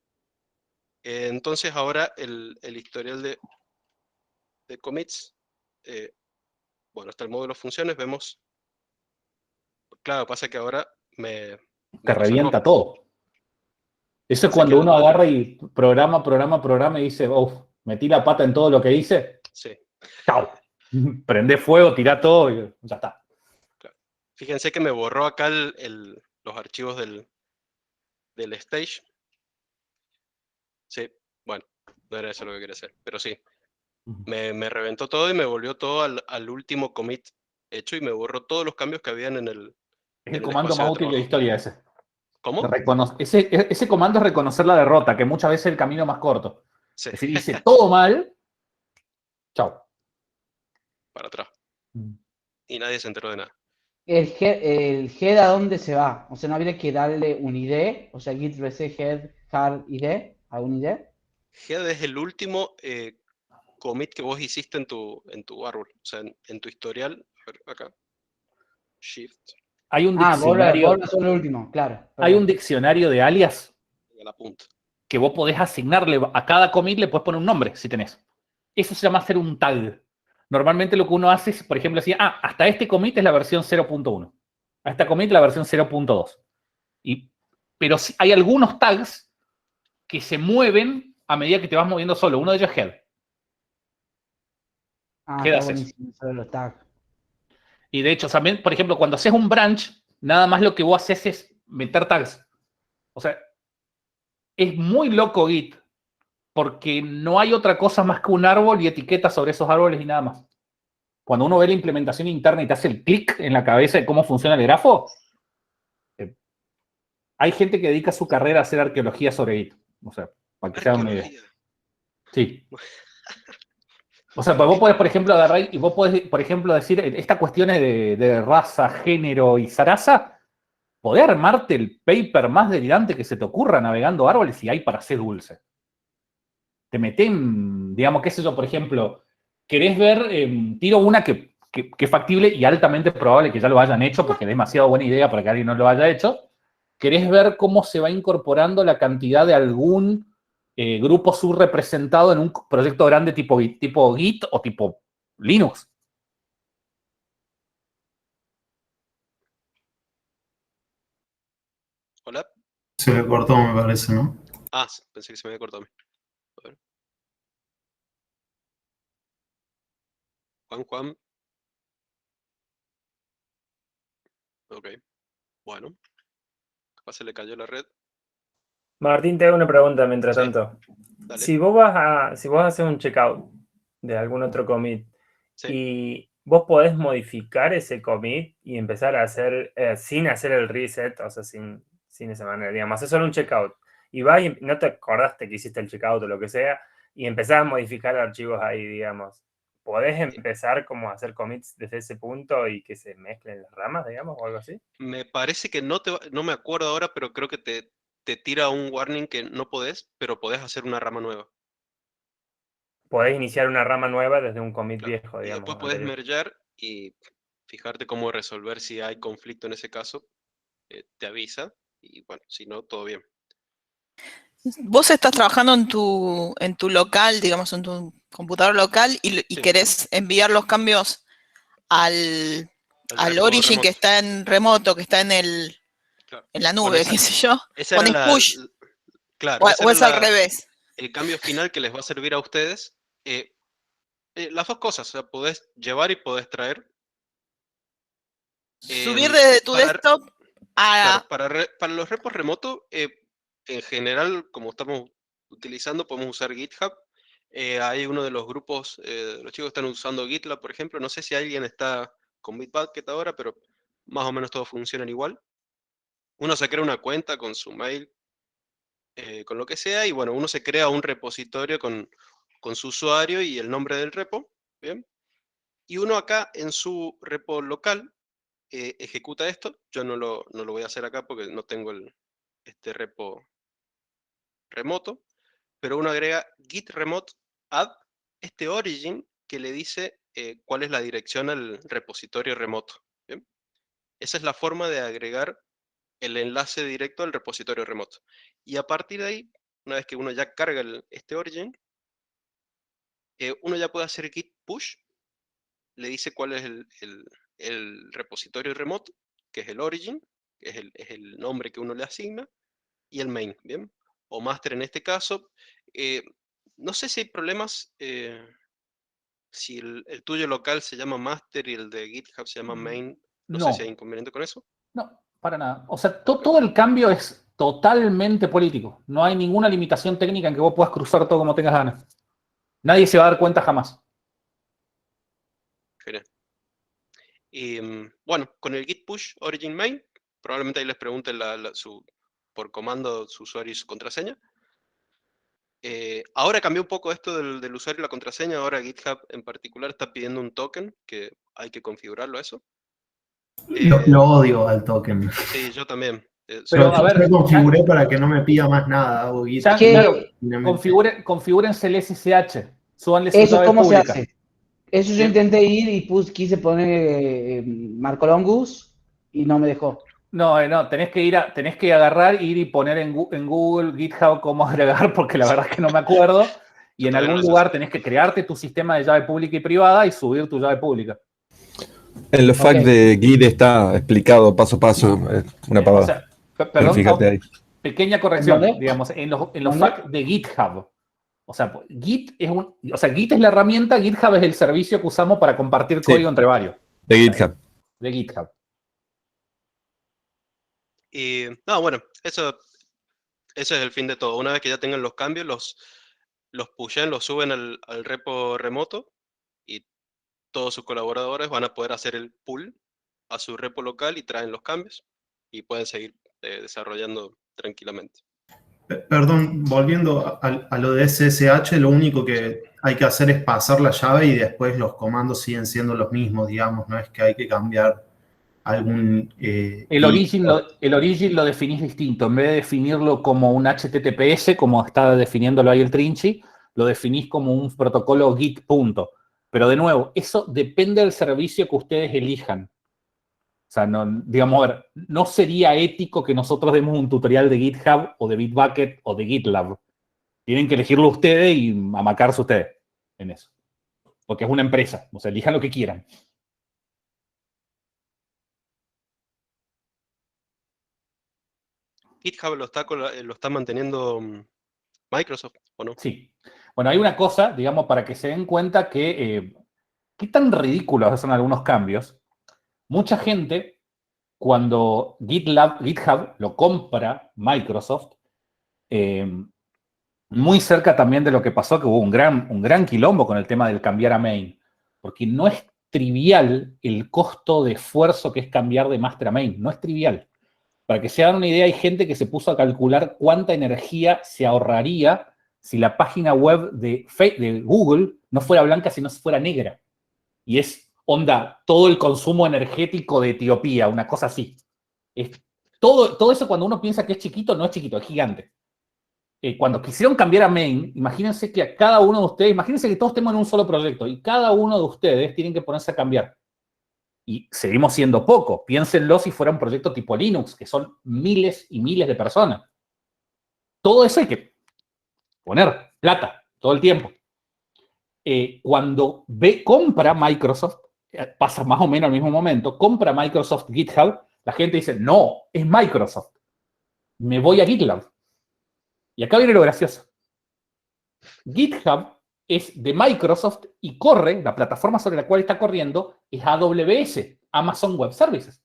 [SPEAKER 5] Entonces ahora el historial de commits. Bueno, está el módulo funciones, vemos. Claro, pasa que ahora me
[SPEAKER 1] Te revienta
[SPEAKER 5] reservó.
[SPEAKER 1] todo. Eso es
[SPEAKER 5] Pasa
[SPEAKER 1] cuando
[SPEAKER 5] que
[SPEAKER 1] uno agarra y programa y dice, metí la pata en todo lo que hice.
[SPEAKER 5] Sí.
[SPEAKER 1] Chao. Prende fuego, tira todo y ya está.
[SPEAKER 5] Claro. Fíjense que me borró acá los archivos del stage. Sí, bueno, no era eso lo que quería hacer, pero sí. Me reventó todo y me volvió todo al último commit hecho y me borró todos los cambios que habían en el
[SPEAKER 1] Es el comando más útil de la historia ese.
[SPEAKER 5] ¿Cómo?
[SPEAKER 1] Ese comando es reconocer la derrota, que muchas veces es el camino más corto.
[SPEAKER 5] Sí.
[SPEAKER 1] Es decir, hice todo mal. Chao.
[SPEAKER 5] Para atrás. Y nadie se enteró de nada.
[SPEAKER 4] ¿El head a dónde se va? O sea, ¿no habría que darle un ID? O sea, git reset head hard ID a un ID.
[SPEAKER 5] Head es el último commit que vos hiciste en tu árbol. O sea, en tu historial. A ver, acá. Shift.
[SPEAKER 1] Hay un diccionario.
[SPEAKER 4] Volve son el último, claro.
[SPEAKER 1] Hay un diccionario de alias
[SPEAKER 5] A la punta.
[SPEAKER 1] que vos podés asignarle a cada commit, le podés poner un nombre si tenés. Eso se llama hacer un tag. Normalmente lo que uno hace es, por ejemplo, decir, hasta este commit es la versión 0.1. A esta commit la versión 0.2. Pero hay algunos tags que se mueven a medida que te vas moviendo solo. Uno de ellos es head.
[SPEAKER 4] Está buenísimo sobre los tags.
[SPEAKER 1] Y de hecho, también, por ejemplo, cuando haces un branch, nada más lo que vos haces es meter tags. O sea, es muy loco Git, porque no hay otra cosa más que un árbol y etiquetas sobre esos árboles y nada más. Cuando uno ve la implementación interna y te hace el clic en la cabeza de cómo funciona el grafo, hay gente que dedica su carrera a hacer arqueología sobre Git. O sea, para que se hagan una idea. Sí. O sea, pues vos podés, por ejemplo, agarrar y vos podés, por ejemplo, decir, estas cuestiones de raza, género y zaraza, podés armarte el paper más delirante que se te ocurra navegando árboles y hay para hacer dulce. Te meten, digamos, qué sé yo, por ejemplo, querés ver, tiro una que es factible y altamente probable que ya lo hayan hecho, porque es demasiado buena idea para que alguien no lo haya hecho. Querés ver cómo se va incorporando la cantidad de algún grupo subrepresentado en un proyecto grande tipo Git o tipo Linux.
[SPEAKER 5] Hola.
[SPEAKER 10] Se le cortó, me parece, ¿no?
[SPEAKER 5] Ah, pensé que se me había cortado a mí. A ver. Juan. Ok. Bueno. Capaz se le cayó la red.
[SPEAKER 8] Martín, te hago una pregunta mientras
[SPEAKER 5] Sí.
[SPEAKER 8] tanto.
[SPEAKER 5] Dale.
[SPEAKER 8] Si vos haces un checkout de algún otro commit y vos podés modificar ese commit y empezar a hacer, sin hacer el reset, o sea, sin esa manera, digamos, haces solo un checkout y vas y no te acordaste que hiciste el checkout o lo que sea y empezás a modificar archivos ahí, digamos. ¿Podés empezar como a hacer commits desde ese punto y que se mezclen las ramas, digamos, o algo así?
[SPEAKER 5] Me parece que no me acuerdo ahora, pero creo que te tira un warning que no podés, pero podés hacer una rama nueva.
[SPEAKER 8] Podés iniciar una rama nueva desde un commit viejo,
[SPEAKER 5] Y
[SPEAKER 8] digamos.
[SPEAKER 5] después podés mergear y fijarte cómo resolver si hay conflicto en ese caso. Te avisa y bueno, si no, todo bien.
[SPEAKER 3] Vos estás trabajando en tu local, digamos, en tu computador local y querés enviar los cambios al origin remoto, que está en remoto, que está en la nube, qué sé yo. Pones push.
[SPEAKER 5] Claro,
[SPEAKER 3] o es al revés.
[SPEAKER 5] El cambio final que les va a servir a ustedes. Las dos cosas, o sea, podés llevar y podés traer.
[SPEAKER 3] Subir desde tu desktop a...
[SPEAKER 5] Claro, para los repos remotos, en general, como estamos utilizando, podemos usar GitHub. Hay uno de los grupos, los chicos están usando GitLab, por ejemplo. No sé si alguien está con Bitbucket ahora, pero más o menos todos funcionan igual. Uno se crea una cuenta con su mail, con lo que sea, y bueno, uno se crea un repositorio con su usuario y el nombre del repo, ¿bien? Y uno acá en su repo local ejecuta esto. Yo no lo voy a hacer acá porque no tengo este repo remoto, pero uno agrega git remote add este origin que le dice cuál es la dirección al repositorio remoto, ¿bien? Esa es la forma de agregar el enlace directo al repositorio remoto. Y a partir de ahí, una vez que uno ya carga este origin, uno ya puede hacer git push, le dice cuál es el repositorio remoto, que es el origin, que es el nombre que uno le asigna, y el main, ¿bien? O master en este caso. No sé si hay problemas, si el tuyo local se llama master y el de GitHub se llama main. No sé si hay inconveniente con eso.
[SPEAKER 1] No, para nada. O sea, todo el cambio es totalmente político. No hay ninguna limitación técnica en que vos puedas cruzar todo como tengas ganas. Nadie se va a dar cuenta jamás.
[SPEAKER 5] Genial. Y bueno, con el git push origin main, probablemente ahí les pregunten por comando su usuario y su contraseña. Ahora cambió un poco esto del usuario y la contraseña. Ahora GitHub en particular está pidiendo un token que hay que configurarlo a eso.
[SPEAKER 10] Lo odio al token.
[SPEAKER 5] Sí, yo también.
[SPEAKER 1] Pero, a ver,
[SPEAKER 10] yo configuré para que no me pida más nada. Hago Git.
[SPEAKER 1] Claro, configúrense el SSH. Súbanle su
[SPEAKER 4] ¿Eso
[SPEAKER 1] llave
[SPEAKER 4] cómo se
[SPEAKER 1] pública.
[SPEAKER 4] hace? Eso yo intenté ir y quise poner Marco Longus y no me dejó.
[SPEAKER 1] No, tenés que agarrar, ir y poner en Google, GitHub, cómo agregar, porque la verdad es que no me acuerdo. Y en algún lugar tenés que crearte tu sistema de llave pública y privada y subir tu llave pública.
[SPEAKER 13] En los FAQ de Git está explicado paso a paso, una pavada.
[SPEAKER 1] O sea, perdón,
[SPEAKER 13] fíjate ahí.
[SPEAKER 1] pequeña corrección,
[SPEAKER 4] ¿Dónde?
[SPEAKER 1] digamos, en los FAQ de GitHub. O sea, Git es la herramienta, GitHub es el servicio que usamos para compartir código entre varios.
[SPEAKER 13] De GitHub.
[SPEAKER 1] De GitHub.
[SPEAKER 5] Y no, bueno, eso es el fin de todo. Una vez que ya tengan los cambios, los pushen, los suben al repo remoto y todos sus colaboradores van a poder hacer el pull a su repo local y traen los cambios y pueden seguir desarrollando tranquilamente.
[SPEAKER 10] Perdón, volviendo a lo de SSH, lo único que hay que hacer es pasar la llave y después los comandos siguen siendo los mismos, digamos, no es que hay que cambiar algún...
[SPEAKER 1] El origin lo definís distinto. En vez de definirlo como un HTTPS, como está definiéndolo ahí el Trinchi, lo definís como un protocolo Git punto. Pero de nuevo, eso depende del servicio que ustedes elijan. O sea, digamos, a ver, no sería ético que nosotros demos un tutorial de GitHub o de Bitbucket o de GitLab. Tienen que elegirlo ustedes y amacarse ustedes en eso. Porque es una empresa. O sea, elijan lo que quieran.
[SPEAKER 5] ¿GitHub lo está manteniendo Microsoft o no?
[SPEAKER 1] Sí. Bueno, hay una cosa, digamos, para que se den cuenta que qué tan ridículos son algunos cambios. Mucha gente, cuando GitHub lo compra Microsoft, muy cerca también de lo que pasó, que hubo un gran quilombo con el tema del cambiar a main, porque no es trivial el costo de esfuerzo que es cambiar de master a main, no es trivial. Para que se hagan una idea, hay gente que se puso a calcular cuánta energía se ahorraría si la página web de Google no fuera blanca, sino fuera negra. Y es, todo el consumo energético de Etiopía, una cosa así. Todo eso cuando uno piensa que es chiquito, no es chiquito, es gigante. Cuando quisieron cambiar a main, imagínense que a cada uno de ustedes, imagínense que todos estemos en un solo proyecto y cada uno de ustedes tienen que ponerse a cambiar. Y seguimos siendo poco. Piénsenlo si fuera un proyecto tipo Linux, que son miles y miles de personas. Todo eso hay que poner plata todo el tiempo. Cuando compra Microsoft, pasa más o menos al mismo momento, compra Microsoft GitHub, la gente dice, no, es Microsoft. Me voy a GitLab. Y acá viene lo gracioso. GitHub es de Microsoft y corre, la plataforma sobre la cual está corriendo es AWS, Amazon Web Services.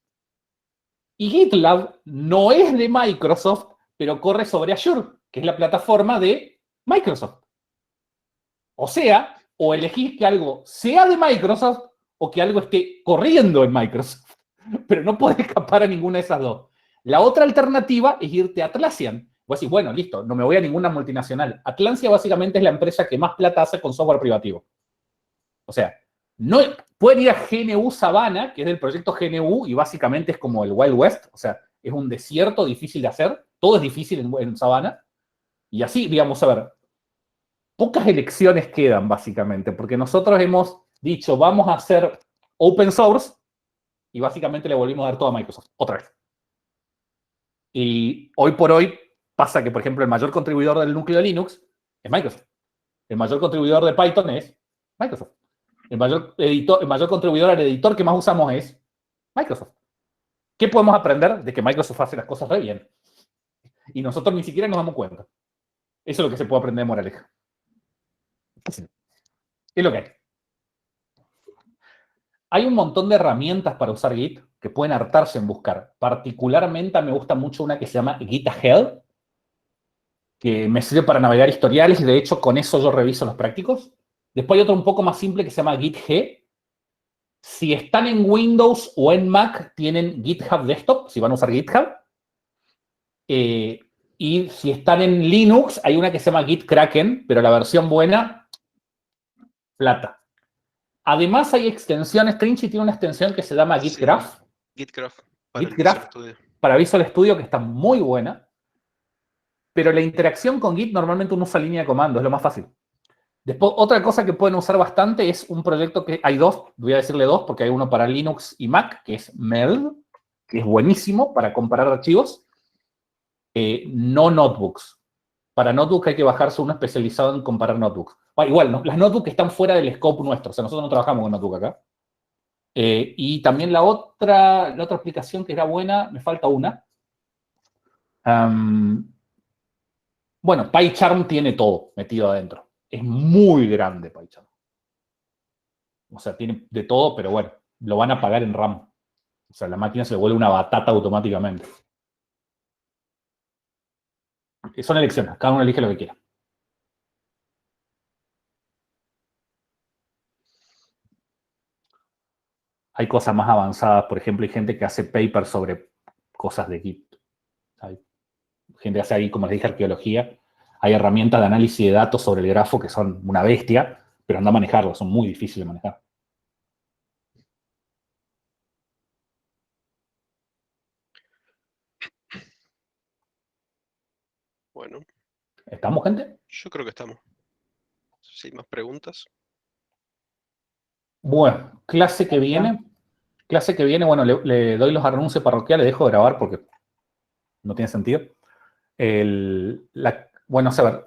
[SPEAKER 1] Y GitLab no es de Microsoft, pero corre sobre Azure, que es la plataforma de Microsoft. O sea, o elegís que algo sea de Microsoft o que algo esté corriendo en Microsoft. Pero no podés escapar a ninguna de esas dos. La otra alternativa es irte a Atlassian. Vos decís, bueno, listo, no me voy a ninguna multinacional. Atlassian básicamente es la empresa que más plata hace con software privativo. O sea, no pueden ir a GNU Savannah, que es del proyecto GNU, y básicamente es como el Wild West. O sea, es un desierto difícil de hacer. Todo es difícil en Savannah. Y así, digamos, a ver, pocas elecciones quedan, básicamente, porque nosotros hemos dicho, vamos a hacer open source, y básicamente le volvimos a dar todo a Microsoft, otra vez. Y hoy por hoy pasa que, por ejemplo, el mayor contribuidor del núcleo de Linux es Microsoft. El mayor contribuidor de Python es Microsoft. El mayor contribuidor al editor que más usamos es Microsoft. ¿Qué podemos aprender? De que Microsoft hace las cosas re bien. Y nosotros ni siquiera nos damos cuenta. Eso es lo que se puede aprender de moraleja. Es lo que hay. Hay un montón de herramientas para usar Git que pueden hartarse en buscar. Particularmente me gusta mucho una que se llama GitHub, que me sirve para navegar historiales y de hecho con eso yo reviso los prácticos. Después hay otra un poco más simple que se llama GitG. Si están en Windows o en Mac, tienen GitHub Desktop, si van a usar GitHub. Y si están en Linux, hay una que se llama GitKraken, pero la versión buena, plata. Además hay extensiones, Trinity tiene una extensión que se llama GitGraph.
[SPEAKER 5] GitGraph
[SPEAKER 1] para Visual Studio, que está muy buena. Pero la interacción con Git normalmente uno usa línea de comando, es lo más fácil. Después, otra cosa que pueden usar bastante es un proyecto que hay dos, voy a decirle dos, porque hay uno para Linux y Mac, que es Meld, que es buenísimo para comparar archivos. No notebooks. Para notebooks hay que bajarse uno especializado en comparar notebooks. Bueno, igual, ¿no? Las notebooks están fuera del scope nuestro, o sea, nosotros no trabajamos con notebook acá. Y también la otra aplicación que era buena, me falta una. Bueno, PyCharm tiene todo metido adentro. Es muy grande PyCharm. O sea, tiene de todo, pero bueno, lo van a pagar en RAM. O sea, la máquina se le vuelve una batata automáticamente. Son elecciones, cada uno elige lo que quiera. Hay cosas más avanzadas, por ejemplo, hay gente que hace papers sobre cosas de Git. Hay gente que hace ahí, como les dije, arqueología. Hay herramientas de análisis de datos sobre el grafo que son una bestia, pero anda a manejarlo, son muy difíciles de manejar.
[SPEAKER 5] Bueno.
[SPEAKER 1] ¿Estamos, gente?
[SPEAKER 5] Yo creo que estamos. ¿Sí, más preguntas?
[SPEAKER 1] Bueno, clase que viene, bueno, le doy los anuncios parroquiales, dejo de grabar porque no tiene sentido. Bueno, a ver,